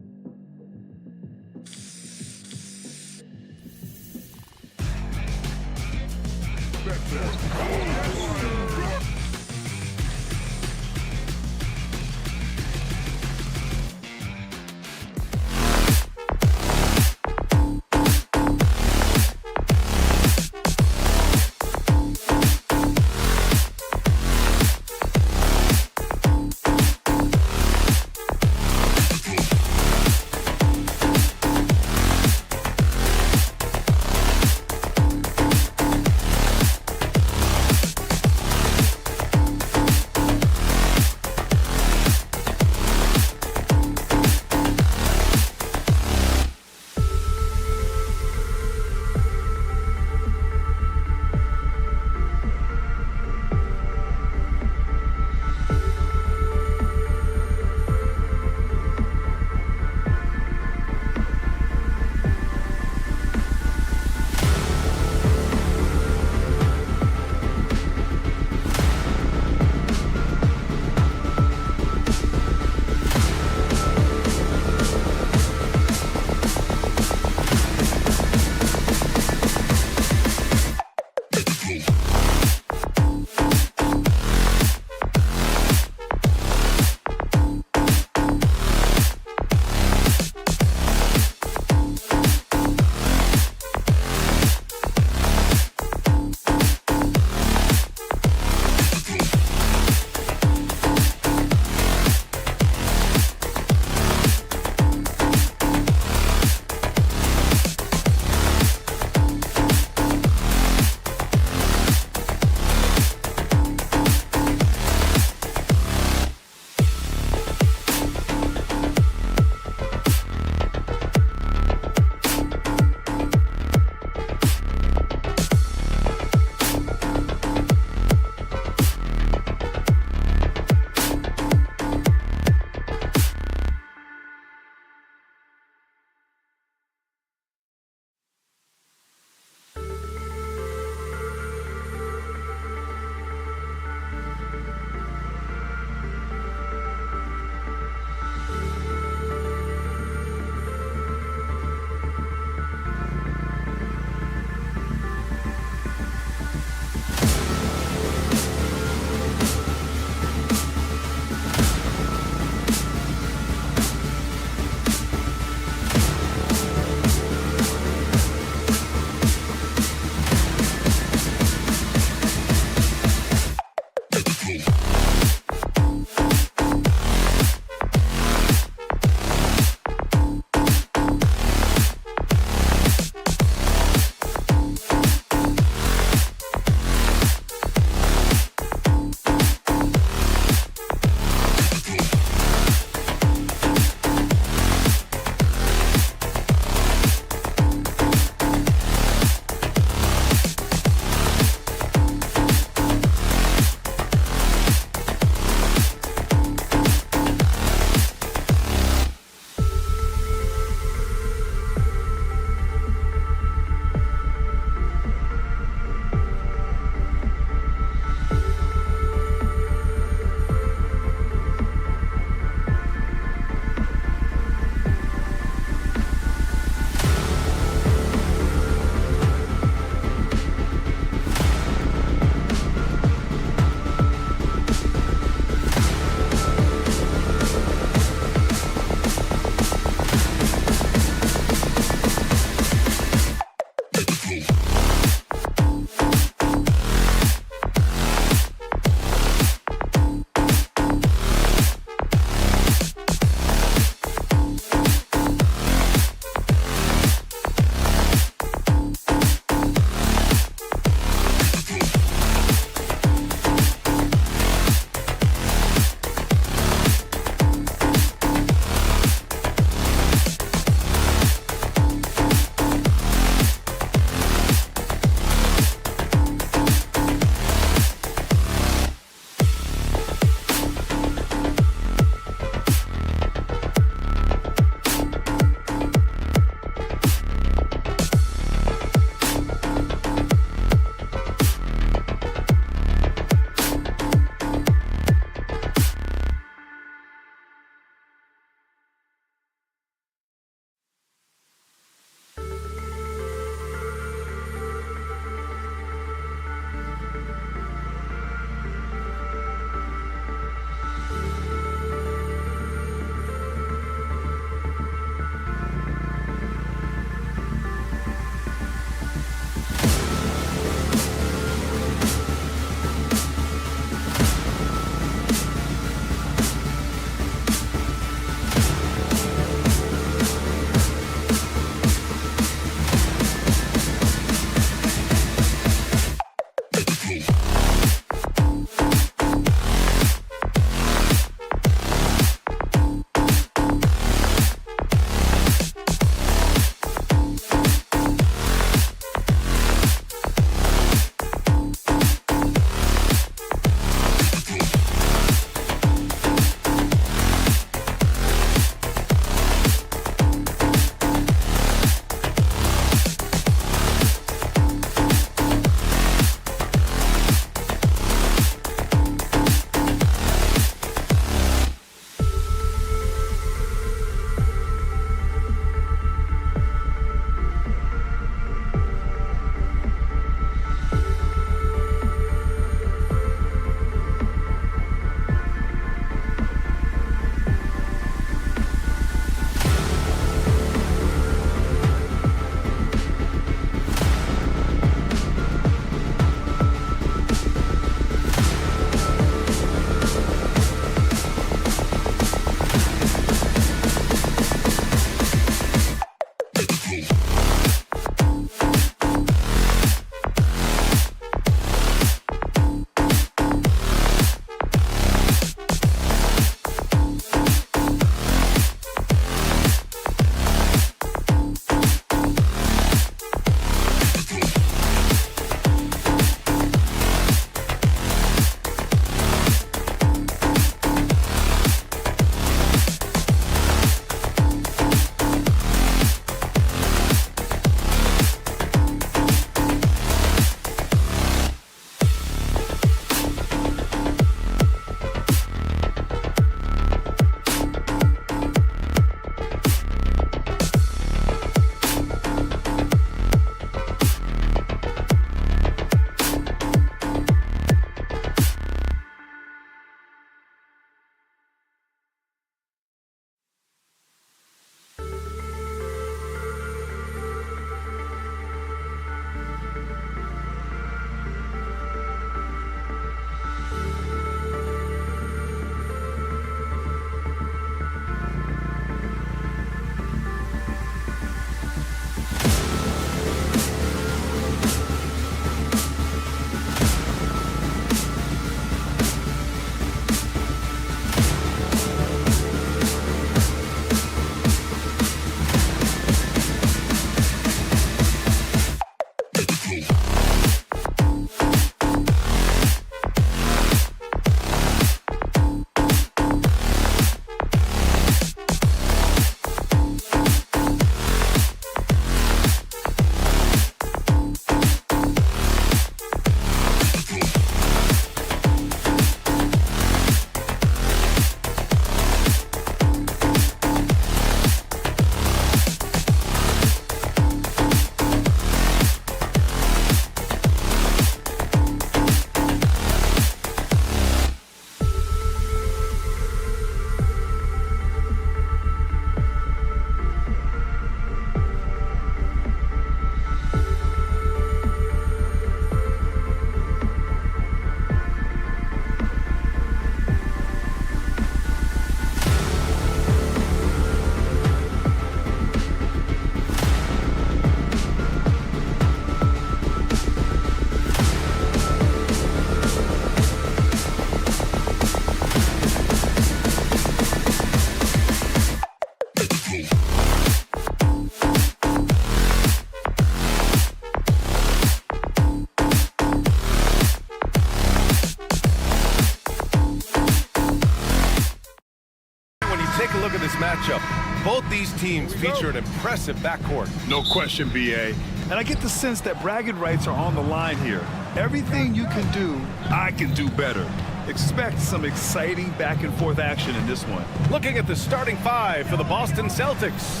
matchup. Both these teams feature an impressive backcourt. No question, B.A. And I get the sense that bragging rights are on the line here. Everything you can do, I can do better. Expect some exciting back-and-forth action in this one. Looking at the starting five for the Boston Celtics.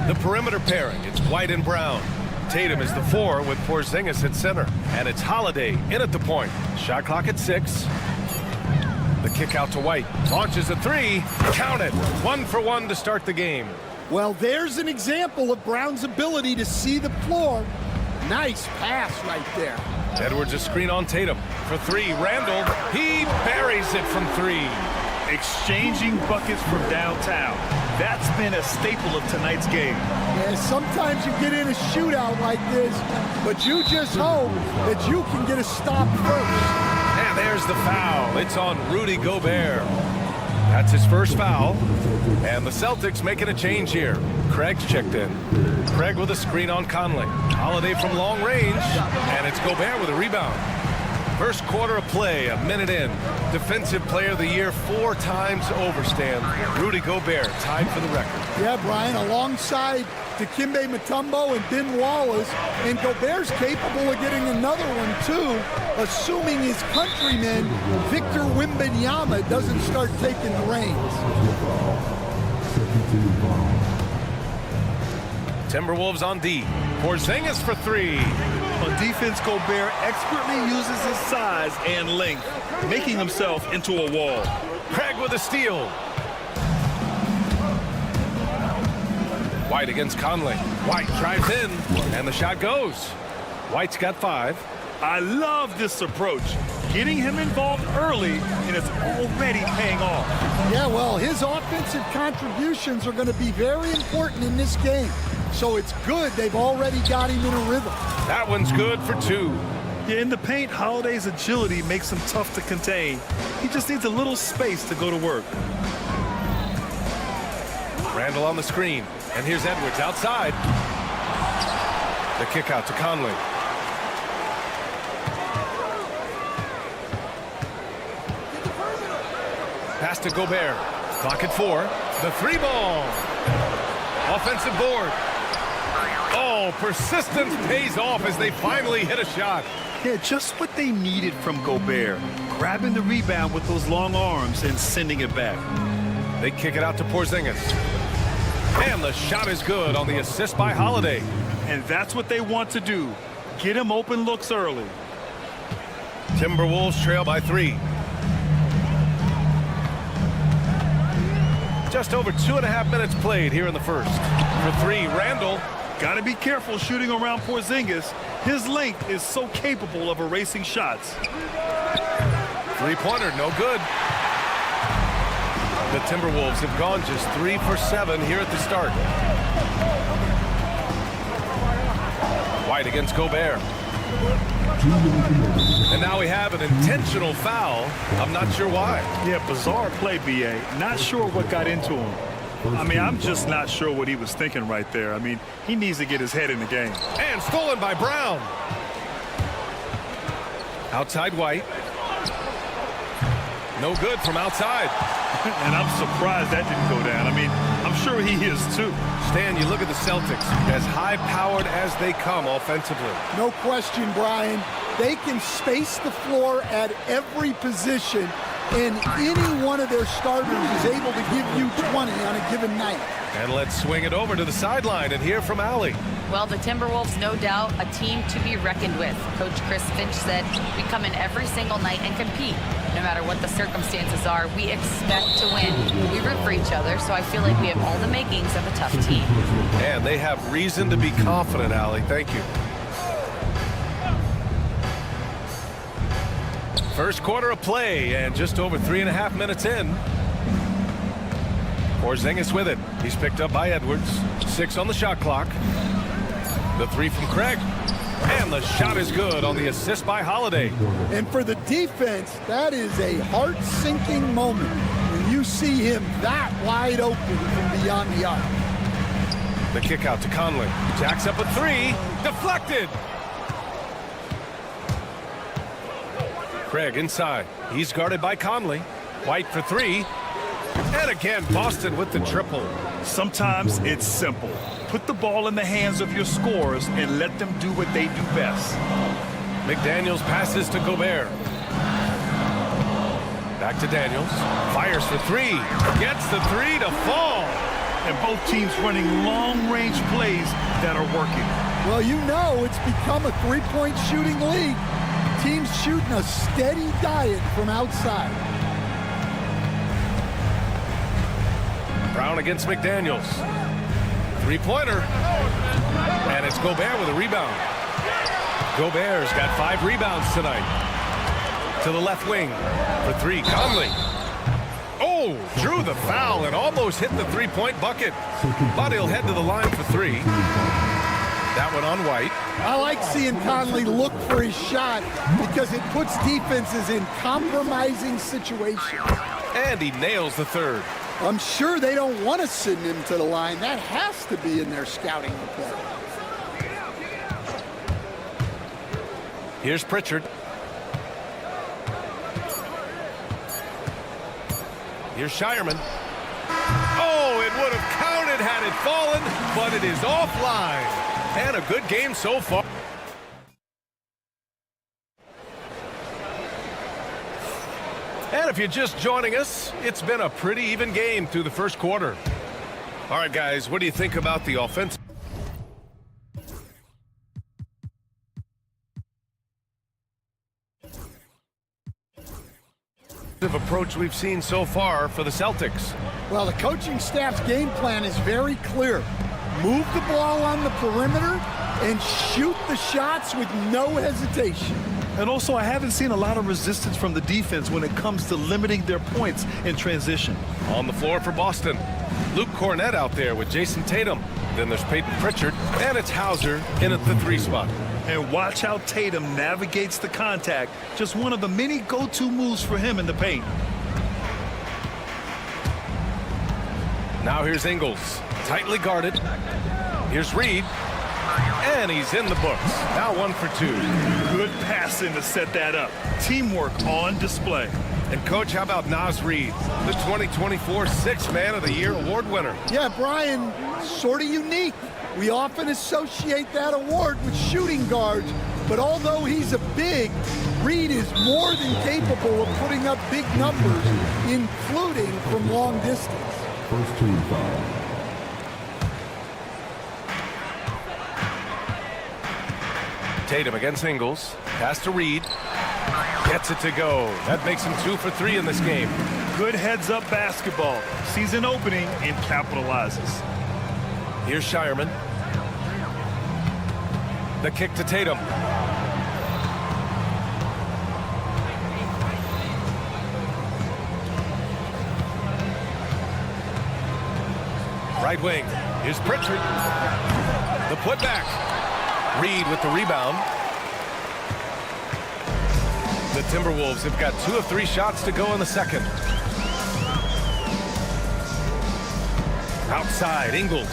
The perimeter pairing, it's White and Brown. Tatum is the 4 with Porzingis at center. And it's Holiday in at the point. Shot clock at 6. The kick out to White. Launches a 3. Count it. 1 for 1 to start the game. Well, there's an example of Brown's ability to see the floor. Nice pass right there. Edwards a screen on Tatum. For 3, Randall. He buries it from 3. Exchanging buckets from downtown. That's been a staple of tonight's game. Yeah, sometimes you get in a shootout like this, but you just hope that you can get a stop first. And there's the foul. It's on Rudy Gobert. That's his first foul. And the Celtics making a change here. Craig's checked in. Craig with a screen on Conley. Holiday from long range. And it's Gobert with a rebound. First quarter of play, a minute in. Defensive Player of the Year 4 times over, Stan. Rudy Gobert tied for the record. Yeah, Brian, alongside Dikembe Mutombo and Ben Wallace, and Gobert's capable of getting another one too, assuming his countryman Victor Wembanyama doesn't start taking the reins. Timberwolves on D. Porzingis for 3. On defense, Gobert expertly uses his size and length, making himself into a wall. Craig with a steal. White against Conley. White drives in, and the shot goes. White's got 5. I love this approach. Getting him involved early, and it's already paying off. Yeah, well, his offensive contributions are going to be very important in this game. So it's good they've already got him in a rhythm. That one's good for 2. Yeah, in the paint, Holiday's agility makes him tough to contain. He just needs a little space to go to work. Randall on the screen. And here's Edwards outside. The kick out to Conley. Pass to Gobert. Clock at 4. The 3 ball. Offensive board. Oh, persistence pays off as they finally hit a shot. Yeah, just what they needed from Gobert. Grabbing the rebound with those long arms and sending it back. They kick it out to Porzingis. And the shot is good on the assist by Holiday. And that's what they want to do. Get him open looks early. Timberwolves trail by 3. Just over 2.5 minutes played here in the first. For 3, Randall. Got to be careful shooting around Porzingis. His length is so capable of erasing shots. 3-pointer, no good. The Timberwolves have gone just 3 for 7 here at the start. White against Gobert. And now we have an intentional foul. I'm not sure why. Yeah, bizarre play, B.A. Not sure what got into him. I mean, I'm just not sure what he was thinking right there. I mean, he needs to get his head in the game. And stolen by Brown. Outside White. No good from outside. And I'm surprised that didn't go down. I mean, I'm sure he is too. Stan, you look at the Celtics, as high-powered as they come offensively. No question, Brian. They can space the floor at every position, and any one of their starters is able to give you 20 on a given night. And let's swing it over to the sideline and hear from Allie. Well, the Timberwolves, no doubt, a team to be reckoned with. Coach Chris Finch said, we come in every single night and compete. No matter what the circumstances are, we expect to win. We root for each other, so I feel like we have all the makings of a tough team. And they have reason to be confident, Allie. Thank you. First quarter of play, and just over 3.5 minutes in. Porzingis with it. He's picked up by Edwards. 6 on the shot clock. The 3 from Craig. And the shot is good on the assist by Holiday. And for the defense, that is a heart-sinking moment when you see him that wide open from beyond the arc. The kick out to Conley. Jacks up a 3. Deflected. Craig inside. He's guarded by Conley. White for 3. And again, Boston with the triple. Sometimes it's simple. Put the ball in the hands of your scorers and let them do what they do best. McDaniels passes to Gobert. Back to Daniels. Fires for three. Gets the three to fall. And both teams running long-range plays that are working. Well, you know it's become a three-point shooting league. Teams shooting a steady diet from outside. Brown against McDaniels. Three-pointer. And it's Gobert with a rebound. Gobert's got 5 rebounds tonight. To the left wing for three. Conley. Oh, drew the foul and almost hit the three-point bucket. But he'll head to the line for three. That one on White. I like seeing Conley look for his shot because it puts defenses in compromising situations. And he nails the third. I'm sure they don't want to send him to the line. That has to be in their scouting report. Here's Pritchard. Here's Shireman. Oh, it would have counted had it fallen, but it is offline. And a good game so far. And if you're just joining us, it's been a pretty even game through the first quarter. All right, guys, what do you think about the offense? Approach we've seen so far for the Celtics. Well, the coaching staff's game plan is very clear. Move the ball on the perimeter and shoot the shots with no hesitation. And also, I haven't seen a lot of resistance from the defense when it comes to limiting their points in transition. On the floor for Boston, Luke Cornett out there with Jason Tatum. Then there's Peyton Pritchard, and it's Hauser in at the 3 spot. And watch how Tatum navigates the contact. Just one of the many go-to moves for him in the paint. Now here's Ingles, tightly guarded. Here's Reed, and he's in the books. Now 1 for 2. Good passing to set that up. Teamwork on display. And, Coach, how about Naz Reid, the 2024 Sixth Man of the Year award winner? Yeah, Brian, sort of unique. We often associate that award with shooting guards, but although he's a big, Reed is more than capable of putting up big numbers, including from long distance. First team foul. Tatum against Ingles. Pass to Reed. Gets it to go. That makes him 2 for 3 in this game. Good heads-up basketball. Sees an opening and capitalizes. Here's Shireman. The kick to Tatum. Right wing. Here's Pritchard. The putback. Reed with the rebound. The Timberwolves have got 2 of 3 shots to go in the second. Outside, Ingles.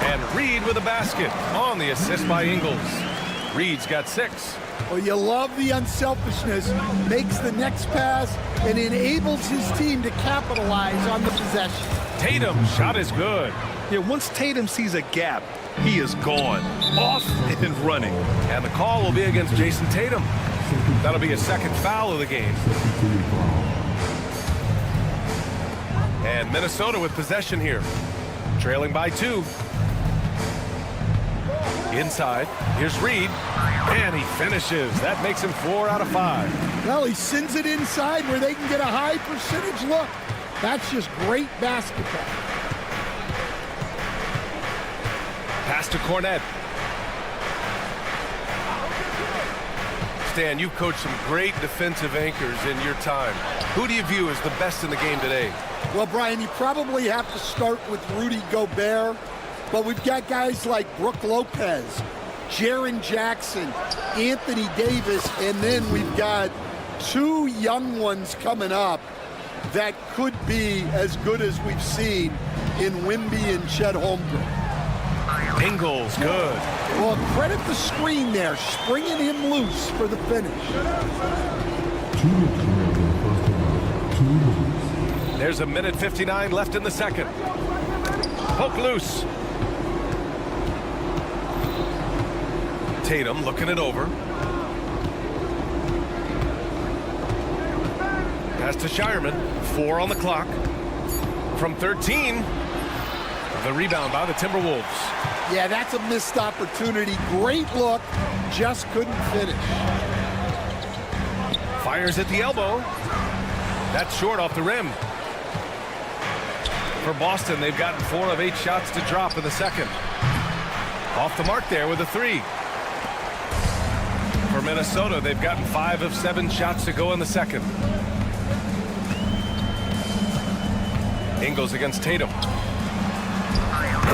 And Reed with a basket on the assist by Ingles. Reed's got 6. Well, you love the unselfishness, makes the next pass, and enables his team to capitalize on the possession. Tatum, shot is good. Yeah, once Tatum sees a gap, he is gone, off and running. And the call will be against Jason Tatum. That'll be his second foul of the game. And Minnesota with possession here. Trailing by 2. Inside, here's Reed, and he finishes. That makes him 4 out of 5. Well, he sends it inside where they can get a high percentage look. That's just great basketball. Pass to Cornett. Stan, you've coached some great defensive anchors in your time. Who do you view as the best in the game today? Well, Brian, you probably have to start with Rudy Gobert, but we've got guys like Brook Lopez, Jaren Jackson, Anthony Davis, and then we've got 2 young ones coming up that could be as good as we've seen in Wemby and Chet Holmgren. Ingles, good. Well, credit the screen there, springing him loose for the finish. There's a minute 59 left in the second. Poke loose. Tatum looking it over. Pass to Shireman. 4 on the clock. From 13. The rebound by the Timberwolves. Yeah, that's a missed opportunity. Great look. Just couldn't finish. Fires at the elbow. That's short off the rim. For Boston, they've gotten 4 of 8 shots to drop in the second. Off the mark there with a 3. For Minnesota, they've gotten 5 of 7 shots to go in the second. Ingles against Tatum.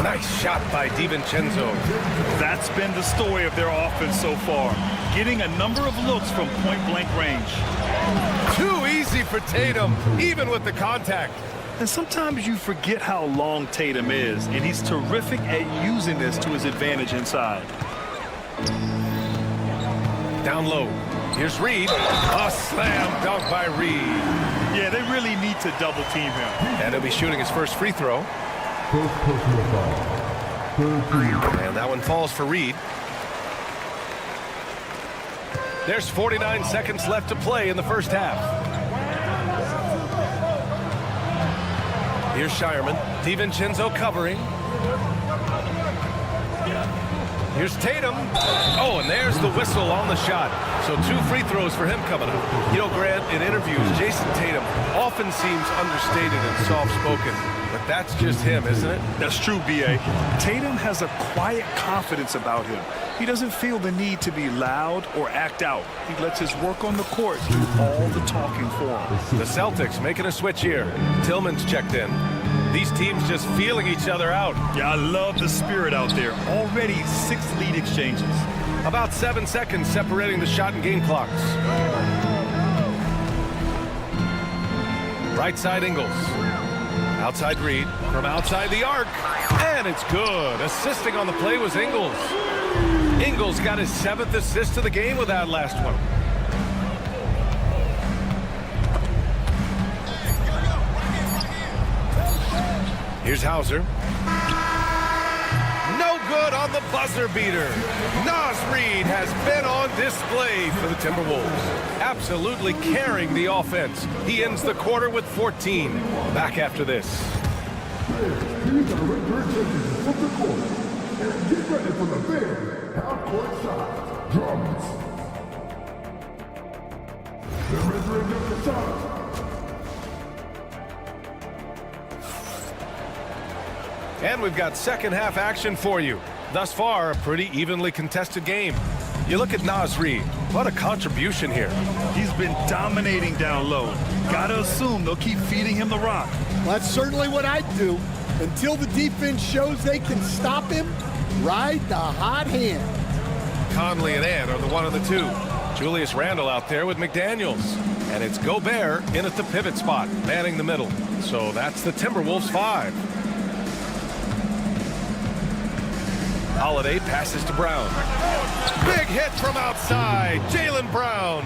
Nice shot by DiVincenzo. That's been the story of their offense so far. Getting a number of looks from point-blank range. Too easy for Tatum, even with the contact. And sometimes you forget how long Tatum is, and he's terrific at using this to his advantage inside. Down low. Here's Reed. A slam dunk by Reed. Yeah, they really need to double team him. And he'll be shooting his first free throw. First personal foul. And that one falls for Reed. There's 49 seconds left to play in the first half. Here's Shireman. DiVincenzo covering. Here's Tatum. Oh, and there's the whistle on the shot. So 2 free throws for him coming up. You know, Grant, in interviews, Jason Tatum often seems understated and soft-spoken. But that's just him, isn't it? That's true, B.A. Tatum has a quiet confidence about him. He doesn't feel the need to be loud or act out. He lets his work on the court do all the talking for him. The Celtics making a switch here. Tillman's checked in. These teams just feeling each other out. Yeah, I love the spirit out there. Already 6 lead exchanges. About 7 seconds separating the shot and game clocks. Right side Ingles. Outside Reed. From outside the arc. And it's good. Assisting on the play was Ingles. Ingles got his 7th assist of the game with that last one. Here's Hauser. No good on the buzzer beater. Naz Reid has been on display for the Timberwolves. Absolutely carrying the offense. He ends the quarter with 14. Back after this. These are return changes from the court. And get ready for the big half-court shot. Drums. They're measuring up the shot. And we've got second half action for you. Thus far, a pretty evenly contested game. You look at Naz Reid. What a contribution here. He's been dominating down low. Gotta assume they'll keep feeding him the rock. Well, that's certainly what I'd do. Until the defense shows they can stop him, ride the hot hand. Conley and Ant are the 1 of the 2. Julius Randle out there with McDaniels. And it's Gobert in at the pivot spot, manning the middle. So that's the Timberwolves 5. Holiday passes to Brown. Big hit from outside. Jaylen Brown.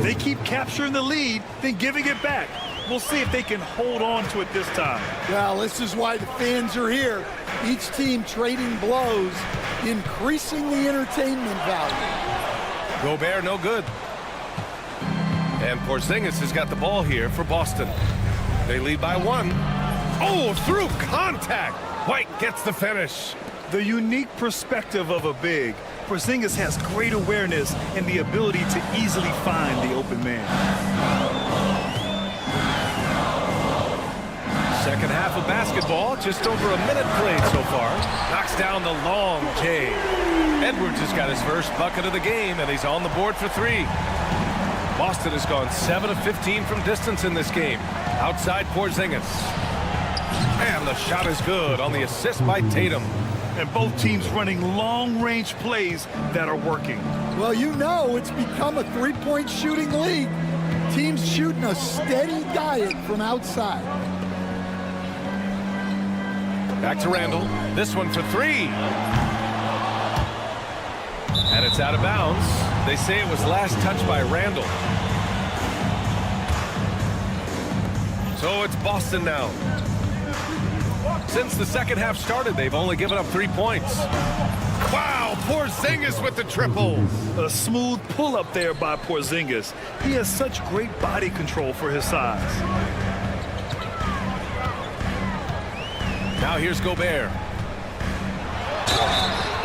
They keep capturing the lead, then giving it back. We'll see if they can hold on to it this time. Well, this is why the fans are here. Each team trading blows, increasing the entertainment value. Gobert no good. And Porzingis has got the ball here for Boston. They lead by 1. Oh, through contact. White gets the finish. The unique perspective of a big. Porzingis has great awareness and the ability to easily find the open man. Second half of basketball, just over a minute played so far. Knocks down the long J. Edwards has got his first bucket of the game, and he's on the board for 3. Boston has gone 7 of 15 from distance in this game. Outside Porzingis. And the shot is good on the assist by Tatum. And both teams running long-range plays that are working. Well, you know it's become a three-point shooting league. Teams shooting a steady diet from outside. Back to Randle. This one for 3. And it's out of bounds. They say it was last touched by Randle. So it's Boston now. Since the second half started, they've only given up 3 points. Wow, Porzingis with the triple. A smooth pull-up there by Porzingis. He has such great body control for his size. Now here's Gobert.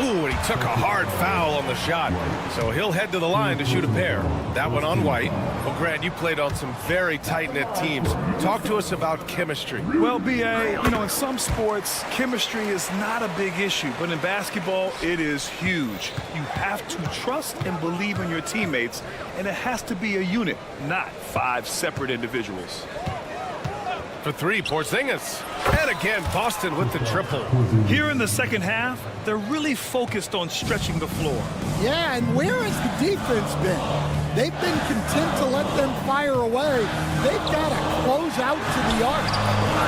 Ooh, and he took a hard foul on the shot. So he'll head to the line to shoot a pair. That one on White. Well, Grant, you played on some very tight-knit teams. Talk to us about chemistry. Well, B.A., in some sports, chemistry is not a big issue. But in basketball, it is huge. You have to trust and believe in your teammates, and it has to be a unit, not 5 separate individuals. For 3, Porzingis. And again, Boston with the triple. Here in the second half, they're really focused on stretching the floor. Yeah, and where has the defense been? They've been content to let them fire away. They've got to close out to the arc.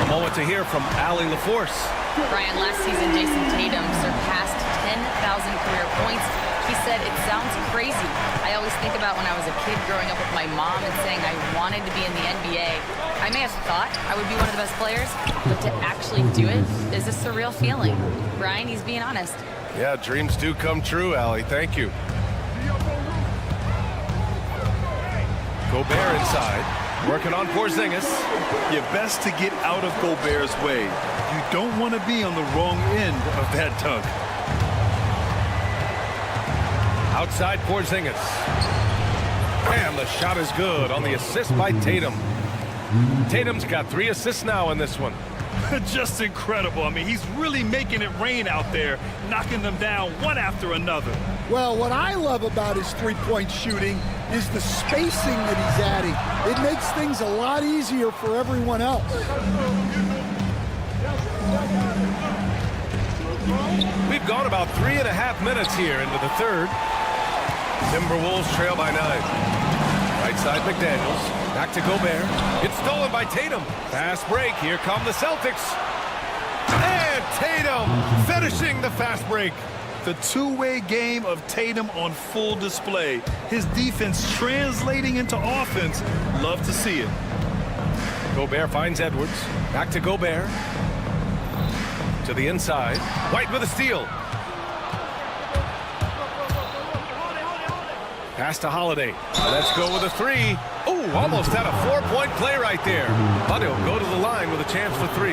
A moment to hear from Allie LaForce. Brian, last season, Jason Tatum surpassed 10,000 career points. He said, it sounds crazy. I always think about when I was a kid growing up with my mom and saying I wanted to be in the NBA. I may have thought I would be one of the best players, but to actually do it is a surreal feeling. Brian, he's being honest. Yeah, dreams do come true, Allie. Thank you. Gobert inside, working on Porzingis. You're best to get out of Gobert's way. You don't want to be on the wrong end of that dunk. Outside Porzingis. And the shot is good on the assist by Tatum. Tatum's got 3 assists now in this one. Just incredible. I mean, he's really making it rain out there, knocking them down one after another. Well, what I love about his three-point shooting is the spacing that he's adding. It makes things a lot easier for everyone else. We've gone about 3.5 minutes here into the third. Timberwolves trail by 9. Right side McDaniels. Back to Gobert. It's stolen by Tatum. Fast break. Here come the Celtics. And Tatum finishing the fast break. The two-way game of Tatum on full display. His defense translating into offense. Love to see it. Gobert finds Edwards. Back to Gobert. To the inside. White with a steal. Pass to Holiday. Let's go with a 3. Ooh, almost had a 4-point play right there. But he'll go to the line with a chance for 3.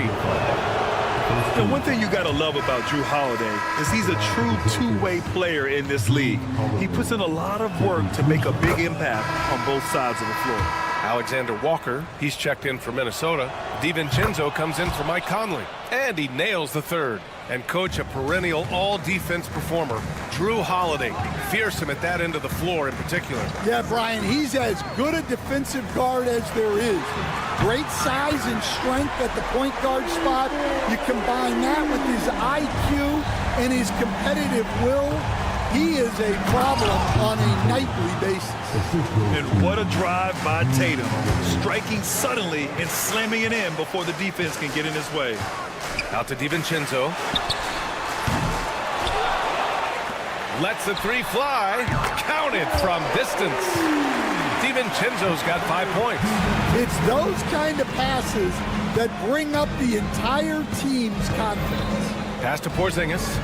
The one thing you got to love about Drew Holiday is he's a true two-way player in this league. He puts in a lot of work to make a big impact on both sides of the floor. Alexander Walker, he's checked in for Minnesota. DiVincenzo comes in for Mike Conley. And he nails the third. And coach, a perennial all-defense performer, Drew Holiday. Fearsome at that end of the floor in particular. Yeah, Brian, he's as good a defensive guard as there is. Great size and strength at the point guard spot. You combine that with his IQ and his competitive will. He is a problem on a nightly basis. And what a drive by Tatum. Striking suddenly and slamming it in before the defense can get in his way. Out to DiVincenzo. Lets the 3 fly. Counted from distance. DiVincenzo's got 5 points. It's those kind of passes that bring up the entire team's confidence. Pass to Porzingis.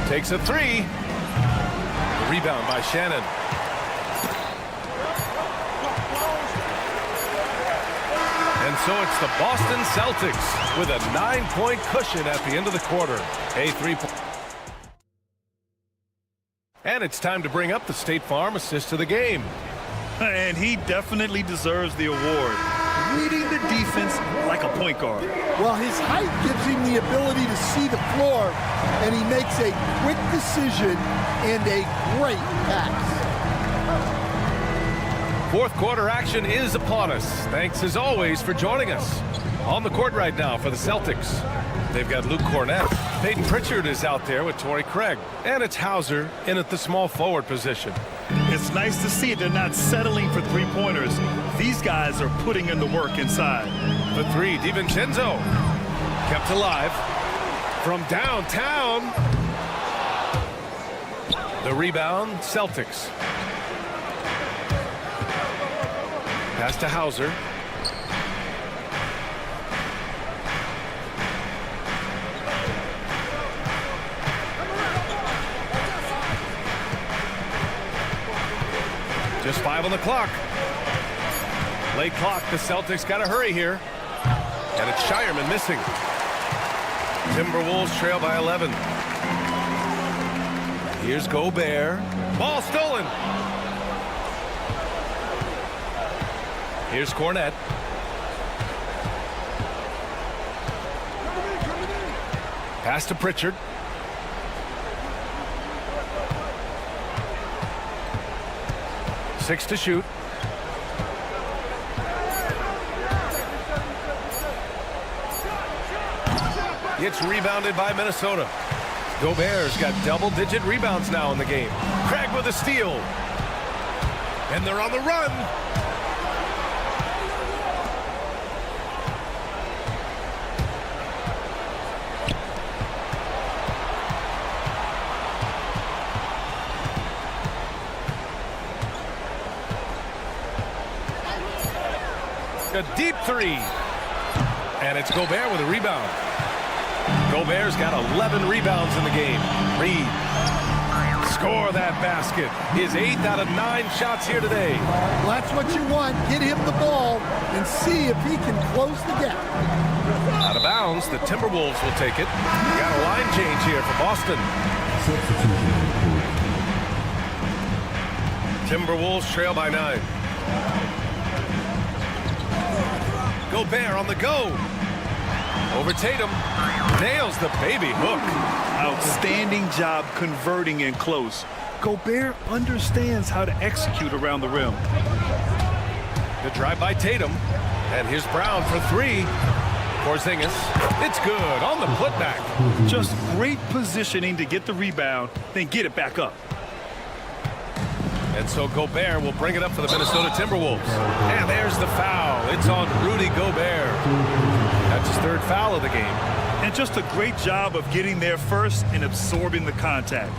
Takes a 3. Rebound by Shannon. And so it's the Boston Celtics with a 9-point cushion at the end of the quarter. A 3-point. And it's time to bring up the State Farm assist of the game. And he definitely deserves the award. Reading the defense like a point guard. Well, his height gives him the ability to see the floor, and he makes a quick decision and a great pass. Fourth quarter action is upon us. Thanks as always for joining us. On the court right now for the Celtics. They've got Luke Cornett. Peyton Pritchard is out there with Torrey Craig. And it's Hauser in at the small forward position. It's nice to see they're not settling for three-pointers. These guys are putting in the work inside. The 3, DiVincenzo. Kept alive. From downtown. The rebound, Celtics. Pass to Hauser. Just 5 on the clock. Late clock. The Celtics got to hurry here. And it's Shireman missing. Timberwolves trail by 11. Here's Gobert. Ball stolen. Here's Cornette. Pass to Pritchard. Six to shoot. It's rebounded by Minnesota. Gobert's got double-digit rebounds now in the game. Craig with a steal. And they're on the run. A deep three. And it's Gobert with a rebound. Gobert's got 11 rebounds in the game. Reed. Score that basket. His 8th out of 9 shots here today. Well, that's what you want. Get him the ball and see if he can close the gap. Out of bounds. The Timberwolves will take it. We got a line change here for Boston. Timberwolves trail by 9. Gobert on the go. Over Tatum. Nails the baby hook. Outstanding job converting in close. Gobert understands how to execute around the rim. Good drive by Tatum. And here's Brown for 3. Porzingis. It's good on the putback. Just great positioning to get the rebound, then get it back up. And so Gobert will bring it up for the Minnesota Timberwolves. And there's the foul. It's on Rudy Gobert. That's his 3rd foul of the game. And just a great job of getting there first and absorbing the contact.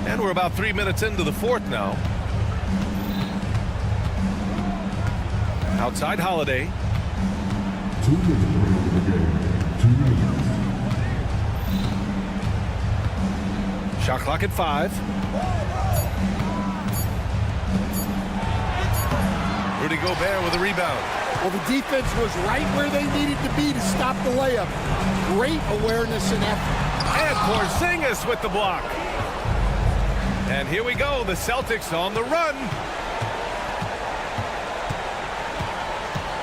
And we're about 3 minutes into the 4th now. Outside Holiday. 2 minutes remaining in the game. 2 minutes. Shot clock at 5. Rudy Gobert with a rebound. Well, the defense was right where they needed to be to stop the layup. Great awareness and effort. And Porzingis with the block. And here we go. The Celtics on the run.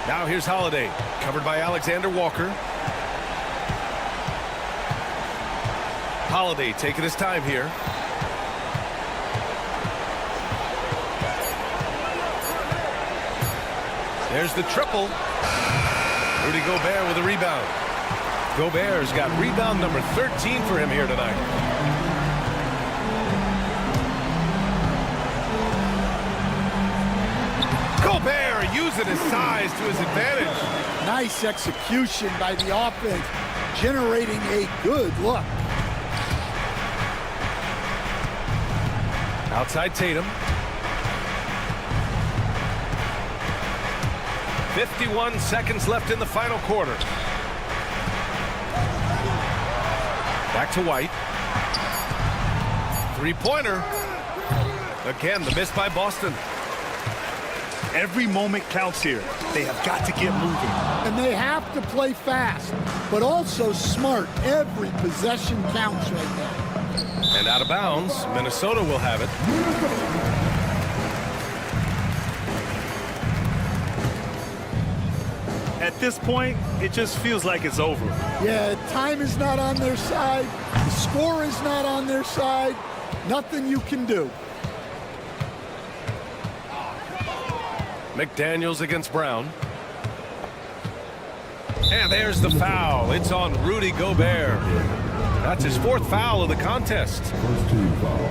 Now here's Holiday. Covered by Alexander Walker. Holiday taking his time here. There's the triple. Rudy Gobert with a rebound. Gobert's got rebound number 13 for him here tonight. Gobert using his size to his advantage. Nice execution by the offense, generating a good look. Outside Tatum. 51 seconds left in the final quarter. Back to White. 3-pointer. Again, the miss by Boston. Every moment counts here. They have got to get moving. And they have to play fast, but also smart. Every possession counts right now. And out of bounds, Minnesota will have it. At this point, it just feels like it's over. Yeah, time is not on their side. The score is not on their side. Nothing you can do. McDaniels against Brown. And there's the foul. It's on Rudy Gobert. That's his 4th foul of the contest. First team foul.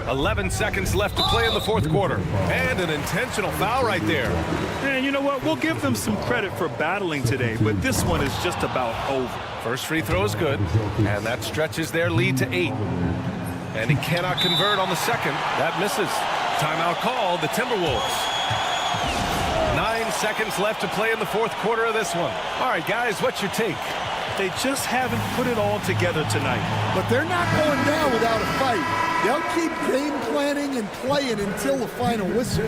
11 seconds left to play in the 4th quarter. And an intentional foul right there. And you know what? We'll give them some credit for battling today, but this one is just about over. First free throw is good, and that stretches their lead to 8. And he cannot convert on the second. That misses. Timeout called, the Timberwolves. 9 seconds left to play in the fourth quarter of this one. All right, guys, what's your take? They just haven't put it all together tonight. But they're not going down without a fight. They'll keep game planning and playing until the final whistle.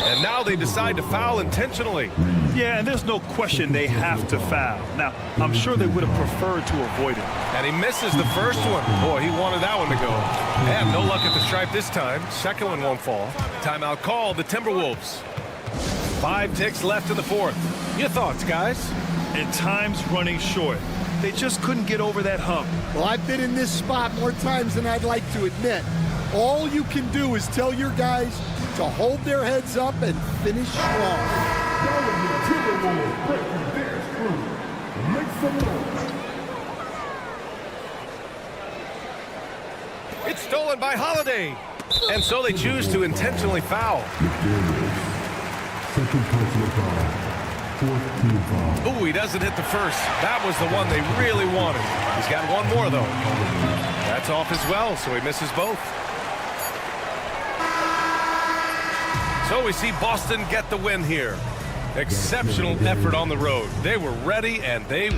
And now they decide to foul intentionally. Yeah, and there's no question they have to foul. Now, I'm sure they would have preferred to avoid it. And he misses the first one. Boy, he wanted that one to go. And no luck at the stripe this time. Second one won't fall. Timeout called, the Timberwolves. 5 ticks left in the fourth. Your thoughts, guys? And time's running short. They just couldn't get over that hump. Well, I've been in this spot more times than I'd like to admit. All you can do is tell your guys to hold their heads up and finish strong. It's stolen by Holiday. And so they choose to intentionally foul. Ooh, he doesn't hit the first. That was the one they really wanted. He's got one more, though. That's off as well, so he misses both. So we see Boston get the win here. Exceptional effort on the road. They were ready, and they...